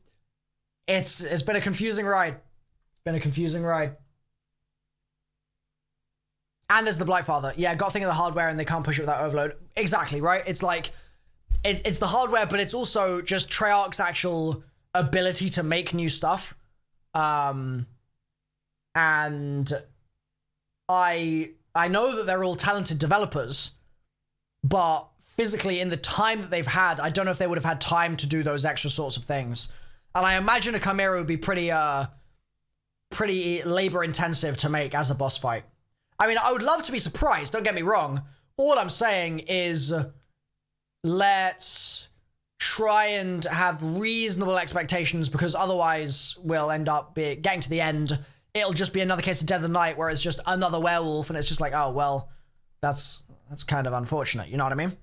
it's been a confusing ride. It's been a confusing ride. And there's the Blightfather. Yeah, got a thing of the hardware and they can't push it without overload. Exactly, right? It's like, it's the hardware, but it's also just Treyarch's actual ability to make new stuff. And I know that they're all talented developers, but physically in the time that they've had, I don't know if they would have had time to do those extra sorts of things. And I imagine a Chimera would be pretty labor intensive to make as a boss fight. I mean, I would love to be surprised, don't get me wrong. All I'm saying is let's try and have reasonable expectations, because otherwise we'll end up getting to the end. It'll just be another case of Dead of the Night where it's just another werewolf and it's just like, oh, well, that's kind of unfortunate. You know what I mean?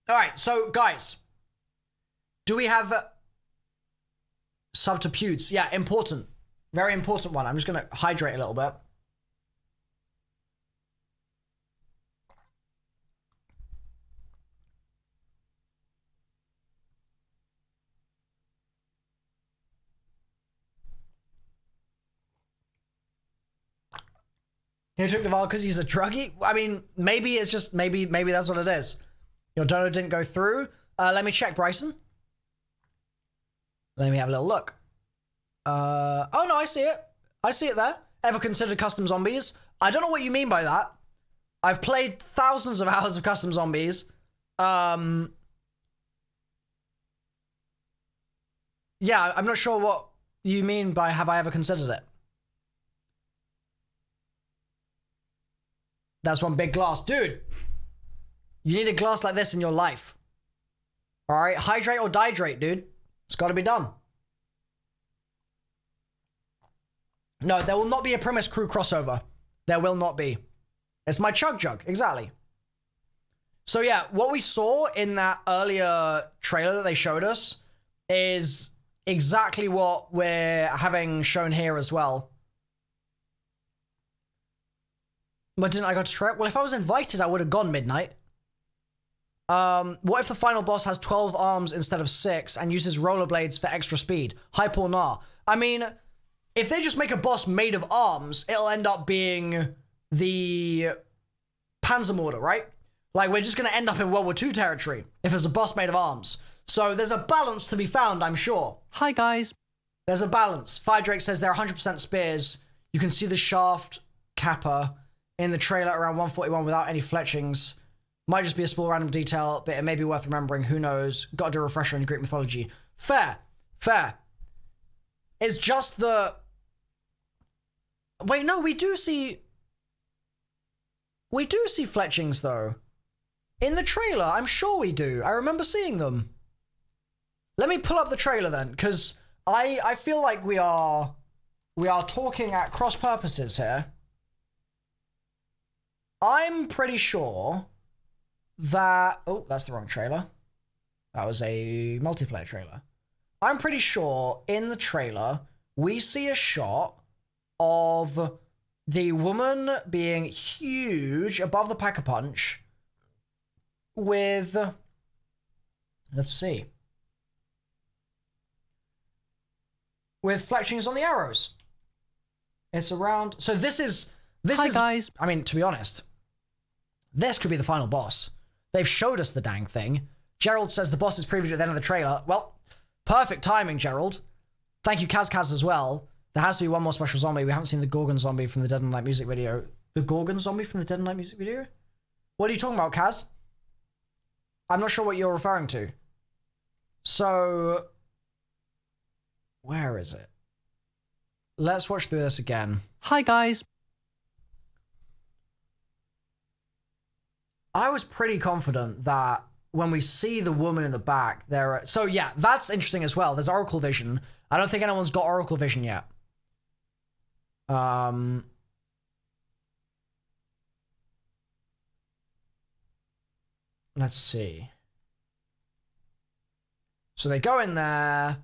All right, so guys, do we have subterfuge? Yeah, important. Very important one. I'm just going to hydrate a little bit. He took the vial because he's a druggie? I mean, maybe it's just, maybe that's what it is. Your dono didn't go through. Let me check, Bryson. Let me have a little look. Oh no, I see it. I see it there. Ever considered custom zombies? I don't know what you mean by that. I've played thousands of hours of custom zombies. Yeah, I'm not sure what you mean by have I ever considered it. That's one big glass. Dude, you need a glass like this in your life. All right, hydrate or dihydrate, dude. It's got to be done. No, there will not be a Premise Crew crossover. There will not be. It's my chug jug, exactly. So yeah, what we saw in that earlier trailer that they showed us is exactly what we're having shown here as well. But didn't I go to Trek? Well, if I was invited, I would have gone midnight. What if the final boss has 12 arms instead of 6 and uses rollerblades for extra speed? Hype or nah? I mean, if they just make a boss made of arms, it'll end up being the Panzermorder, right? Like, we're just going to end up in World War II territory if there's a boss made of arms. So there's a balance to be found, I'm sure. Hi, guys. There's a balance. Fire Drake says they're 100% spears. You can see the shaft kappa in the trailer around 141 without any fletchings. Might just be a small random detail, but it may be worth remembering. Who knows? Got to do a refresher in Greek mythology. Fair. Fair. It's just the... Wait, no, we do see fletchings, though. In the trailer, I'm sure we do. I remember seeing them. Let me pull up the trailer, then, because I feel like we are talking at cross purposes here. I'm pretty sure that... Oh, that's the wrong trailer. That was a multiplayer trailer. I'm pretty sure in the trailer, we see a shot of the woman being huge above the Pack-a-Punch with... Let's see. With fletchings on the arrows. It's around... So this is... Hi, guys. I mean, to be honest, this could be the final boss. They've showed us the dang thing. Gerald says the boss is previewed at the end of the trailer. Well, perfect timing, Gerald. Thank you, Kaz as well. There has to be one more special zombie. We haven't seen the Gorgon zombie from the Dead of Night music video. The Gorgon zombie from the Dead of Night music video? What are you talking about, Kaz? I'm not sure what you're referring to. So, where is it? Let's watch through this again. Hi, guys. I was pretty confident that when we see the woman in the back, there. So yeah, that's interesting as well. There's Oracle Vision. I don't think anyone's got Oracle Vision yet. Let's see. So they go in there.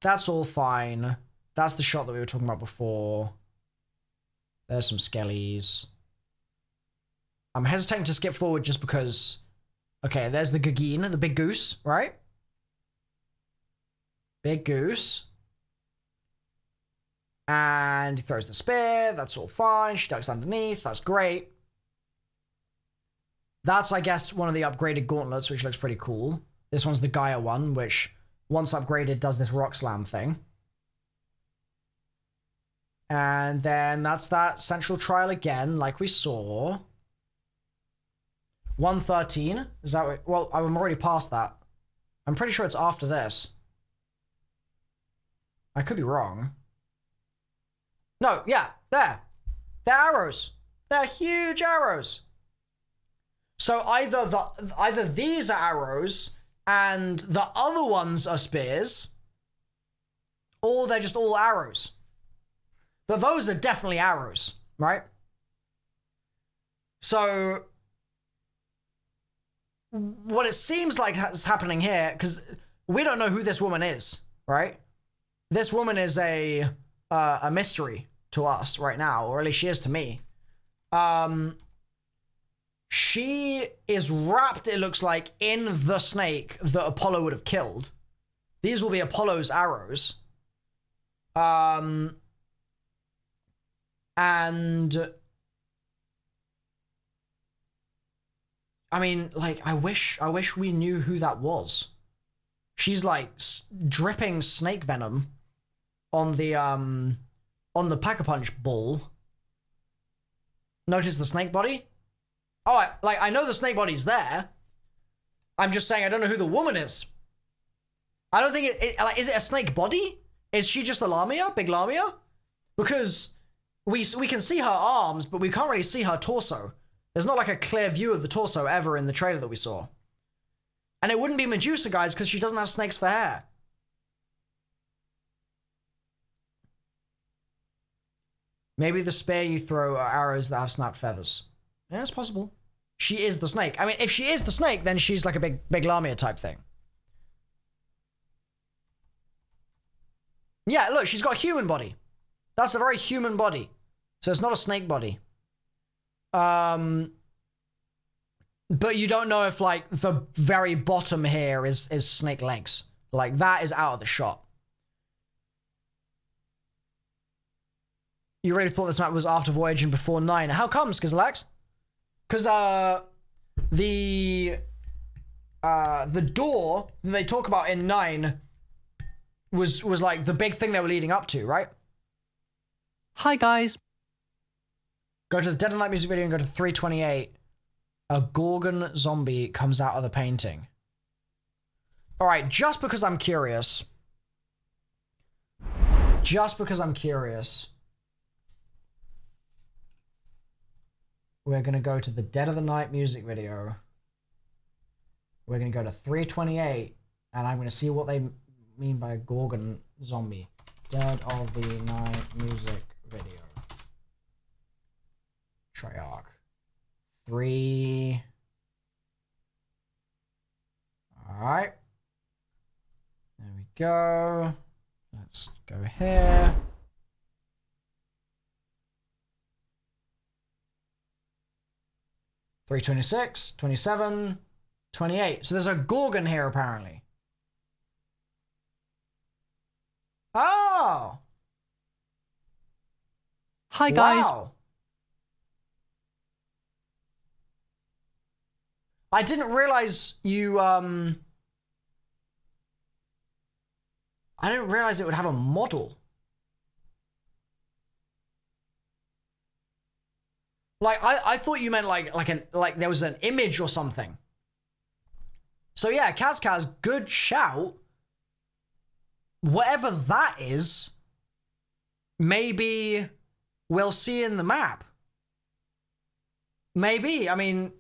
That's all fine. That's the shot that we were talking about before. There's some skellies. I'm hesitating to skip forward just because... Okay, there's the Gugine, the big goose, right? Big goose. And he throws the spear. That's all fine. She ducks underneath. That's great. That's, I guess, one of the upgraded gauntlets, which looks pretty cool. This one's the Gaia one, which, once upgraded, does this rock slam thing. And then that's that central trial again, like we saw. 113. Is that what... Well, I'm already past that. I'm pretty sure it's after this. I could be wrong. No, yeah, there. They're arrows. They're huge arrows. So either these are arrows and the other ones are spears, or they're just all arrows. But those are definitely arrows, right? So what it seems like is happening here, because we don't know who this woman is, right? This woman is a mystery to us right now, or at least she is to me. She is wrapped, it looks like, in the snake that Apollo would have killed. These will be Apollo's arrows. And I mean, like, I wish we knew who that was. She's like dripping snake venom on the Pack-a-Punch bull. Notice the snake body? Oh, I know the snake body's there. I'm just saying I don't know who the woman is. I don't think like, is it a snake body? Is she just a Lamia? Big Lamia? Because we can see her arms, but we can't really see her torso. There's not like a clear view of the torso ever in the trailer that we saw. And it wouldn't be Medusa, guys, because she doesn't have snakes for hair. Maybe the spear you throw are arrows that have snapped feathers. Yeah, it's possible. She is the snake. I mean, if she is the snake, then she's like a big Lamia type thing. Yeah, look, she's got a human body. That's a very human body. So it's not a snake body. But you don't know if, like, the very bottom here is snake legs. Like, that is out of the shot. You really thought this map was after Voyage and before 9. How comes, Skizzlex? Because, the door that they talk about in 9 was like the big thing they were leading up to, right? Hi, guys. Go to the Dead of Night music video and go to 328. A Gorgon zombie comes out of the painting. Alright, just because I'm curious. We're going to go to the Dead of the Night music video. We're going to go to 328. And I'm going to see what they mean by a Gorgon zombie. Dead of the Night music video. Treyarch. 3. Alright. There we go. Let's go here. Three 26, 27, 28. So there's a Gorgon here apparently. Oh! Hi, guys. Wow. I didn't realize you, I didn't realize it would have a model. Like, I thought you meant like there was an image or something. So yeah, Kaz, good shout. Whatever that is, maybe we'll see in the map. Maybe, I mean...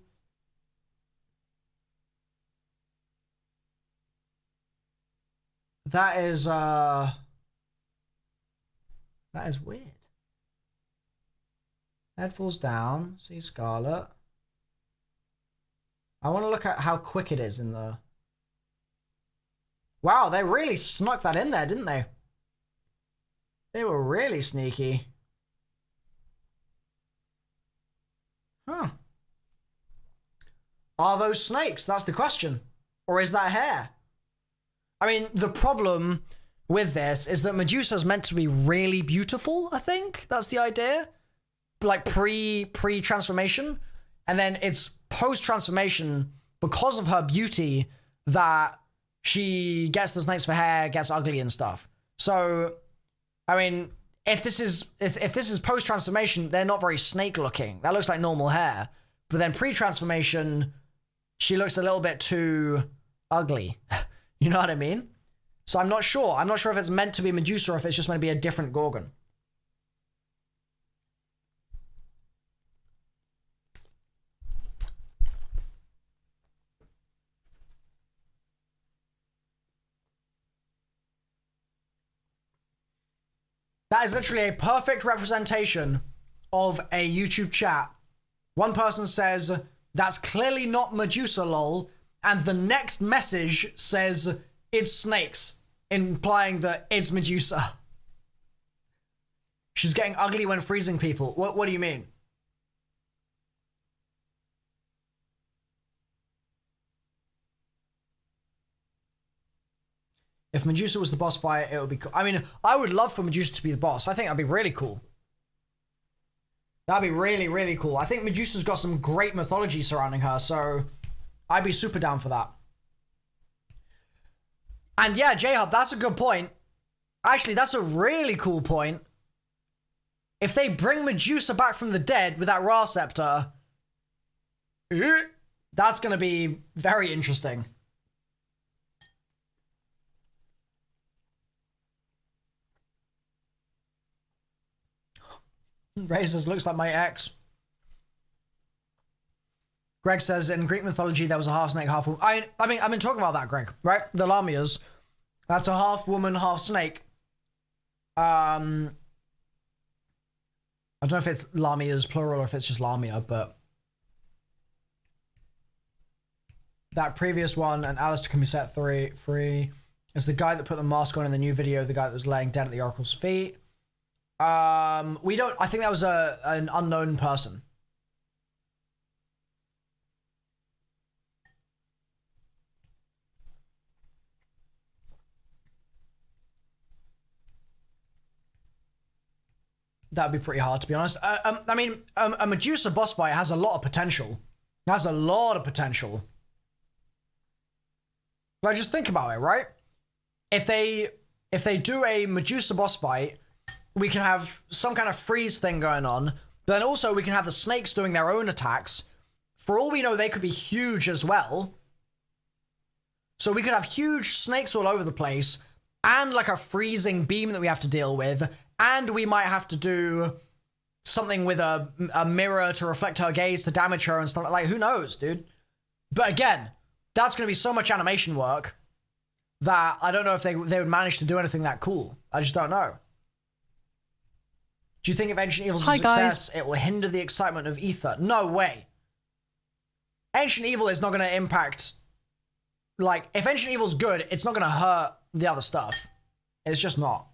That is weird. Head falls down. See Scarlet. I want to look at how quick it is in the... Wow, they really snuck that in there, didn't they? They were really sneaky. Huh. Are those snakes? That's the question. Or is that hair? I mean, the problem with this is that Medusa's meant to be really beautiful, I think. That's the idea. Like pre-transformation. And then it's post-transformation, because of her beauty, that she gets the snakes for hair, gets ugly and stuff. So, I mean, if this is post-transformation, they're not very snake-looking. That looks like normal hair. But then pre-transformation, she looks a little bit too ugly. You know what I mean? So I'm not sure. I'm not sure if it's meant to be Medusa or if it's just meant to be a different Gorgon. That is literally a perfect representation of a YouTube chat. One person says, that's clearly not Medusa, lol. And the next message says, it's snakes, implying that it's Medusa. She's getting ugly when freezing people. What do you mean? If Medusa was the boss fight, it would be cool. I mean, I would love for Medusa to be the boss. I think that'd be really cool. That'd be really, really cool. I think Medusa's got some great mythology surrounding her, so I'd be super down for that. And yeah, J-Hub, that's a good point. Actually, that's a really cool point. If they bring Medusa back from the dead with that Ra Scepter, that's going to be very interesting. Ray says, looks like my ex. Greg says, in Greek mythology, there was a half snake, half woman. I mean, I've been talking about that, Greg, right? The Lamias. That's a half woman, half snake. I don't know if it's Lamias plural or if it's just Lamia, but that previous one, and Alistair can be set free, is the guy that put the mask on in the new video, the guy that was laying dead at the Oracle's feet. We don't, I think that was an unknown person. That'd be pretty hard, to be honest. I mean, a Medusa boss fight has a lot of potential. It has a lot of potential. Like, just think about it, right? If they do a Medusa boss fight, we can have some kind of freeze thing going on, but then also we can have the snakes doing their own attacks. For all we know, they could be huge as well. So we could have huge snakes all over the place, and like a freezing beam that we have to deal with, and we might have to do something with a mirror to reflect her gaze to damage her and stuff. Like, who knows, dude? But again, that's going to be so much animation work that I don't know if they would manage to do anything that cool. I just don't know. Do you think if Ancient Evil's a success, it will hinder the excitement of Ether? No way. Ancient Evil is not going to impact... Like, if Ancient Evil's good, it's not going to hurt the other stuff. It's just not.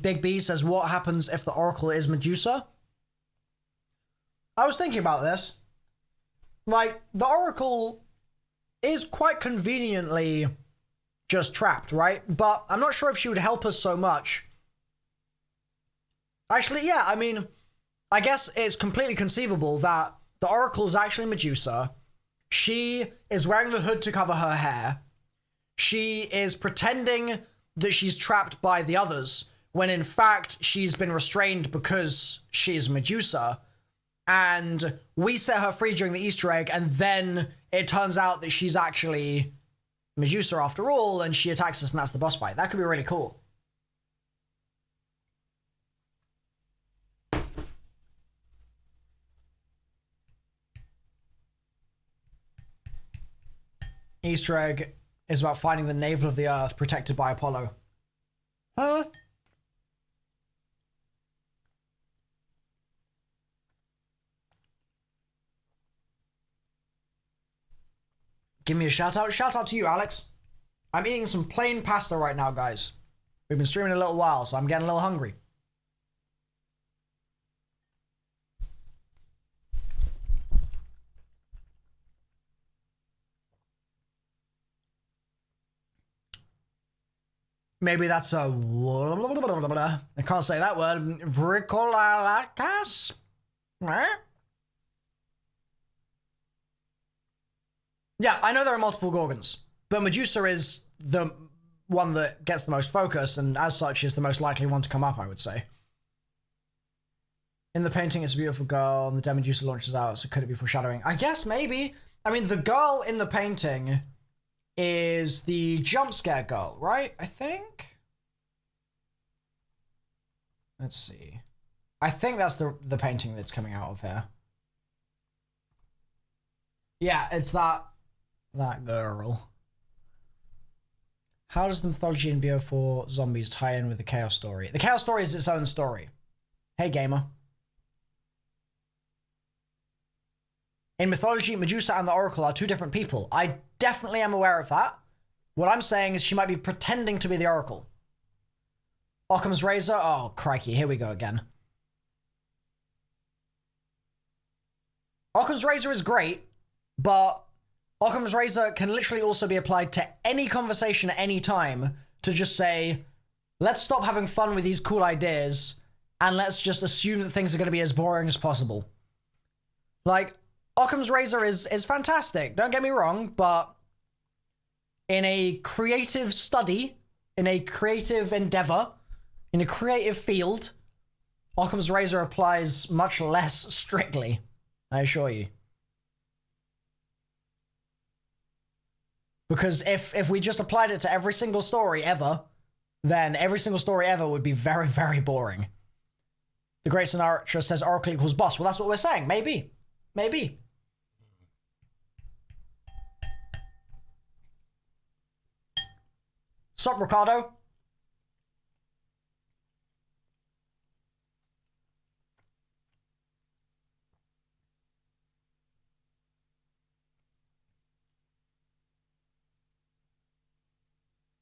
Big B says, what happens if the Oracle is Medusa? I was thinking about this. Like, the Oracle is quite conveniently just trapped, right? But I'm not sure if she would help us so much. Actually, yeah, I mean, I guess it's completely conceivable that the Oracle is actually Medusa. She is wearing the hood to cover her hair. She is pretending that she's trapped by the others, when in fact she's been restrained because she's Medusa. And we set her free during the Easter egg, and then it turns out that she's actually Medusa after all, and she attacks us, and that's the boss fight. That could be really cool. Easter egg is about finding the navel of the Earth protected by Apollo. Huh? Give me a shout out. Shout out to you, Alex. I'm eating some plain pasta right now, guys. We've been streaming a little while, so I'm getting a little hungry. Maybe that's a... I can't say that word. Vricolacas? Yeah, I know there are multiple Gorgons, but Medusa is the one that gets the most focus, and as such is the most likely one to come up, I would say. In the painting, it's a beautiful girl, and the dead Medusa launches out, so could it be foreshadowing? I guess, maybe. I mean, the girl in the painting is the jump scare girl, right? I think? Let's see. I think that's the painting that's coming out of here. Yeah, it's that girl. How does the mythology in BO4 zombies tie in with the Chaos story? The Chaos story is its own story. Hey, gamer. In mythology, Medusa and the Oracle are two different people. I definitely am aware of that. What I'm saying is she might be pretending to be the Oracle. Occam's Razor? Oh, crikey, here we go again. Occam's Razor is great, but Occam's Razor can literally also be applied to any conversation at any time to just say, let's stop having fun with these cool ideas and let's just assume that things are going to be as boring as possible. Like, Occam's Razor is fantastic, don't get me wrong, but in a creative study, in a creative endeavor, in a creative field, Occam's Razor applies much less strictly, I assure you. Because if we just applied it to every single story ever, then every single story ever would be very, very boring. The Great Sinatra says Oracle equals boss. Well, that's what we're saying. Maybe. Maybe. Sup, Ricardo?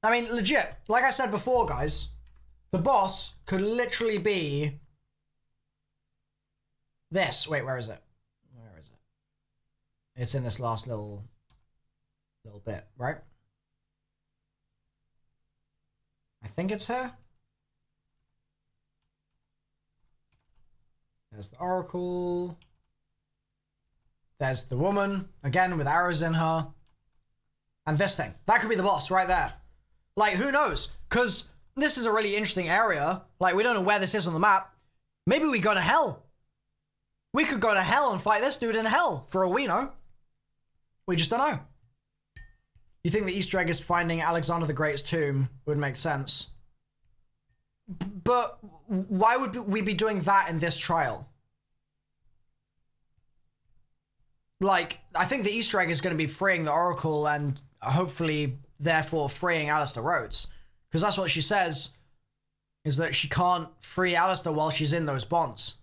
I mean, legit, like I said before, guys, the boss could literally be this. Wait, where is it? Where is it? It's in this last little bit, right? I think it's her. There's the Oracle. There's the woman, again, with arrows in her. And this thing. That could be the boss right there. Like, who knows? Because this is a really interesting area. Like, we don't know where this is on the map. Maybe we go to hell. We could go to hell and fight this dude in hell, for all we know. We just don't know. You think the Easter egg is finding Alexander the Great's tomb would make sense. But why would we be doing that in this trial? Like, I think the Easter egg is going to be freeing the Oracle and hopefully, therefore, freeing Alistair Rhodes. Because that's what she says, is that she can't free Alistair while she's in those bonds.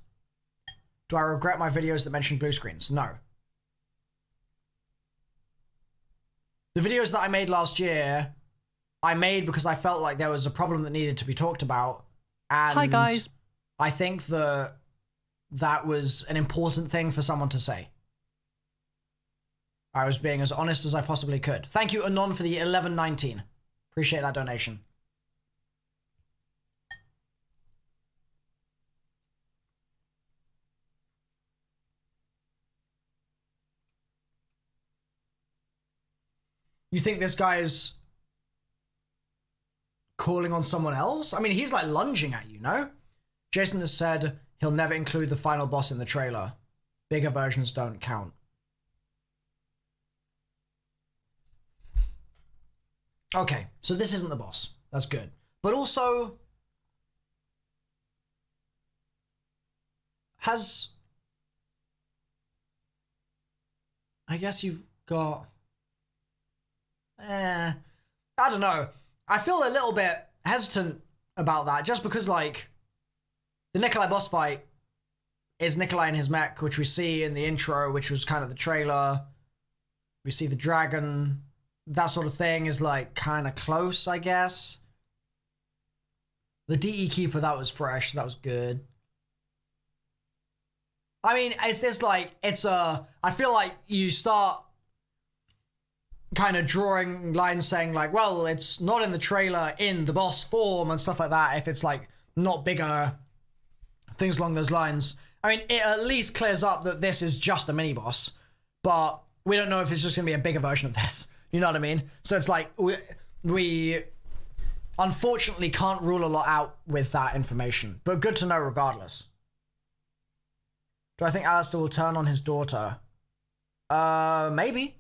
Do I regret my videos that mention blue screens? No. The videos that I made last year, I made because I felt like there was a problem that needed to be talked about. And hi, guys. I think that was an important thing for someone to say. I was being as honest as I possibly could. Thank you, Anon, for the 11.19. Appreciate that donation. You think this guy is calling on someone else? I mean, he's like lunging at you, no? Jason has said he'll never include the final boss in the trailer. Bigger versions don't count. Okay, so this isn't the boss. That's good. But also, I guess you've got... I don't know. I feel a little bit hesitant about that, just because, like, the Nikolai boss fight is Nikolai and his mech, which we see in the intro, which was kind of the trailer. We see the dragon that sort of thing is like kind of close, I guess. The DE Keeper, that was fresh. That was good. I mean, it's just like, I feel like you start kind of drawing lines saying like, well, it's not in the trailer in the boss form and stuff like that if it's like not bigger, things along those lines. I mean, it at least clears up that this is just a mini boss, but we don't know if it's just gonna be a bigger version of this. You know what I mean? So it's like, we unfortunately can't rule a lot out with that information, but good to know regardless. Do I think Alistair will turn on his daughter? Maybe.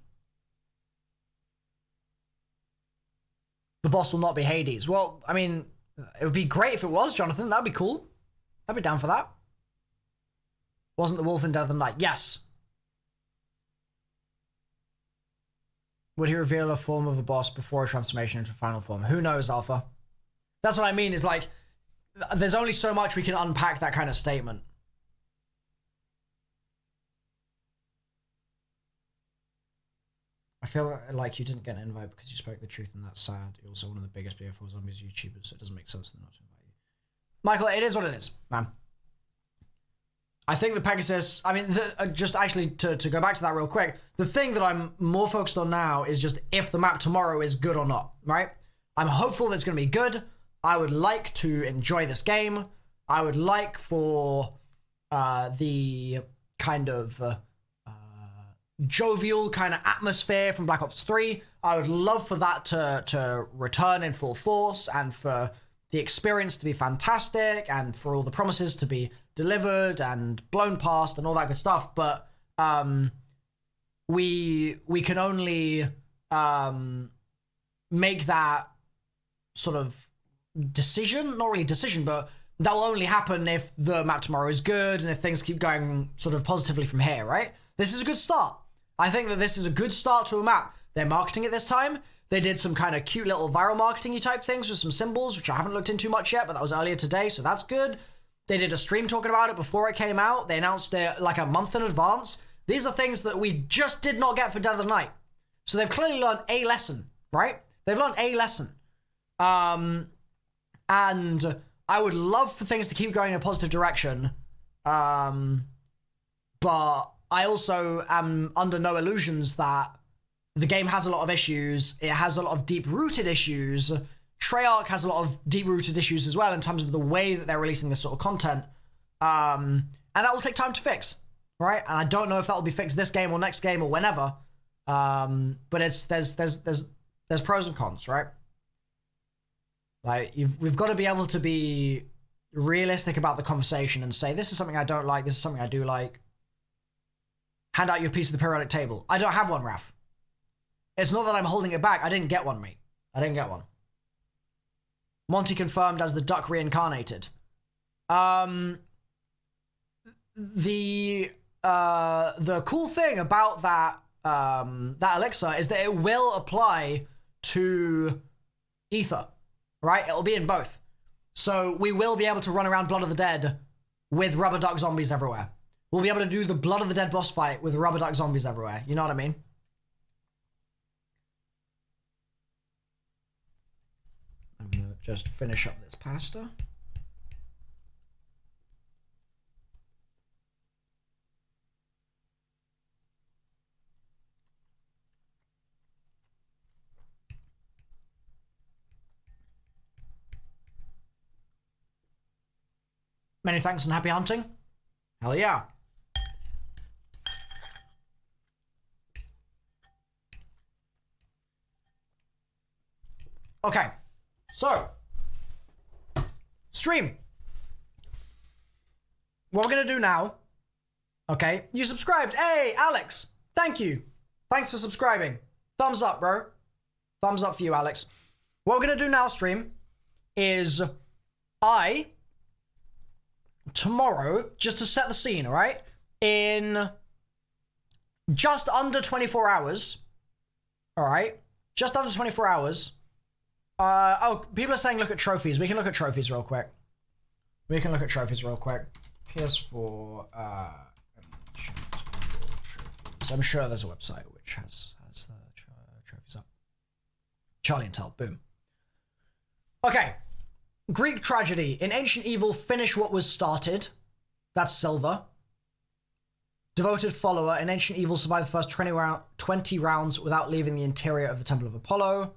The boss will not be Hades. Well, I mean, it would be great if it was, Jonathan. That'd be cool. I'd be down for that. Wasn't the wolf in Dead of the Night? Yes. Would he reveal a form of a boss before a transformation into a final form? Who knows, Alpha? That's what I mean, is like, there's only so much we can unpack that kind of statement. I feel like you didn't get an invite because you spoke the truth, and that's sad. You're also one of the biggest BL4 Zombies YouTubers, so it doesn't make sense to not to invite you. Michael, it is what it is, man. I think the Pegasus, I mean, just actually to go back to that real quick, the thing that I'm more focused on now is just if the map tomorrow is good or not, right? I'm hopeful that it's going to be good. I would like to enjoy this game. I would like for the kind of jovial kind of atmosphere from Black Ops 3. I would love for that to return in full force, and for the experience to be fantastic, and for all the promises to be delivered and blown past and all that good stuff. But we can only make that sort of decision, not really decision, but that will only happen if the map tomorrow is good and if things keep going sort of positively from here, right? This is a good start. I think that this is a good start to a map. They're marketing it this time. They did some kind of cute little viral marketing-y type things with some symbols, which I haven't looked into much yet, but that was earlier today, so that's good. They did a stream talking about it before it came out. They announced it like a month in advance. These are things that we just did not get for Dead of the Night. So they've clearly learned a lesson, right? They've learned a lesson. And I would love for things to keep going in a positive direction. But I also am under no illusions that the game has a lot of issues. It has a lot of deep-rooted issues. Treyarch has a lot of deep-rooted issues as well in terms of the way that they're releasing this sort of content. And that will take time to fix, right? And I don't know if that will be fixed this game or next game or whenever. But there's pros and cons, right? Like, we've got to be able to be realistic about the conversation and say, this is something I don't like, this is something I do like. Hand out your piece of the periodic table. I don't have one, Raf. It's not that I'm holding it back. I didn't get one, mate. I didn't get one. Monty confirmed as the duck reincarnated. The cool thing about that elixir is that it will apply to Ether, right? It'll be in both. So we will be able to run around Blood of the Dead with rubber duck zombies everywhere. We'll be able to do the Blood of the Dead boss fight with rubber duck zombies everywhere. You know what I mean? I'm gonna just finish up this pasta. Many thanks and happy hunting. Hell yeah. Okay, so stream. What we're gonna do now, okay, you subscribed. Hey, Alex, thank you. Thanks for subscribing. Thumbs up, bro. Thumbs up for you, Alex. What we're gonna do now, stream, is tomorrow, just to set the scene, all right, in just under 24 hours, all right, just under 24 hours, oh, people are saying look at trophies. We can look at trophies real quick. PS4, trophies. I'm sure there's a website which has trophies up. Charlie and Tell. Boom. Okay. Greek tragedy. In ancient evil, finish what was started. That's silver. Devoted follower. In ancient evil, survive the first 20 rounds without leaving the interior of the Temple of Apollo.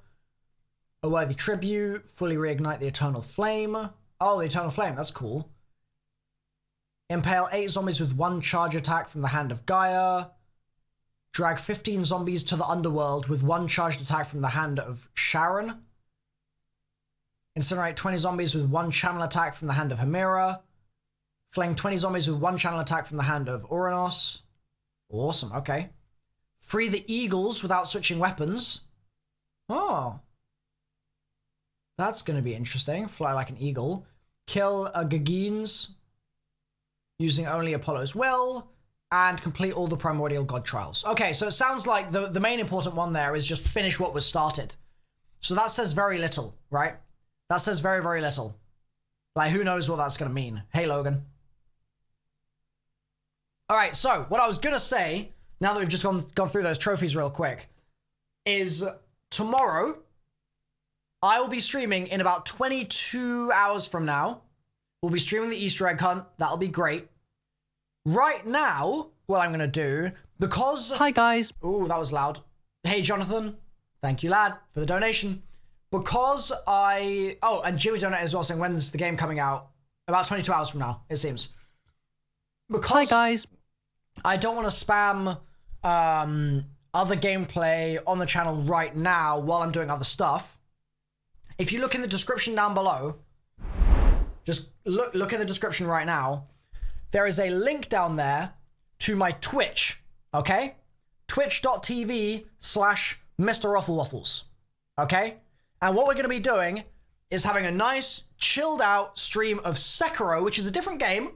A worthy tribute. Fully reignite the eternal flame. Oh, the eternal flame. That's cool. Impale 8 zombies with 1 charge attack from the hand of Gaia. Drag 15 zombies to the underworld with 1 charged attack from the hand of Sharon. Incinerate 20 zombies with 1 channel attack from the hand of Hemira. Fling 20 zombies with 1 channel attack from the hand of Uranus. Awesome, okay. Free the eagles without switching weapons. Oh. That's going to be interesting. Fly like an eagle. Kill a Gagines using only Apollo's will. And complete all the primordial god trials. Okay, so it sounds like the main important one there is just finish what was started. So that says very little, right? That says very, very little. Like, who knows what that's going to mean. Hey, Logan. All right, so what I was going to say, now that we've just gone through those trophies real quick, is tomorrow, I will be streaming in about 22 hours from now. We'll be streaming the Easter egg hunt. That'll be great. Right now, what I'm going to do, because... Hi, guys. Ooh, that was loud. Hey, Jonathan. Thank you, lad, for the donation. Because I... Oh, and Jimmy donated as well, saying when's the game coming out? About 22 hours from now, it seems. Because hi, guys. I don't want to spam other gameplay on the channel right now while I'm doing other stuff. If you look in the description down below, just look in the description right now, there is a link down there to my Twitch, okay? Twitch.tv/MrRoflWaffles, okay? And what we're going to be doing is having a nice, chilled out stream of Sekiro, which is a different game,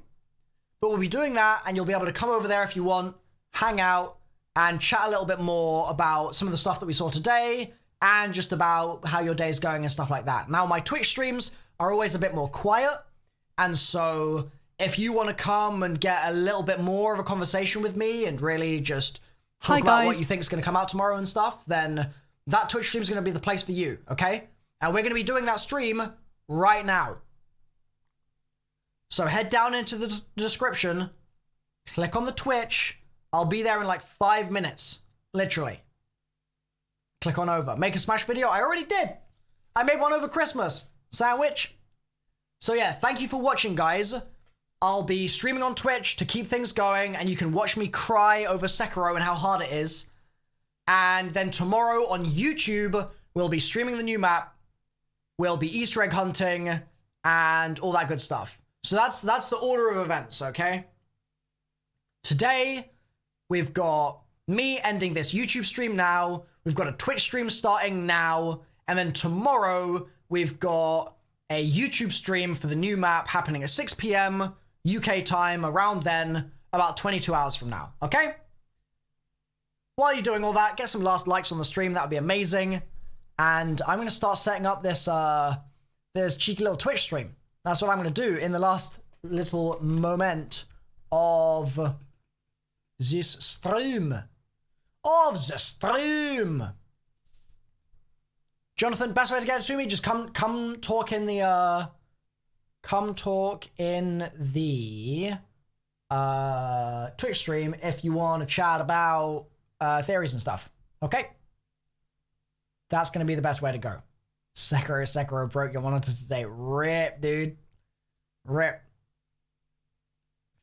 but we'll be doing that, and you'll be able to come over there if you want, hang out, and chat a little bit more about some of the stuff that we saw today, and just about how your day's going and stuff like that. Now, my Twitch streams are always a bit more quiet, and so if you want to come and get a little bit more of a conversation with me and really just talk about what you think is going to come out tomorrow and stuff, then that Twitch stream is going to be the place for you, okay? And we're going to be doing that stream right now. So head down into the description, click on the Twitch. I'll be there in like 5 minutes, literally. Click on over. Make a Smash video. I already did. I made one over Christmas. Sandwich. So yeah, thank you for watching, guys. I'll be streaming on Twitch to keep things going, and you can watch me cry over Sekiro and how hard it is. And then tomorrow on YouTube, we'll be streaming the new map. We'll be Easter egg hunting and all that good stuff. So that's the order of events, okay? Today, we've got me ending this YouTube stream now. We've got a Twitch stream starting now. And then tomorrow, we've got a YouTube stream for the new map happening at 6 p.m. UK time, around then, about 22 hours from now, okay? While you're doing all that, get some last likes on the stream. That would be amazing. And I'm going to start setting up this cheeky little Twitch stream. That's what I'm going to do in the last little moment of this stream. Jonathan, best way to get it to me, just come talk in the Twitch stream if you want to chat about theories and stuff. Okay? That's going to be the best way to go. Sekiro broke your monitor today. Rip, dude. Rip.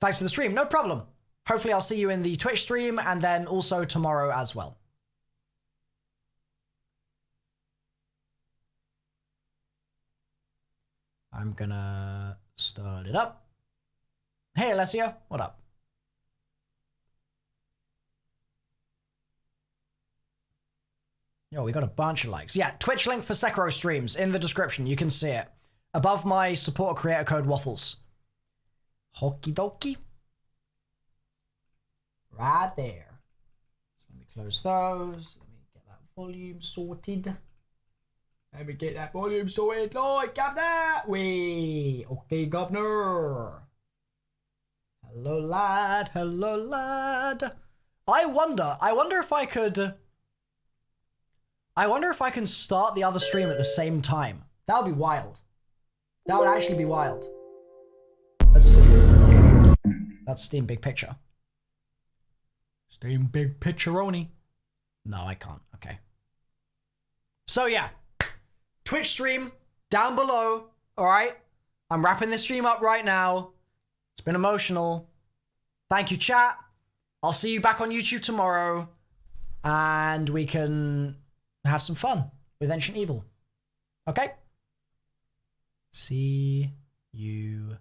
Thanks for the stream. No problem. Hopefully I'll see you in the Twitch stream and then also tomorrow as well. I'm gonna start it up. Hey, Alessia. What up? Yo, we got a bunch of likes. Yeah, Twitch link for Sekiro streams in the description. You can see it. Above my support creator code Waffles. Hockey dokie. Right there. So let me close those. Let me get that volume sorted. Like governor. Wee. Okay, governor. Hello, lad. Hello, lad. I wonder if I could I wonder if I can start the other stream at the same time. That would be wild. That would actually be wild. Let's see. That's Steam Big Picture. Steam Big Picture-oni. No, I can't. Okay. So yeah. Twitch stream down below. Alright? I'm wrapping this stream up right now. It's been emotional. Thank you, chat. I'll see you back on YouTube tomorrow. And we can have some fun with Ancient Evil. Okay? See you